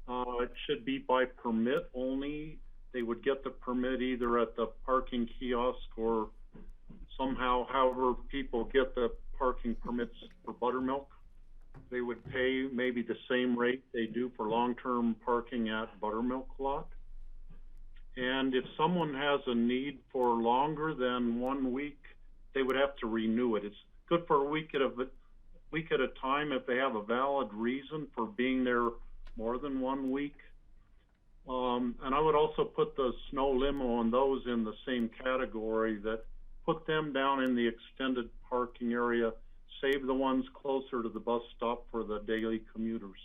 It should be by permit only. They would get the permit either at the parking kiosk or somehow, however people get the parking permits for Buttermilk. They would pay maybe the same rate they do for long-term parking at Buttermilk lot. And if someone has a need for longer than 1 week, they would have to renew it. It's good for a week at a time if they have a valid reason for being there more than 1 week. And I would also put the snow limo and those in the same category, that put them down in the extended parking area, save the ones closer to the bus stop for the daily commuters.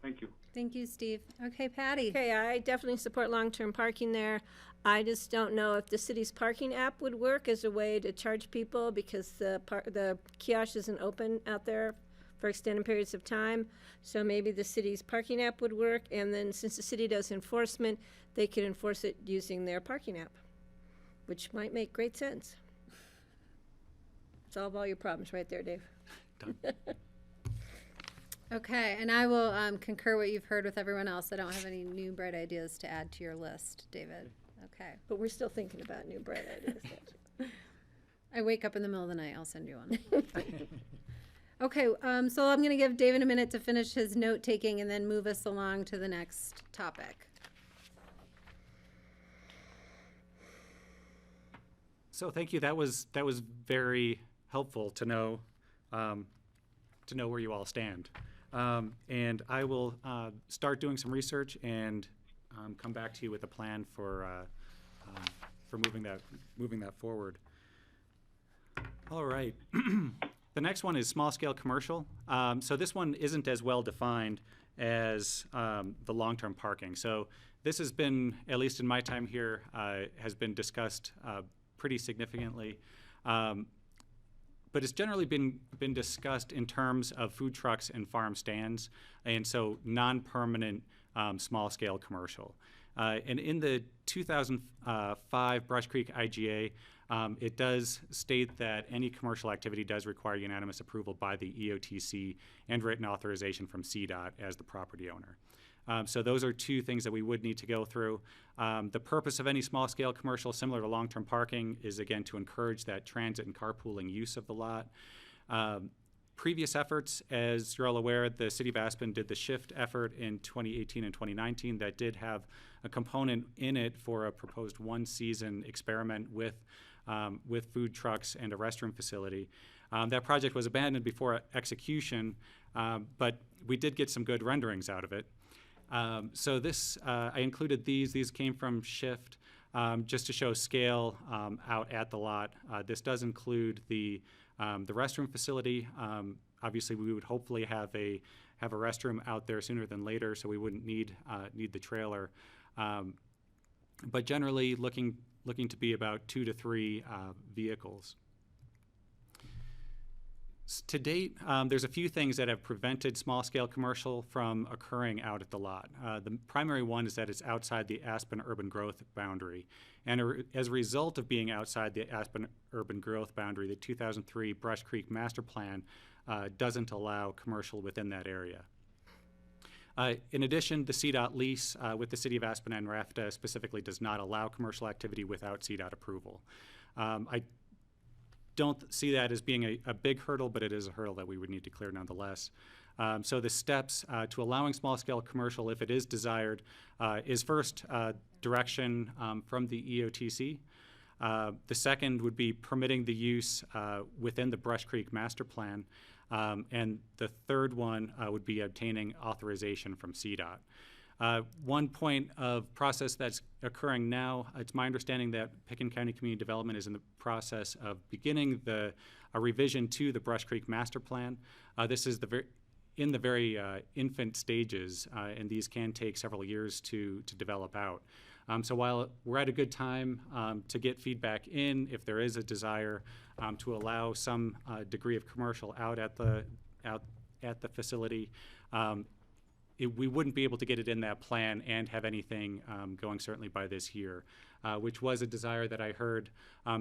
Thank you. Thank you, Steve. Okay, Patty. Okay, I definitely support long-term parking there. I just don't know if the city's parking app would work as a way to charge people, because the kiosk isn't open out there for extended periods of time. So maybe the city's parking app would work, and then since the city does enforcement, they could enforce it using their parking app, which might make great sense. Solve all your problems right there, Dave. Done. Okay, and I will concur what you've heard with everyone else. I don't have any new bright ideas to add to your list, David. Okay. But we're still thinking about new bright ideas. I wake up in the middle of the night, I'll send you one. Okay, so I'm going to give David a minute to finish his note-taking and then move us along to the next topic. So thank you. That was very helpful to know where you all stand. And I will start doing some research and come back to you with a plan for moving that forward. All right. The next one is small-scale commercial. So this one isn't as well defined as the long-term parking. So this has been, at least in my time here, has been discussed pretty significantly. But it's generally been discussed in terms of food trucks and farm stands, and so non-permanent small-scale commercial. And in the 2005 Brush Creek IGA, it does state that any commercial activity does require unanimous approval by the EOTC and written authorization from CDOT as the property owner. So those are two things that we would need to go through. The purpose of any small-scale commercial, similar to long-term parking, is again to encourage that transit and carpooling use of the lot. Previous efforts, as you're all aware, the City of Aspen did the SHIFT effort in 2018 and 2019 that did have a component in it for a proposed one-season experiment with food trucks and a restroom facility. That project was abandoned before execution, but we did get some good renderings out of it. So this, I included these. These came from Shift, just to show scale out at the lot. This does include the restroom facility. Obviously, we would hopefully have a restroom out there sooner than later, so we wouldn't need the trailer. But generally, looking to be about 2 to 3 vehicles. To date, there's a few things that have prevented small-scale commercial from occurring out at the lot. The primary one is that it's outside the Aspen urban growth boundary. And as a result of being outside the Aspen urban growth boundary, the 2003 Brush Creek Master Plan doesn't allow commercial within that area. In addition, the CDOT lease with the City of Aspen and RAFTA specifically does not allow commercial activity without CDOT approval. I don't see that as being a big hurdle, but it is a hurdle that we would need to clear nonetheless. So the steps to allowing small-scale commercial, if it is desired, is first direction from the EOTC. The second would be permitting the use within the Brush Creek Master Plan. And the third one would be obtaining authorization from CDOT. One point of process that's occurring now, it's my understanding that Pickens County Community Development is in the process of beginning a revision to the Brush Creek Master Plan. This is in the very infant stages, and these can take several years to develop out. So while we're at a good time to get feedback in, if there is a desire to allow some degree of commercial out at the facility, we wouldn't be able to get it in that plan and have anything going certainly by this year, which was a desire that I heard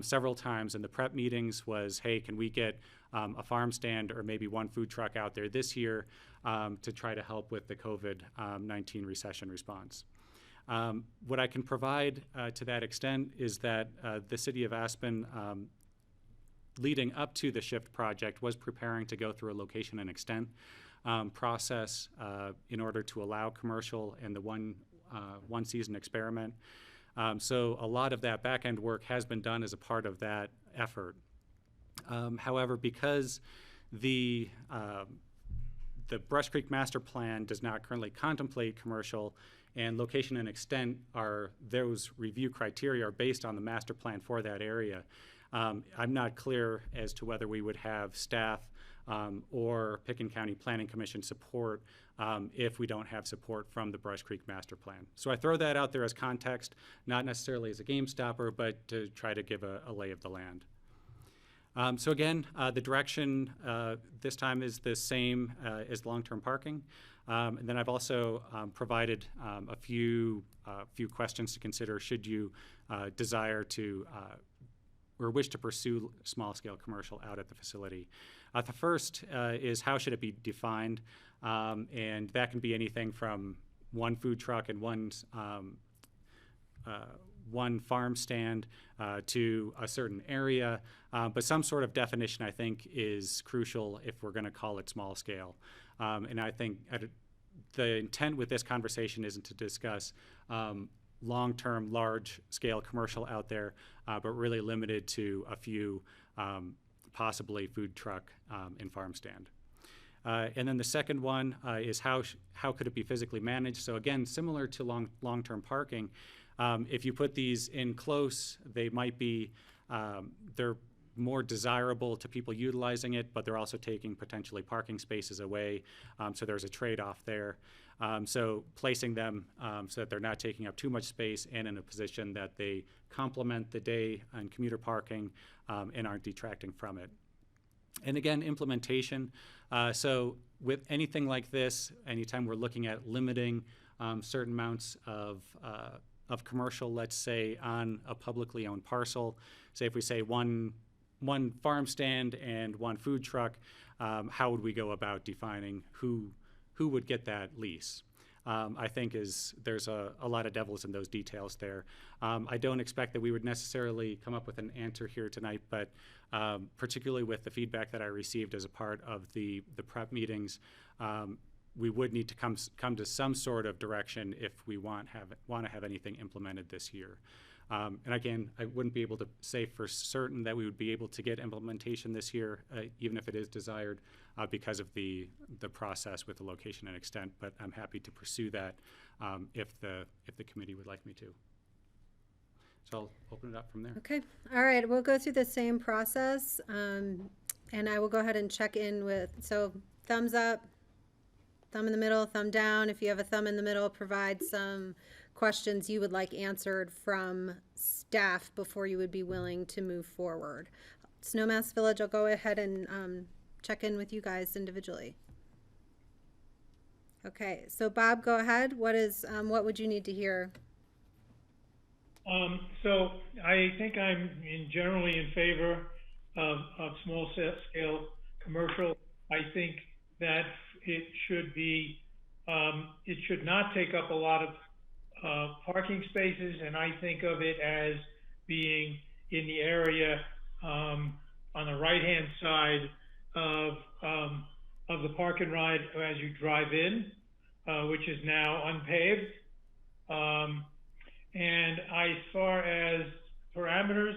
several times in the prep meetings was, hey, can we get a farm stand or maybe one food truck out there this year to try to help with the COVID-19 recession response. What I can provide to that extent is that the City of Aspen, leading up to the SHIFT project, was preparing to go through a location and extent process in order to allow commercial and the one season experiment. So a lot of that back end work has been done as a part of that effort. However, because the Brush Creek Master Plan does not currently contemplate commercial, and location and extent those review criteria are based on the master plan for that area. I'm not clear as to whether we would have staff or Pickens County Planning Commission support if we don't have support from the Brush Creek Master Plan. So I throw that out there as context, not necessarily as a game stopper, but to try to give a lay of the land. So again, the direction this time is the same as long-term parking. And then I've also provided a few questions to consider should you desire to or wish to pursue small-scale commercial out at the facility. The first is how should it be defined? And that can be anything from one food truck and one farm stand to a certain area, but some sort of definition, I think, is crucial if we're going to call it small scale. And I think the intent with this conversation isn't to discuss long-term, large-scale commercial out there, but really limited to a few, possibly food truck and farm stand. And then the second one is how could it be physically managed? So again, similar to long-term parking, if you put these in close, they might be, they're more desirable to people utilizing it, but they're also taking potentially parking spaces away. So there's a trade-off there. So placing them so that they're not taking up too much space and in a position that they complement the day and commuter parking and aren't detracting from it. And again, implementation. So with anything like this, anytime we're looking at limiting certain amounts of commercial, let's say on a publicly owned parcel, say if we say one farm stand and one food truck, how would we go about defining who would get that lease? I think there's a lot of devils in those details there. I don't expect that we would necessarily come up with an answer here tonight, but particularly with the feedback that I received as a part of the prep meetings, we would need to come to some sort of direction if we want to have anything implemented this year. And again, I wouldn't be able to say for certain that we would be able to get implementation this year, even if it is desired, because of the process with the location and extent. But I'm happy to pursue that if the committee would like me to. So I'll open it up from there. Okay. All right. We'll go through the same process, and I will go ahead and check in with, so thumbs up, thumb in the middle, thumb down. If you have a thumb in the middle, provide some questions you would like answered from staff before you would be willing to move forward. Snowmass Village, I'll go ahead and check in with you guys individually. Okay. So Bob, go ahead. What would you need to hear? So I think I'm generally in favor of small scale commercial. I think that it should be, it should not take up a lot of parking spaces, and I think of it as being in the area on the right-hand side of the park and ride as you drive in, which is now unpaved. And as far as parameters,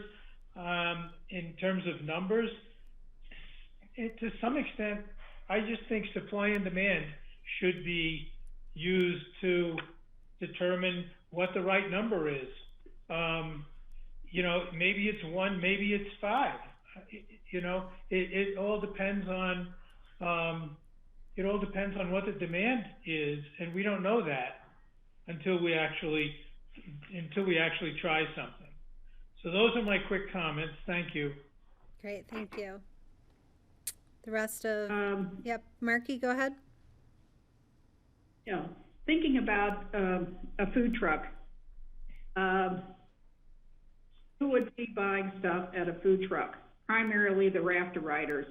in terms of numbers, to some extent, I just think supply and demand should be used to determine what the right number is. You know, maybe it's 1, maybe it's 5. You know, it all depends on what the demand is, and we don't know that until we actually try something. So those are my quick comments. Thank you. Great, thank you. The rest of, yep, Marky, go ahead. Yeah, thinking about a food truck, who would be buying stuff at a food truck? Primarily the rafter riders,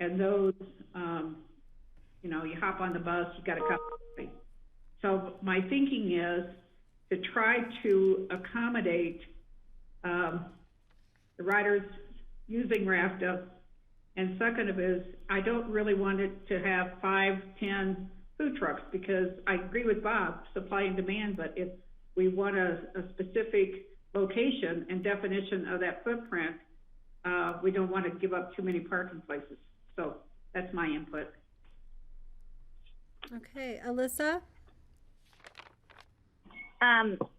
and those, you know, you hop on the bus, you got a cup of coffee. So my thinking is to try to accommodate the riders using rafter. And second of is, I don't really want it to have 5, 10 food trucks, because I agree with Bob, supply and demand, but if we want a specific location and definition of that footprint, we don't want to give up too many parking places. So that's my input. Okay, Alyssa?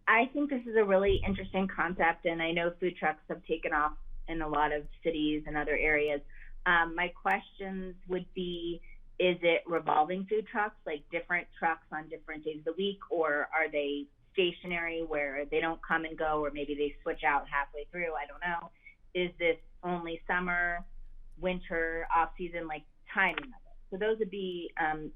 I think this is a really interesting concept, and I know food trucks have taken off in a lot of cities and other areas. My questions would be, is it revolving food trucks, like different trucks on different days of the week, or are they stationary where they don't come and go, or maybe they switch out halfway through? I don't know. Is this only summer, winter, off-season, like timing of it? So those would be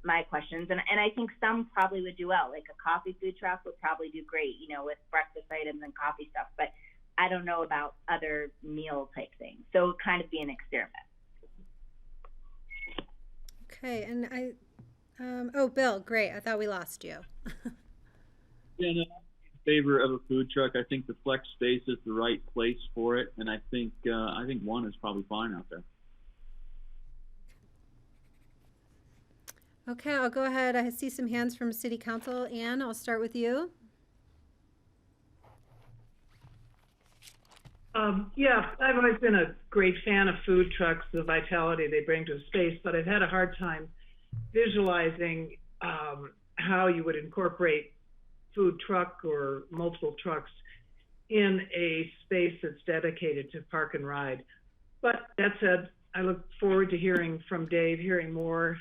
my questions. And I think some probably would do well, like a coffee food truck would probably do great, you know, with breakfast items and coffee stuff, but I don't know about other meal type things. So it would kind of be an experiment. Okay, and oh, Bill, great. I thought we lost you. Yeah, no, I'm in favor of a food truck. I think the flex space is the right place for it, and I think one is probably fine out there. Okay, I'll go ahead. I see some hands from City Council. Ann, I'll start with you. Yeah, I've always been a great fan of food trucks, the vitality they bring to a space, but I've had a hard time visualizing how you would incorporate food truck or multiple trucks in a space that's dedicated to park and ride. But that said, I look forward to hearing from Dave, hearing more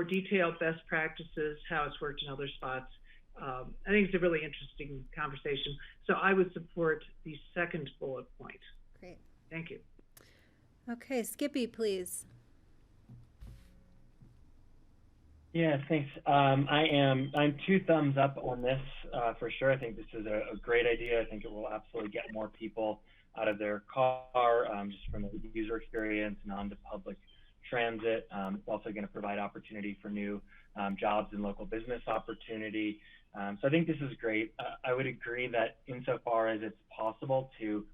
detailed best practices, how it's worked in other spots. I think it's a really interesting conversation. So I would support the second bullet point. Great. Thank you. Okay, Skippy, please. Yeah, thanks. I'm 2 thumbs up on this for sure. I think this is a great idea. I think it will absolutely get more people out of their car, just from a user experience and onto public transit. It's also going to provide opportunity for new jobs and local business opportunity. So I think this is great. I would agree that insofar as it's possible to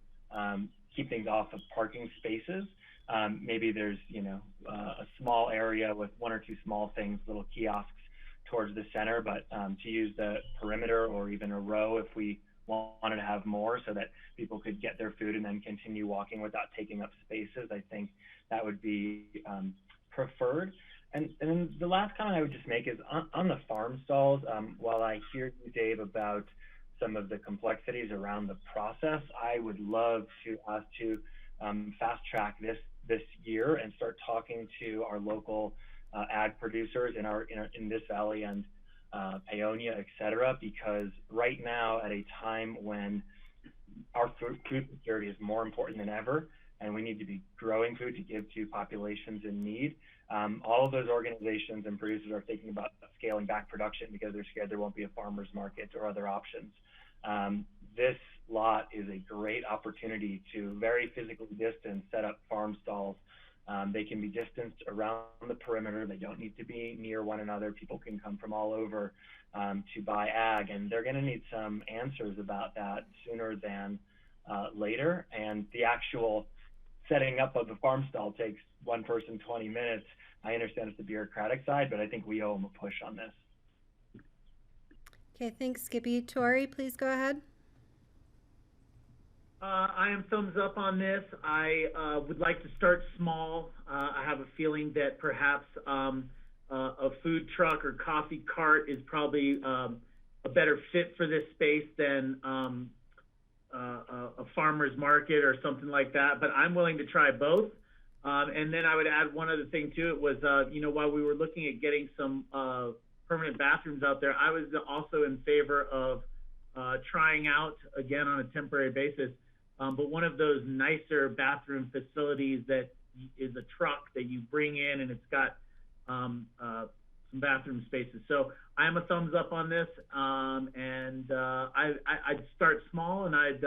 keep things off of parking spaces, maybe there's, you know, a small area with 1 or 2 small things, little kiosks towards the center, but to use the perimeter or even a row if we wanted to have more so that people could get their food and then continue walking without taking up spaces. I think that would be preferred. And then the last comment I would just make is on the farm stalls, while I hear you, Dave, about some of the complexities around the process, I would love to us to fast track this year and start talking to our local ag producers in this valley and Paonia, et cetera, because right now, at a time when our food security is more important than ever, and we need to be growing food to give to populations in need, all of those organizations and producers are thinking about scaling back production because they're scared there won't be a farmer's market or other options. This lot is a great opportunity to very physically distance, set up farm stalls. They can be distanced around the perimeter. They don't need to be near one another. People can come from all over to buy ag, and they're going to need some answers about that sooner than later. And the actual setting up of the farm stall takes one person 20 minutes. I understand it's the bureaucratic side, but I think we owe them a push on this. Okay, thanks, Skippy. Tori, please go ahead. I am thumbs up on this. I would like to start small. I have a feeling that perhaps a food truck or coffee cart is probably a better fit for this space than a farmer's market or something like that. But I'm willing to try both. And then I would add one other thing to it was, while we were looking at getting some permanent bathrooms out there, I was also in favor of trying out, again, on a temporary basis, but one of those nicer bathroom facilities that is a truck that you bring in and it's got some bathroom spaces. So I am a thumbs up on this, and I'd start small and I'd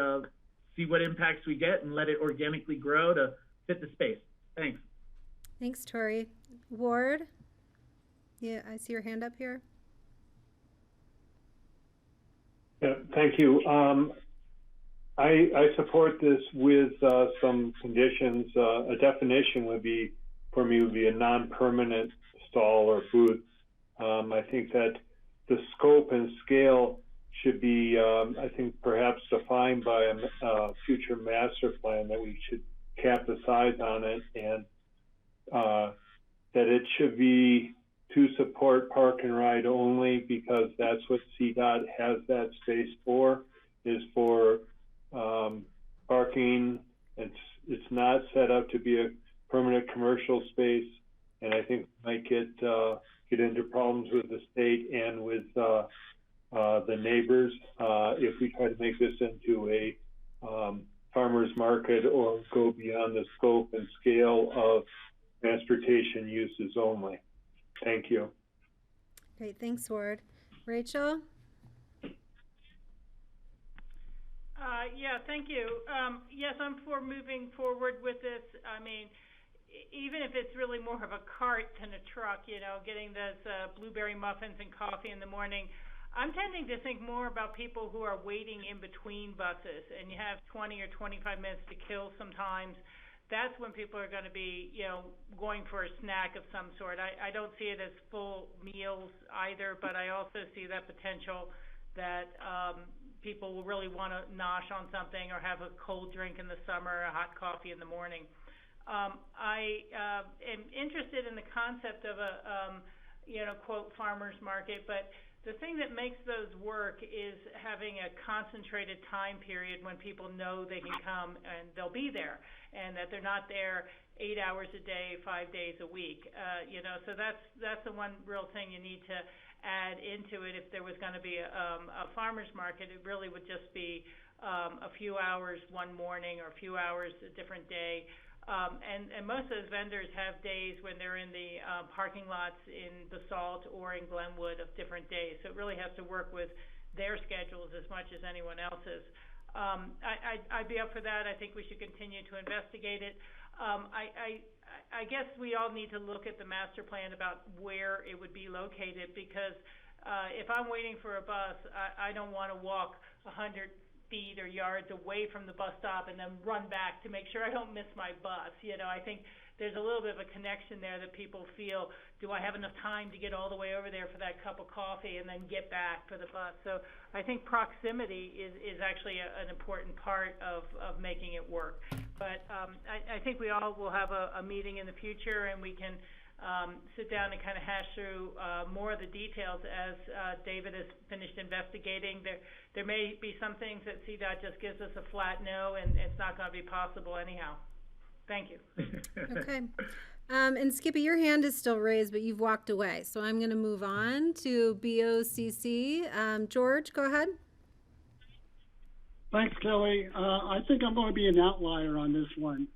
see what impacts we get and let it organically grow to fit the space. Thanks. Thanks, Tori. Ward? Yeah, I see your hand up here. Yeah, thank you. I support this with some conditions. A definition would be a non-permanent stall or booth. I think that the scope and scale should be, I think, perhaps defined by a future master plan, that we should cap the size on it, and that it should be to support park and ride only, because that's what CDOT has that space for, is for parking. It's not set up to be a permanent commercial space, and I think we might get into problems with the state and with the neighbors if we try to make this into a farmer's market or go beyond the scope and scale of transportation uses only. Thank you. Great, thanks, Ward. Rachel? Yeah, thank you. Yes, I'm for moving forward with this. I mean, even if it's really more of a cart than a truck, getting those blueberry muffins and coffee in the morning, I'm tending to think more about people who are waiting in between buses, and you have 20 or 25 minutes to kill sometimes. That's when people are going to be, going for a snack of some sort. I don't see it as full meals either, but I also see that potential that people will really want to nosh on something or have a cold drink in the summer, a hot coffee in the morning. I am interested in the concept of a, quote, farmer's market, but the thing that makes those work is having a concentrated time period when people know they can come and they'll be there, and that they're not there 8 hours a day, 5 days a week. So that's the one real thing you need to add into it. If there was going to be a farmer's market, it really would just be a few hours one morning or a few hours a different day. And most of those vendors have days when they're in the parking lots in Basalt or in Glenwood of different days. So it really has to work with their schedules as much as anyone else's. I'd be up for that. I think we should continue to investigate it. I guess we all need to look at the master plan about where it would be located, because if I'm waiting for a bus, I don't want to walk 100 feet or yards away from the bus stop and then run back to make sure I don't miss my bus. I think there's a little bit of a connection there that people feel, do I have enough time to get all the way over there for that cup of coffee and then get back for the bus? So I think proximity is actually an important part of making it work. But I think we all will have a meeting in the future, and we can sit down and kind of hash through more of the details as David has finished investigating. There may be some things that CDOT just gives us a flat no, and it's not going to be possible anyhow. Thank you. Okay. And Skippy, your hand is still raised, but you've walked away. So I'm going to move on to BOCC. George, go ahead. Thanks, Kelly. I think I'm going to be an outlier on this one.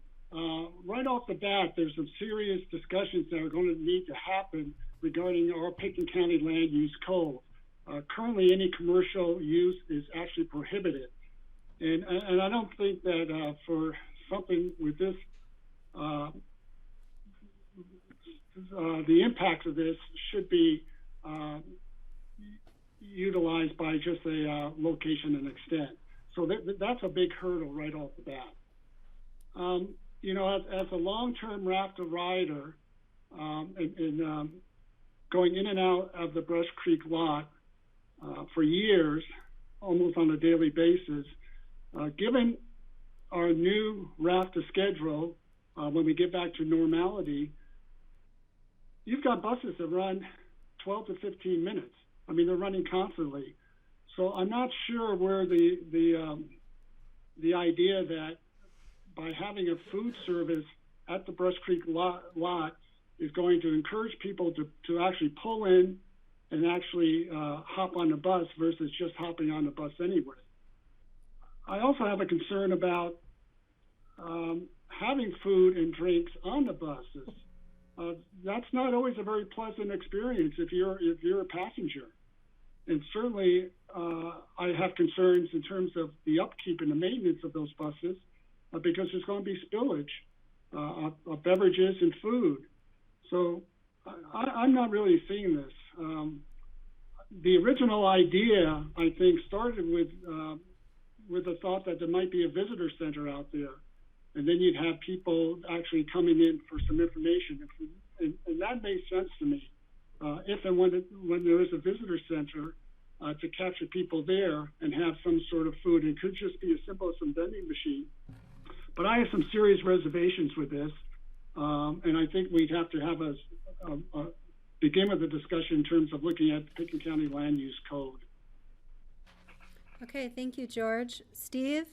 Right off the bat, there's some serious discussions that are going to need to happen regarding our Pickens County land use code. Currently, any commercial use is actually prohibited. And I don't think that for something with this, the impact of this should be utilized by just a location and extent. So that's a big hurdle right off the bat. You know, as a long-term rafter rider, and going in and out of the Brush Creek lot for years, almost on a daily basis, given our new rafter schedule, when we get back to normality, you've got buses that run 12 to 15 minutes. I mean, they're running constantly. So I'm not sure where the idea that by having a food service at the Brush Creek lot is going to encourage people to actually pull in and actually hop on the bus versus just hopping on the bus anyway. I also have a concern about having food and drinks on the buses. That's not always a very pleasant experience if you're a passenger. And certainly I have concerns in terms of the upkeep and the maintenance of those buses because there's going to be spillage of beverages and food. So I'm not really seeing this. The original idea, I think, started with the thought that there might be a visitor center out there, and then you'd have people actually coming in for some information, and that made sense to me. If and when there is a visitor center, to capture people there and have some sort of food. It could just be as simple as some vending machine. But I have some serious reservations with this, and I think we'd have to have a begin with a discussion in terms of looking at the Pickens County Land Use Code. Okay, thank you, George. Steve?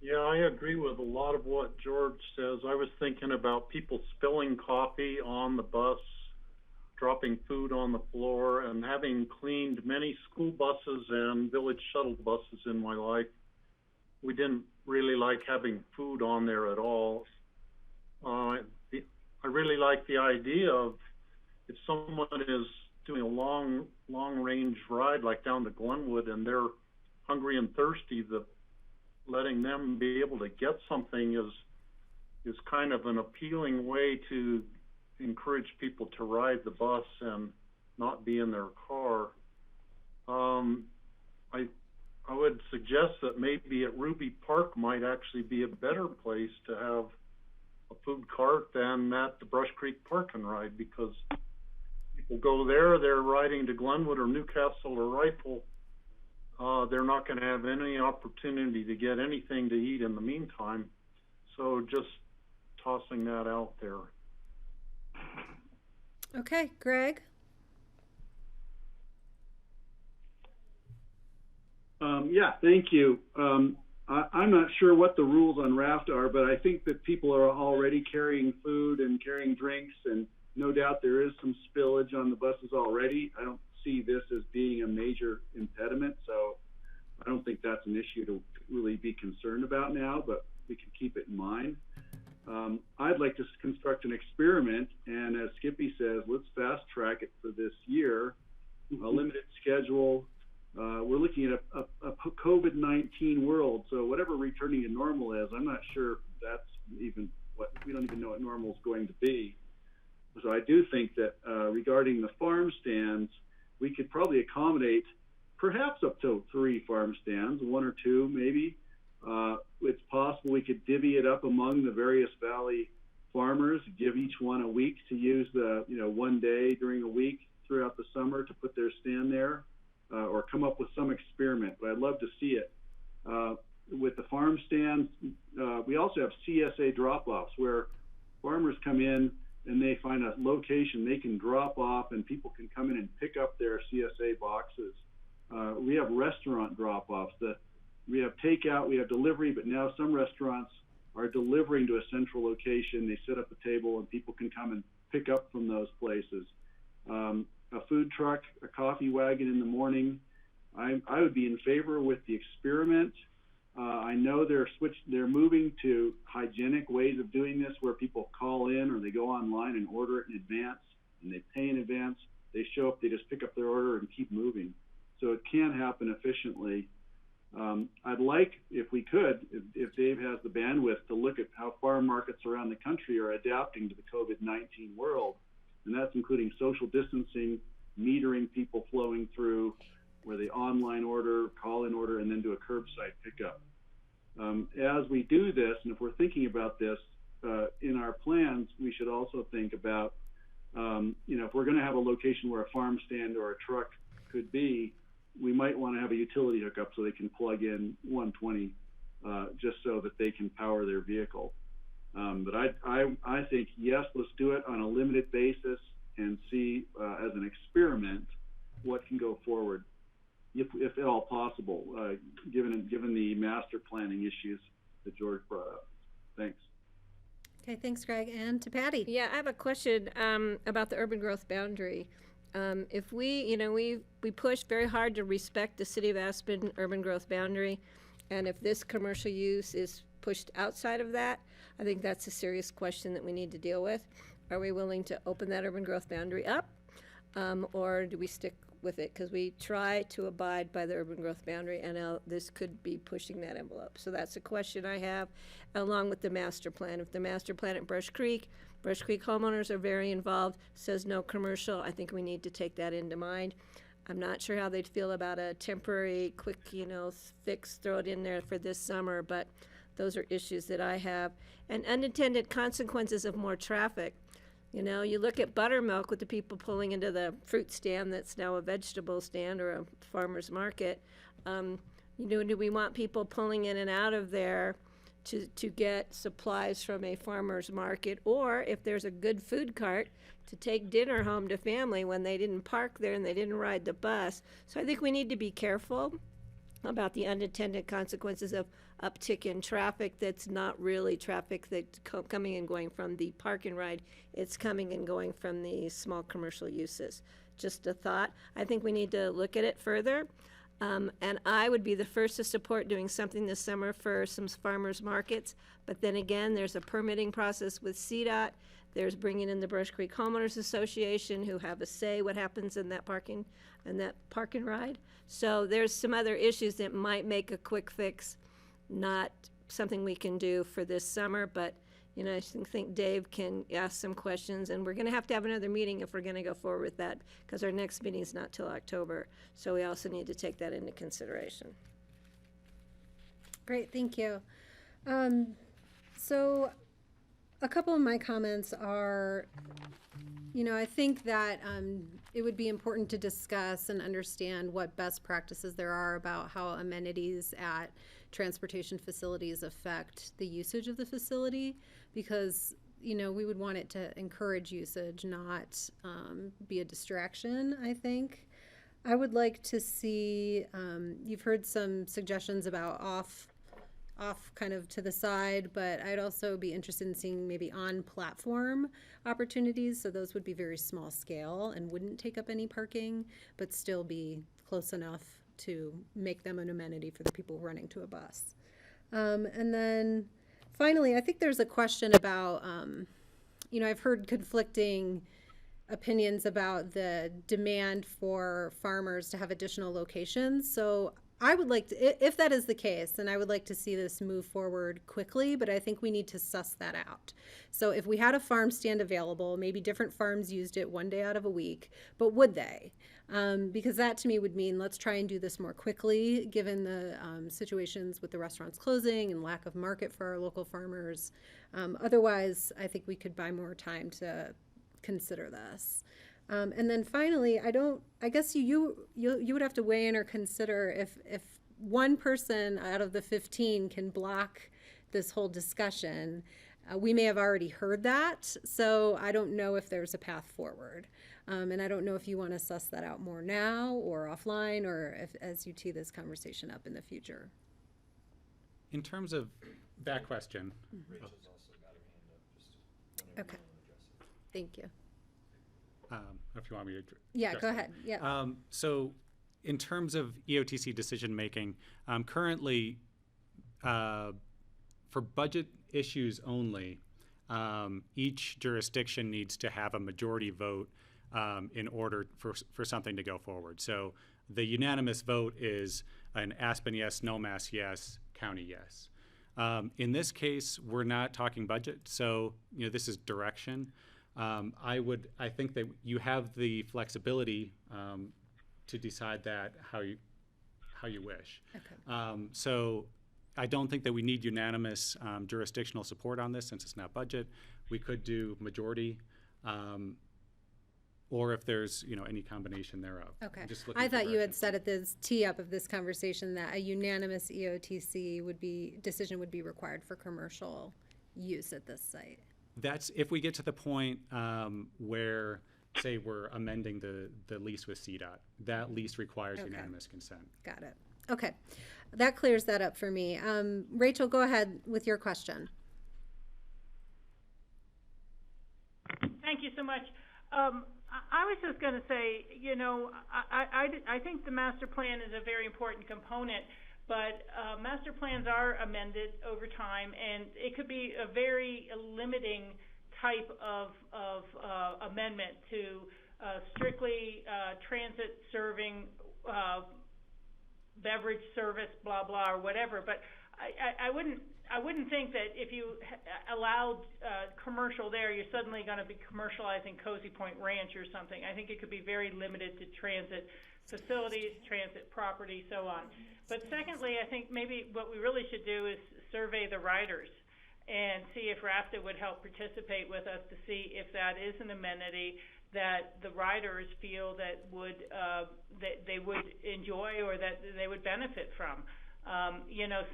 Yeah, I agree with a lot of what George says. I was thinking about people spilling coffee on the bus, dropping food on the floor, and having cleaned many school buses and village shuttle buses in my life. We didn't really like having food on there at all. I really like the idea of if someone is doing a long range ride like down to Glenwood and they're hungry and thirsty, letting them be able to get something is kind of an appealing way to encourage people to ride the bus and not be in their car. I would suggest that maybe at Ruby Park might actually be a better place to have a food cart than at the Brush Creek Park and Ride, because people go there, they're riding to Glenwood or Newcastle or Rifle. They're not going to have any opportunity to get anything to eat in the meantime. So just tossing that out there. Okay, Greg? Yeah, thank you. I'm not sure what the rules on raft are, but I think that people are already carrying food and carrying drinks, and no doubt there is some spillage on the buses already. I don't see this as being a major impediment, so I don't think that's an issue to really be concerned about now, but we can keep it in mind. I'd like to construct an experiment, and as Skippy says, let's fast track it for this year, a limited schedule. We're looking at a COVID-19 world, so whatever returning to normal is, I'm not sure that's even what, we don't even know what normal is going to be. So I do think that regarding the farm stands, we could probably accommodate perhaps up to 3 farm stands, 1 or 2 maybe. It's possible we could divvy it up among the various valley farmers, give each one a week to use the, one day during a week throughout the summer to put their stand there, or come up with some experiment. But I'd love to see it. With the farm stands, we also have CSA drop-offs where farmers come in and they find a location they can drop off and people can come in and pick up their CSA boxes. We have restaurant drop-offs. We have takeout, we have delivery, but now some restaurants are delivering to a central location. They set up a table and people can come and pick up from those places. A food truck, a coffee wagon in the morning. I would be in favor with the experiment. I know they're moving to hygienic ways of doing this where people call in or they go online and order it in advance and they pay in advance. They show up, they just pick up their order and keep moving. So it can happen efficiently. I'd like, if we could, if Dave has the bandwidth, to look at how farm markets around the country are adapting to the COVID-19 world. And that's including social distancing, metering people flowing through, where they online order, call in order, and then do a curbside pickup. As we do this, and if we're thinking about this in our plans, we should also think about, if we're going to have a location where a farm stand or a truck could be, we might want to have a utility hookup so they can plug in 120 just so that they can power their vehicle. But I think, yes, let's do it on a limited basis and see as an experiment what can go forward, if at all possible, given the master planning issues that George brought up. Thanks. Okay, thanks, Greg. And to Patty. Yeah, I have a question about the urban growth boundary. If we push very hard to respect the City of Aspen urban growth boundary, and if this commercial use is pushed outside of that, I think that's a serious question that we need to deal with. Are we willing to open that urban growth boundary up, or do we stick with it? Because we try to abide by the urban growth boundary, and now this could be pushing that envelope. So that's a question I have, along with the master plan. If the master plan at Brush Creek homeowners are very involved, says no commercial, I think we need to take that into mind. I'm not sure how they'd feel about a temporary, quick, fix, throw it in there for this summer, but those are issues that I have. And unintended consequences of more traffic. You look at buttermilk with the people pulling into the fruit stand that's now a vegetable stand or a farmer's market. Do we want people pulling in and out of there to get supplies from a farmer's market, or if there's a good food cart, to take dinner home to family when they didn't park there and they didn't ride the bus? So I think we need to be careful about the unintended consequences of uptick in traffic that's not really traffic that's coming and going from the park and ride. It's coming and going from the small commercial uses. Just a thought. I think we need to look at it further. And I would be the first to support doing something this summer for some farmers markets. But then again, there's a permitting process with CDOT. There's bringing in the Brush Creek Homeowners Association, who have a say what happens in that park and ride. So there's some other issues that might make a quick fix not something we can do for this summer. But I think Dave can ask some questions, and we're going to have another meeting if we're going to go forward with that, because our next meeting is not till October. So we also need to take that into consideration. Great, thank you. So a couple of my comments are, I think that it would be important to discuss and understand what best practices there are about how amenities at transportation facilities affect the usage of the facility, because we would want it to encourage usage, not be a distraction. I think I would like to see, you've heard some suggestions about off kind of to the side, but I'd also be interested in seeing maybe on platform opportunities. So those would be very small scale and wouldn't take up any parking, but still be close enough to make them an amenity for the people running to a bus. And then finally, I think there's a question about, I've heard conflicting opinions about the demand for farmers to have additional locations. So I would like to, if that is the case, then I would like to see this move forward quickly, but I think we need to suss that out. So if we had a farm stand available, maybe different farms used it one day out of a week, but would they? Because that to me would mean let's try and do this more quickly, given the situations with the restaurants closing and lack of market for our local farmers. Otherwise, I think we could buy more time to consider this. And then finally, I guess you would have to weigh in or consider if one person out of the 15 can block this whole discussion. We may have already heard that, so I don't know if there's a path forward. And I don't know if you want to suss that out more now or offline, or if, as you tee this conversation up in the future. In terms of that question. Rachel's also got her hand up. Just Okay. Thank you. If you want me to. Yeah, go ahead. Yeah. So in terms of EOTC decision making, currently for budget issues only, each jurisdiction needs to have a majority vote in order for something to go forward. So the unanimous vote is an Aspen yes, Nomass yes, county yes. In this case, we're not talking budget, so this is direction. I think that you have the flexibility to decide that how you wish. Okay. So I don't think that we need unanimous jurisdictional support on this since it's not budget. We could do majority, or if there's any combination thereof. Okay. Just looking I for thought you had direction. said at this tee up of this conversation that a unanimous EOTC decision would be required for commercial use at this site. That's if we get to the point where, say, we're amending the lease with CDOT. That lease requires Okay. unanimous consent. Got it. Okay. That clears that up for me. Rachel, go ahead with your question. Thank you so much. I was just going to say, I think the master plan is a very important component, but master plans are amended over time, and it could be a very limiting type of amendment to strictly transit serving, beverage service, blah blah, or whatever. But I wouldn't think that if you allowed commercial there, you're suddenly going to be commercializing Cozy Point Ranch or something. I think it could be very limited to transit facilities, transit property, so on. But secondly, I think maybe what we really should do is survey the riders and see if RAFTA would help participate with us to see if that is an amenity that the riders feel that they would enjoy or that they would benefit from.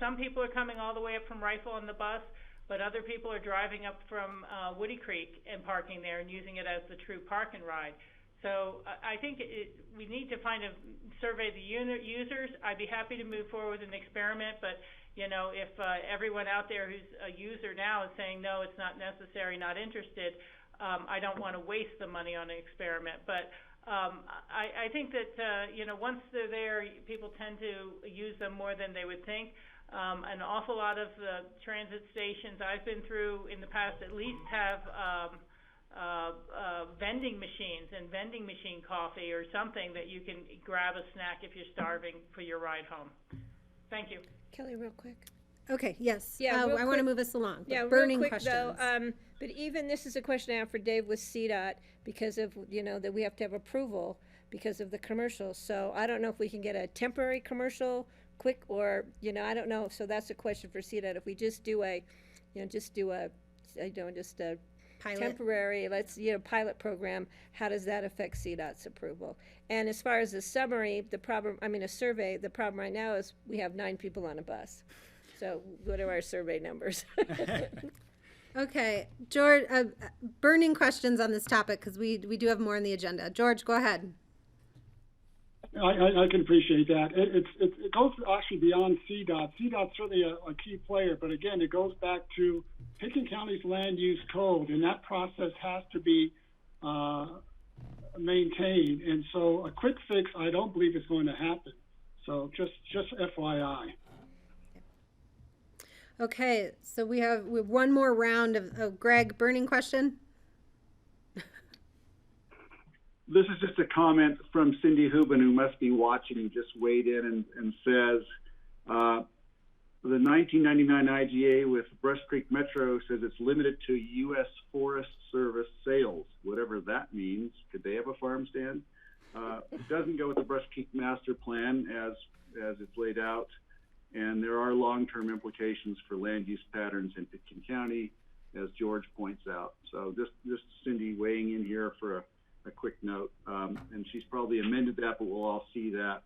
Some people are coming all the way up from Rifle on the bus, but other people are driving up from Woody Creek and parking there and using it as the true park and ride. So I think we need to survey the users. I'd be happy to move forward with an experiment, but if everyone out there who's a user now is saying no, it's not necessary, not interested, I don't want to waste the money on an experiment. But I think that once they're there, people tend to use them more than they would think. An awful lot of the transit stations I've been through in the past at least have vending machines and vending machine coffee or something that you can grab a snack if you're starving for your ride home. Thank you. Kelly, real quick. Okay, yes. Yeah, I want to move us along. Yeah, burning real quick questions. though. But even this is a question I have for Dave with CDOT because of that we have to have approval because of the commercial. So I don't know if we can get a temporary commercial quick or I don't know. So that's a question for CDOT. If we just do a Pilot. temporary, pilot program, how does that affect CDOT's approval? And as far as the summary, a survey, the problem right now is we have 9 people on a bus. So what are our survey numbers? Okay, George, burning questions on this topic because we do have more on the agenda. George, go ahead. I can appreciate that. It goes actually beyond CDOT. CDOT's certainly a key player, but again, it goes back to Pickens County's land use code, and that process has to be maintained. And so a quick fix, I don't believe is going to happen. So just FYI. Okay, so we have one more round of Greg, burning question. this is just a comment from Cindy Hubin, who must be watching, who just weighed in and says, the 1999 IGA with Brush Creek Metro says it's limited to U.S. Forest Service sales, whatever that means. Could they have a farm stand? It doesn't go with the Brush Creek Master Plan as it's laid out, and there are long-term implications for land use patterns in Pitkin County, as George points out. So just Cindy weighing in here for a quick note, and she's probably amended that, but we'll all see that.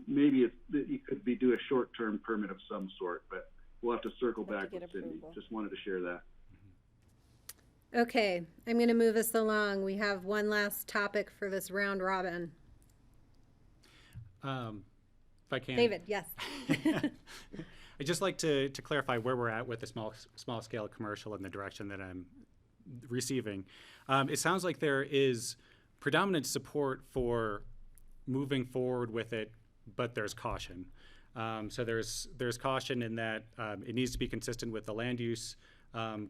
Maybe you could do a short-term permit of some sort, but we'll have to circle back with Cindy. Just wanted to share that. Okay, I'm going to move us along. We have one last topic for this round robin. If I can. David, yes. I'd just like to clarify where we're at with the small scale commercial and the direction that I'm receiving. It sounds like there is predominant support for moving forward with it, but there's caution. So there's caution in that it needs to be consistent with the land use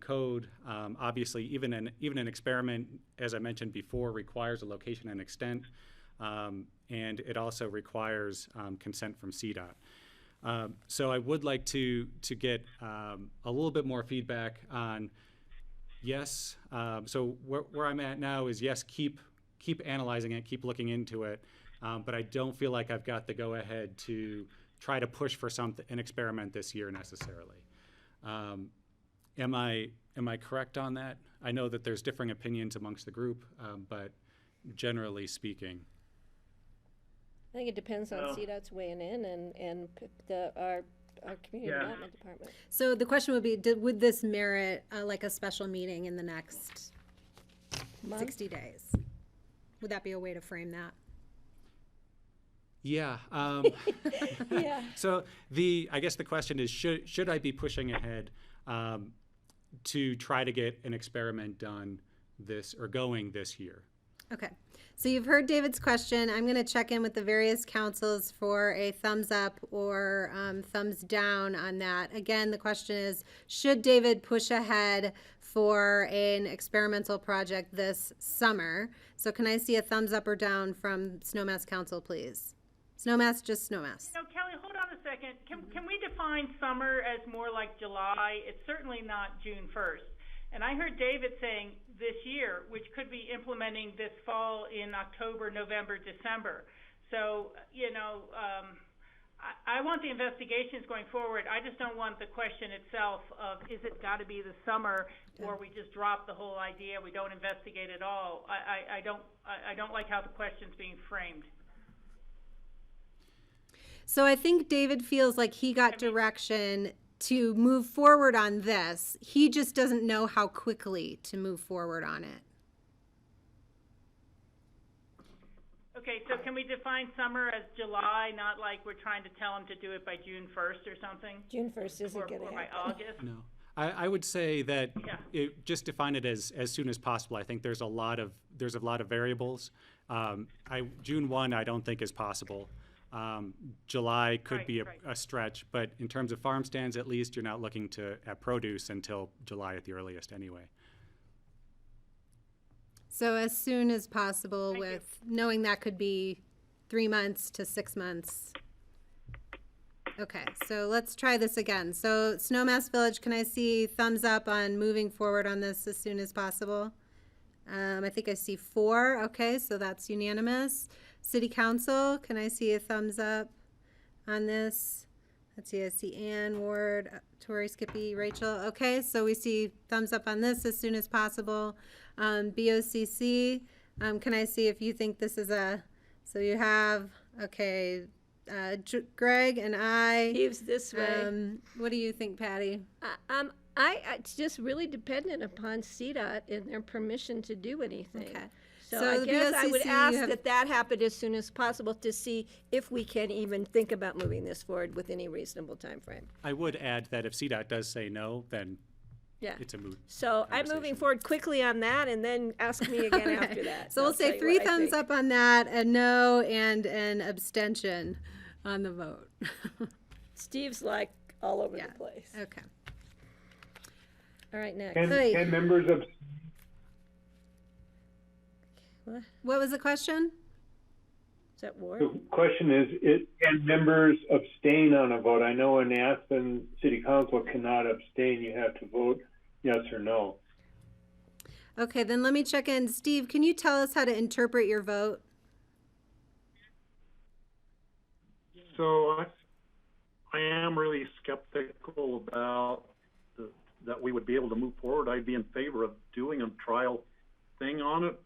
code. Obviously, even an experiment, as I mentioned before, requires a location and extent, and it also requires consent from CDOT. So I would like to get a little bit more feedback on yes. So where I'm at now is yes, keep analyzing it, keep looking into it, but I don't feel like I've got the go-ahead to try to push for an experiment this year necessarily. Am I correct on that? I know that there's differing opinions amongst the group, but generally speaking. I think it depends on CDOT's weighing in and our community development department. So the question would be, would this merit like a special meeting in the next 60 days? Would that be a way to frame that? Yeah. Yeah. So I guess the question is, should I be pushing ahead to try to get an experiment done going this year? Okay. So you've heard David's question. I'm going to check in with the various councils for a thumbs up or thumbs down on that. Again, the question is, should David push ahead for an experimental project this summer? So can I see a thumbs up or down from Snowmass Council, please? Snowmass, just Snowmass. No, Kelly, hold on a second. Can we define summer as more like July? It's certainly not June 1st. And I heard David saying this year, which could be implementing this fall in October, November, December. So, I want the investigations going forward. I just don't want the question itself of, is it got to be the summer, or we just drop the whole idea, we don't investigate at all. I don't like how the question's being framed. So I think David feels like he got direction to move forward on this. He just doesn't know how quickly to move forward on it. Okay, so can we define summer as July, not like we're trying to tell him to do it by June 1st or something? June 1st isn't going to happen. Or by August? No. I would say that just define it as soon as possible. I think there's a lot of variables. June 1 I don't think is possible. July could be a stretch, but in terms of farm stands, at least you're not looking at produce until July at the earliest anyway. So as soon as possible, knowing that could be 3 months to 6 months. Okay, so let's try this again. So Snowmass Village, can I see thumbs up on moving forward on this as soon as possible? I think I see 4. Okay, so that's unanimous. City Council, can I see a thumbs up on this? Let's see, I see Ann, Ward, Tori, Skippy, Rachel. Okay, so we see thumbs up on this as soon as possible. BOCC, can I see if you think this is so you have, okay, Greg and I. Steve's this way. What do you think, Patty? It's just really dependent upon CDOT and their permission to do anything. Okay. So I guess I would ask that happen as soon as possible to see if we can even think about moving this forward with any reasonable time frame. I would add that if CDOT does say no, then it's a moot. So I'm moving forward quickly on that, and then ask me again after that. So we'll say 3 thumbs up on that, a no, and an abstention on the vote. Steve's like all over the place. Okay. All right, next. Can members of What was the question? Is that Ward? The question is, can members abstain on a vote? I know in Aspen City Council cannot abstain. You have to vote yes or no. Okay, then let me check in. Steve, can you tell us how to interpret your vote? So I am really skeptical about that we would be able to move forward. I'd be in favor of doing a trial thing on it.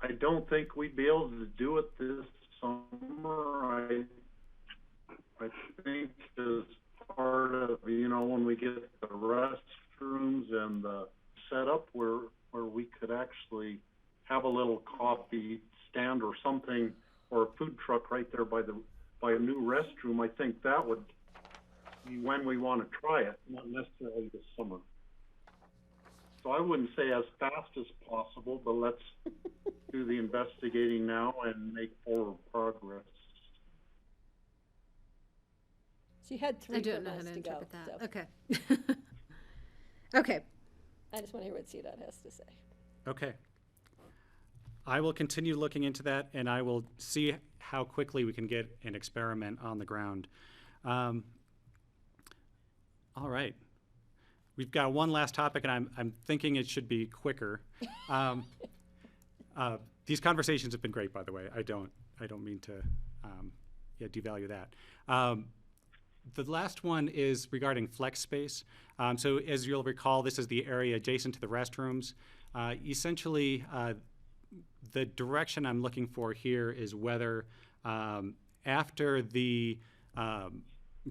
I don't think we'd be able to do it this summer. I think as part of, when we get the restrooms and the setup where we could actually have a little coffee stand or something, or a food truck right there by a new restroom, I think that would be when we want to try it, not necessarily this summer. So I wouldn't say as fast as possible, but let's do the investigating now and make forward progress. She had 3 I don't know from how us to go, interpret that. so Okay. Okay. I just want to hear what CDOT has to say. Okay. I will continue looking into that, and I will see how quickly we can get an experiment on the ground. All right. We've got one last topic, and I'm thinking it should be quicker. These conversations have been great, by the way. I don't mean to devalue that. The last one is regarding flex space. So as you'll recall, this is the area adjacent to the restrooms. Essentially, the direction I'm looking for here is whether after the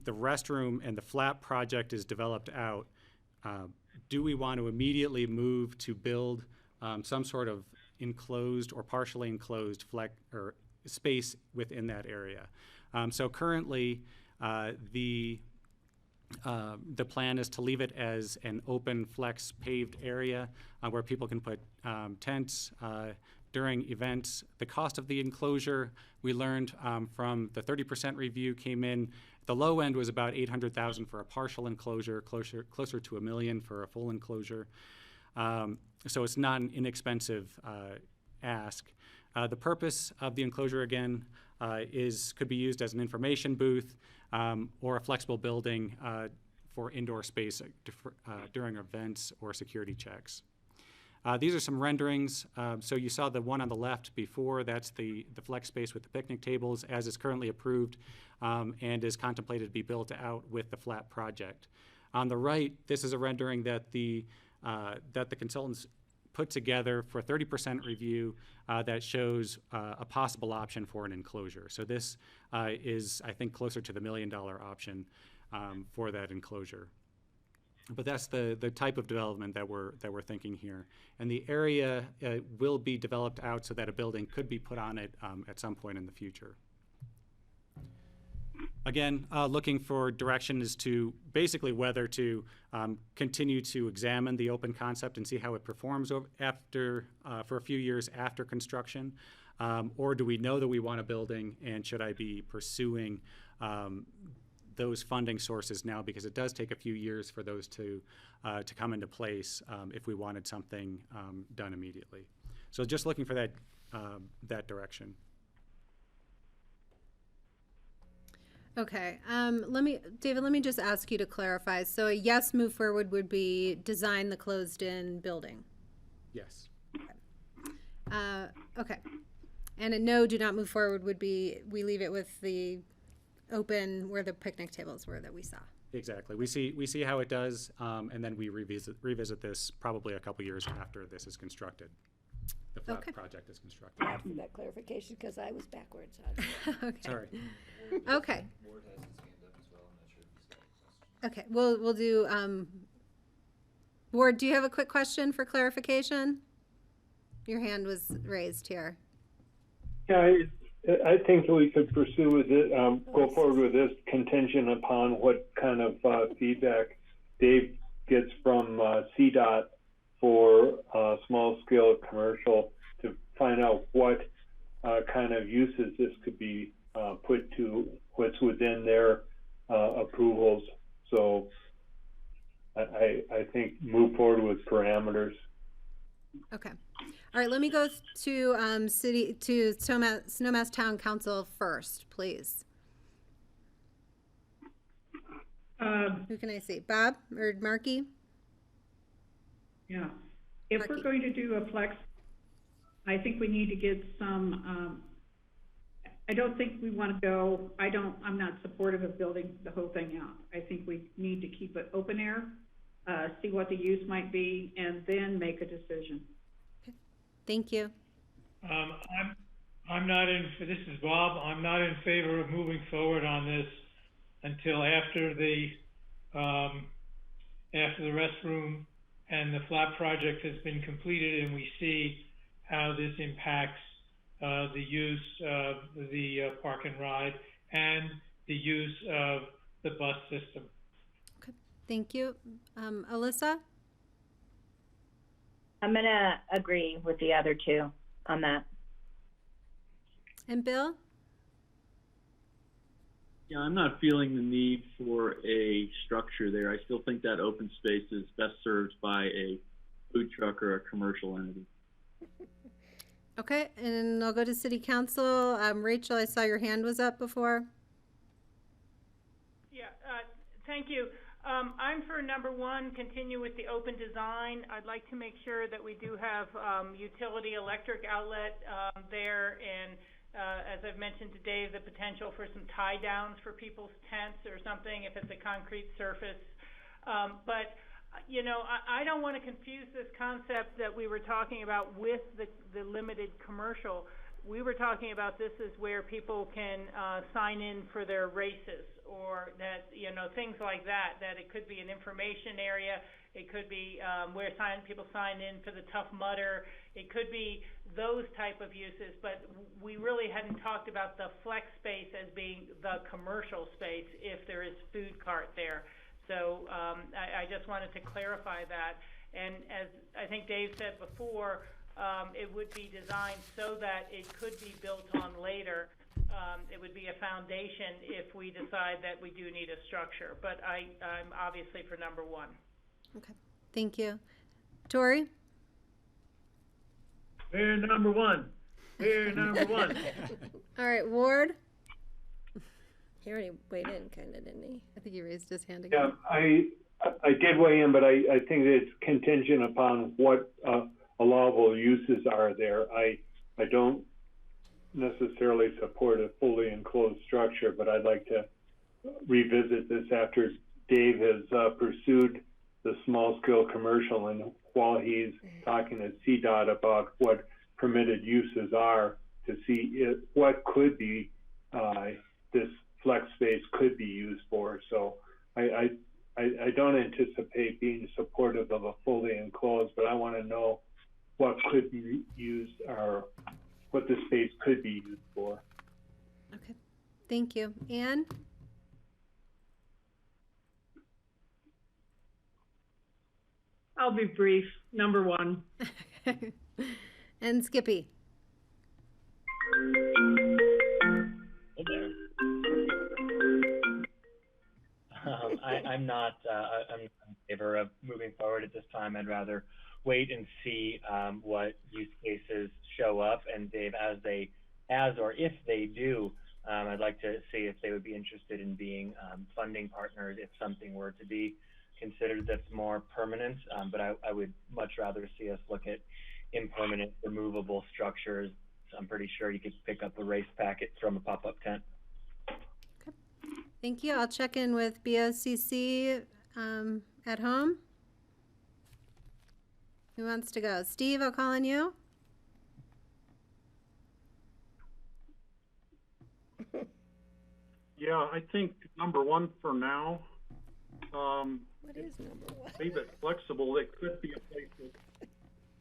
restroom and the flap project is developed out, do we want to immediately move to build some sort of enclosed or partially enclosed or space within that area? So currently, the plan is to leave it as an open flex paved area where people can put tents during events. The cost of the enclosure, we learned from the 30% review came in. The low end was about $800,000 for a partial enclosure, closer to $1 million for a full enclosure. So it's not an inexpensive ask. The purpose of the enclosure, again, could be used as an information booth or a flexible building for indoor space during events or security checks. These are some renderings. So you saw the one on the left before. That's the flex space with the picnic tables as is currently approved and is contemplated to be built out with the flap project. On the right, this is a rendering that the consultants put together for 30% review that shows a possible option for an enclosure. So this is, I think, closer to the $1 million option for that enclosure. But that's the type of development that we're thinking here. And the area will be developed out so that a building could be put on it at some point in the future. Again, looking for direction as to basically whether to continue to examine the open concept and see how it performs for a few years after construction, or do we know that we want a building, and should I be pursuing those funding sources now, because it does take a few years for those to come into place if we wanted something done immediately. So just looking for that direction. Okay, David, let me just ask you to clarify. So a yes move forward would be design the closed-in building? Yes. Okay. Okay. And a no, do not move forward would be we leave it with the open where the picnic tables were that we saw. Exactly. We see how it does, and then we revisit this probably a couple years after this is constructed. The flap project is constructed. Thank you for that clarification, because I was backwards on it. Okay. Sorry. Okay. Okay, we'll do, Ward, do you have a quick question for clarification? Your hand was raised here. Yeah, I think we could pursue with it, go forward with this contingent upon what kind of feedback Dave gets from CDOT for small-scale commercial to find out what kind of uses this could be put to what's within their approvals. So I think move forward with parameters. Okay. All right, let me go to Snowmass Town Council first, please. Who can I see? Bob or Marky? Yeah. If we're going to do a flex, I think we need to get some, I don't think we want to go, I'm not supportive of building the whole thing out. I think we need to keep it open air, see what the use might be, and then make a decision. Okay. Thank you. I'm not in, this is Bob, I'm not in favor of moving forward on this until after the restroom and the flap project has been completed and we see how this impacts the use of the park and ride and the use of the bus system. Okay, thank you. Alyssa? I'm going to agree with the other two on that. And Bill? Yeah, I'm not feeling the need for a structure there. I still think that open space is best served by a food truck or a commercial entity. Okay, and I'll go to City Council. Rachel, I saw your hand was up before. Yeah, thank you. I'm for number one, continue with the open design. I'd like to make sure that we do have utility electric outlet there, and as I've mentioned today, the potential for some tie downs for people's tents or something if it's a concrete surface. But you know, I don't want to confuse this concept that we were talking about with the limited commercial. We were talking about this is where people can sign in for their races, or that, you know, things like that, that it could be an information area. It could be where people sign in for the Tough Mudder. It could be those type of uses, but we really hadn't talked about the flex space as being the commercial space if there is food cart there. So I just wanted to clarify that. And as I think Dave said before, it would be designed so that it could be built on later. It would be a foundation if we decide that we do need a structure. But I'm obviously for number one. Okay, thank you. Tori? We're number one. We're number one. All right, Ward? He already weighed in, kind of, didn't he? I think he raised his hand again. Yeah, I did weigh in, but I think that it's contingent upon what allowable uses are there. I don't necessarily support a fully enclosed structure, but I'd like to revisit this after Dave has pursued the small-scale commercial, and while he's talking to CDOT about what permitted uses are, to see what could be this flex space could be used for. So I don't anticipate being supportive of a fully enclosed, but I want to know what could be used or what the space could be used for. Okay, thank you. Anne? I'll be brief. Number one. And Skippy? Hey there. I'm not I'm in favor of moving forward at this time. I'd rather wait and see what use cases show up, and Dave, or if they do, I'd like to see if they would be interested in being funding partners if something were to be considered that's more permanent. But I would much rather see us look at impermanent, removable structures. I'm pretty sure you could pick up a race packet from a pop-up tent. Okay. Thank you. I'll check in with BOCC at home. Who wants to go? Steve, I'll call on you. Yeah, I think number one for now. What is number one? Leave it flexible. It could be a place that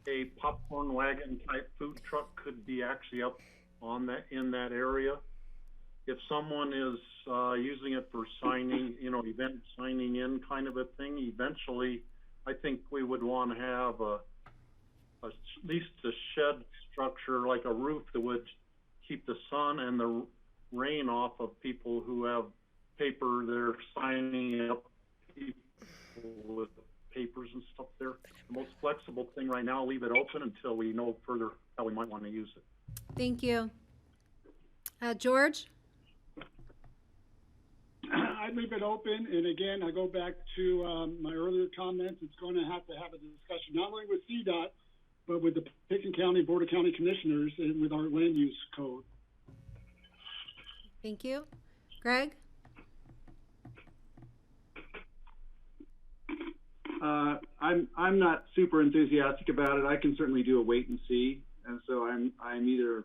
a popcorn wagon type food truck could be actually up on that, in that area. If someone is using it for signing, event signing in kind of a thing, eventually I think we would want to have at least a shed structure, like a roof that would keep the sun and the rain off of people who have paper they're signing up, people with papers and stuff there. The most flexible thing right now, leave it open until we know further how we might want to use it. Thank you. George? I'd leave it open, and again, I go back to my earlier comments. It's going to have a discussion not only with CDOT, but with the Pickens County Board of County Commissioners and with our land use code. Thank you. Greg? I'm not super enthusiastic about it. I can certainly do a wait and see, and so I'm either.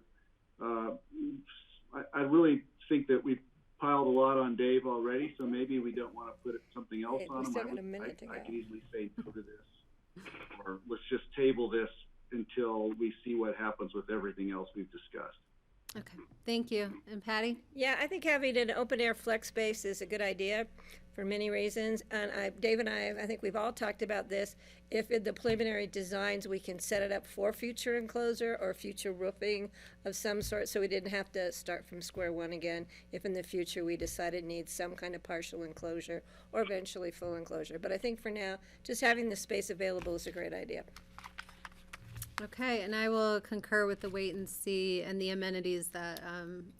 I really think that we've piled a lot on Dave already, so maybe we don't want to put something else on him. I could easily say no to this, or let's just table this until we see what happens with everything else we've discussed. Okay, thank you. And Patty? Yeah, I think having an open air flex space is a good idea for many reasons. And Dave and I think we've all talked about this. If in the preliminary designs, we can set it up for future enclosure or future roofing of some sort, so we didn't have to start from square one again if in the future we decide it needs some kind of partial enclosure or eventually full enclosure. But I think for now, just having the space available is a great idea. Okay, and I will concur with the wait and see and the amenities that,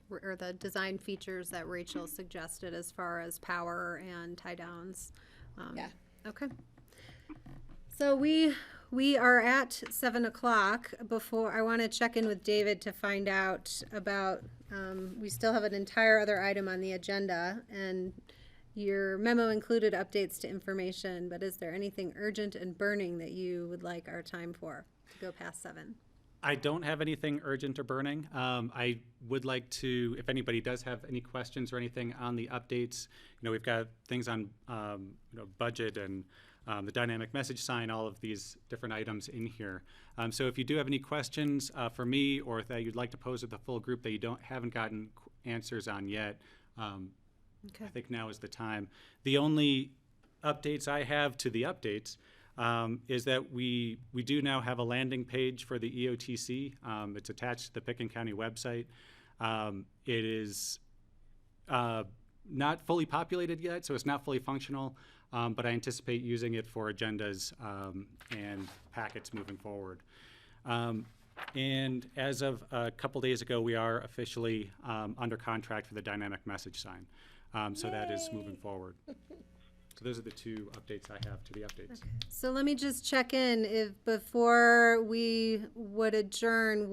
or the design features that Rachel suggested as far as power and tie downs. Yeah. Okay. So we are at 7 o'clock. Before, I want to check in with David to find out about, we still have an entire other item on the agenda, and your memo included updates to information, but is there anything urgent and burning that you would like our time for? Go past 7. I don't have anything urgent or burning. I would like to, if anybody does have any questions or anything on the updates, we've got things on, budget and the dynamic message sign, all of these different items in here. So if you do have any questions for me, or that you'd like to pose with the full group that you haven't gotten answers on yet, okay. I think now is the time. The only updates I have to the updates is that we do now have a landing page for the EOTC. It's attached to the Pickens County website. It is not fully populated yet, so it's not fully functional, but I anticipate using it for agendas and packets moving forward. And as of a couple days ago, we are officially under contract for the dynamic message sign. So that is moving forward. So those are the two updates I have to the updates. Okay. So let me just check in if before we would adjourn,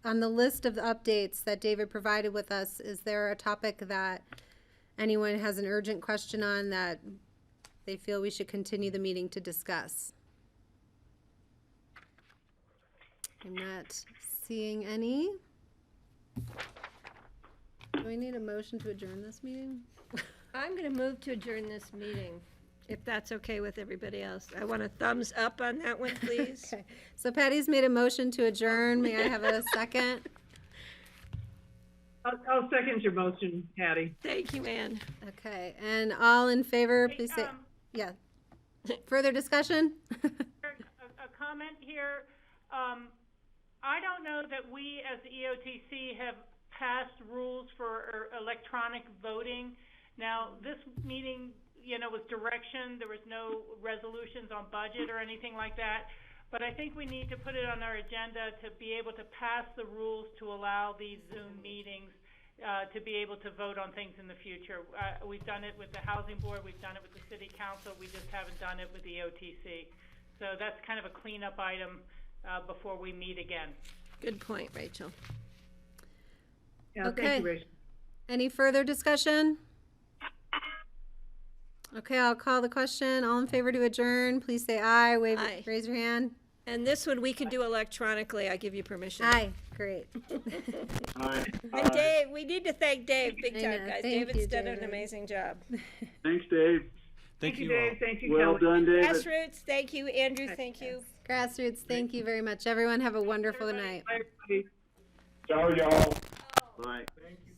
on the list of the updates that David provided with us, is there a topic that anyone has an urgent question on that they feel we should continue the meeting to discuss? I'm not seeing any. Do we need a motion to adjourn this meeting? I'm going to move to adjourn this meeting, if that's okay with everybody else. I want a thumbs up on that one, please. Okay. So Patty's made a motion to adjourn. May I have a second? I'll second your motion, Patty. Thank you, Ann. Okay. And all in favor, please say, yeah. Further discussion? A comment here. I don't know that we as the EOTC have passed rules for electronic voting. Now, this meeting, was direction. There was no resolutions on budget or anything like that. But I think we need to put it on our agenda to be able to pass the rules to allow these Zoom meetings to be able to vote on things in the future. We've done it with the Housing Board. We've done it with the City Council. We just haven't done it with the EOTC. So that's kind of a cleanup item before we meet again. Good point, Rachel. Yeah, okay. Thank you, Rachel. Any further discussion? Okay, I'll call the question. All in favor to adjourn, please say aye. Aye. Raise your hand. And this one we can do electronically. I give you permission. Aye. Great. Aye. And Dave, we need to thank Dave big I time, know. guys. Thank David's you, done David. an amazing job. Thanks, Dave. Thank you Dave. all. Thank you, Well Kelly. done, David. GrassRoots, thank you. Andrew, thank you. GrassRoots, thank you very much. Everyone have a wonderful night. Bye, everybody. Ciao, y'all. Bye. Thank you.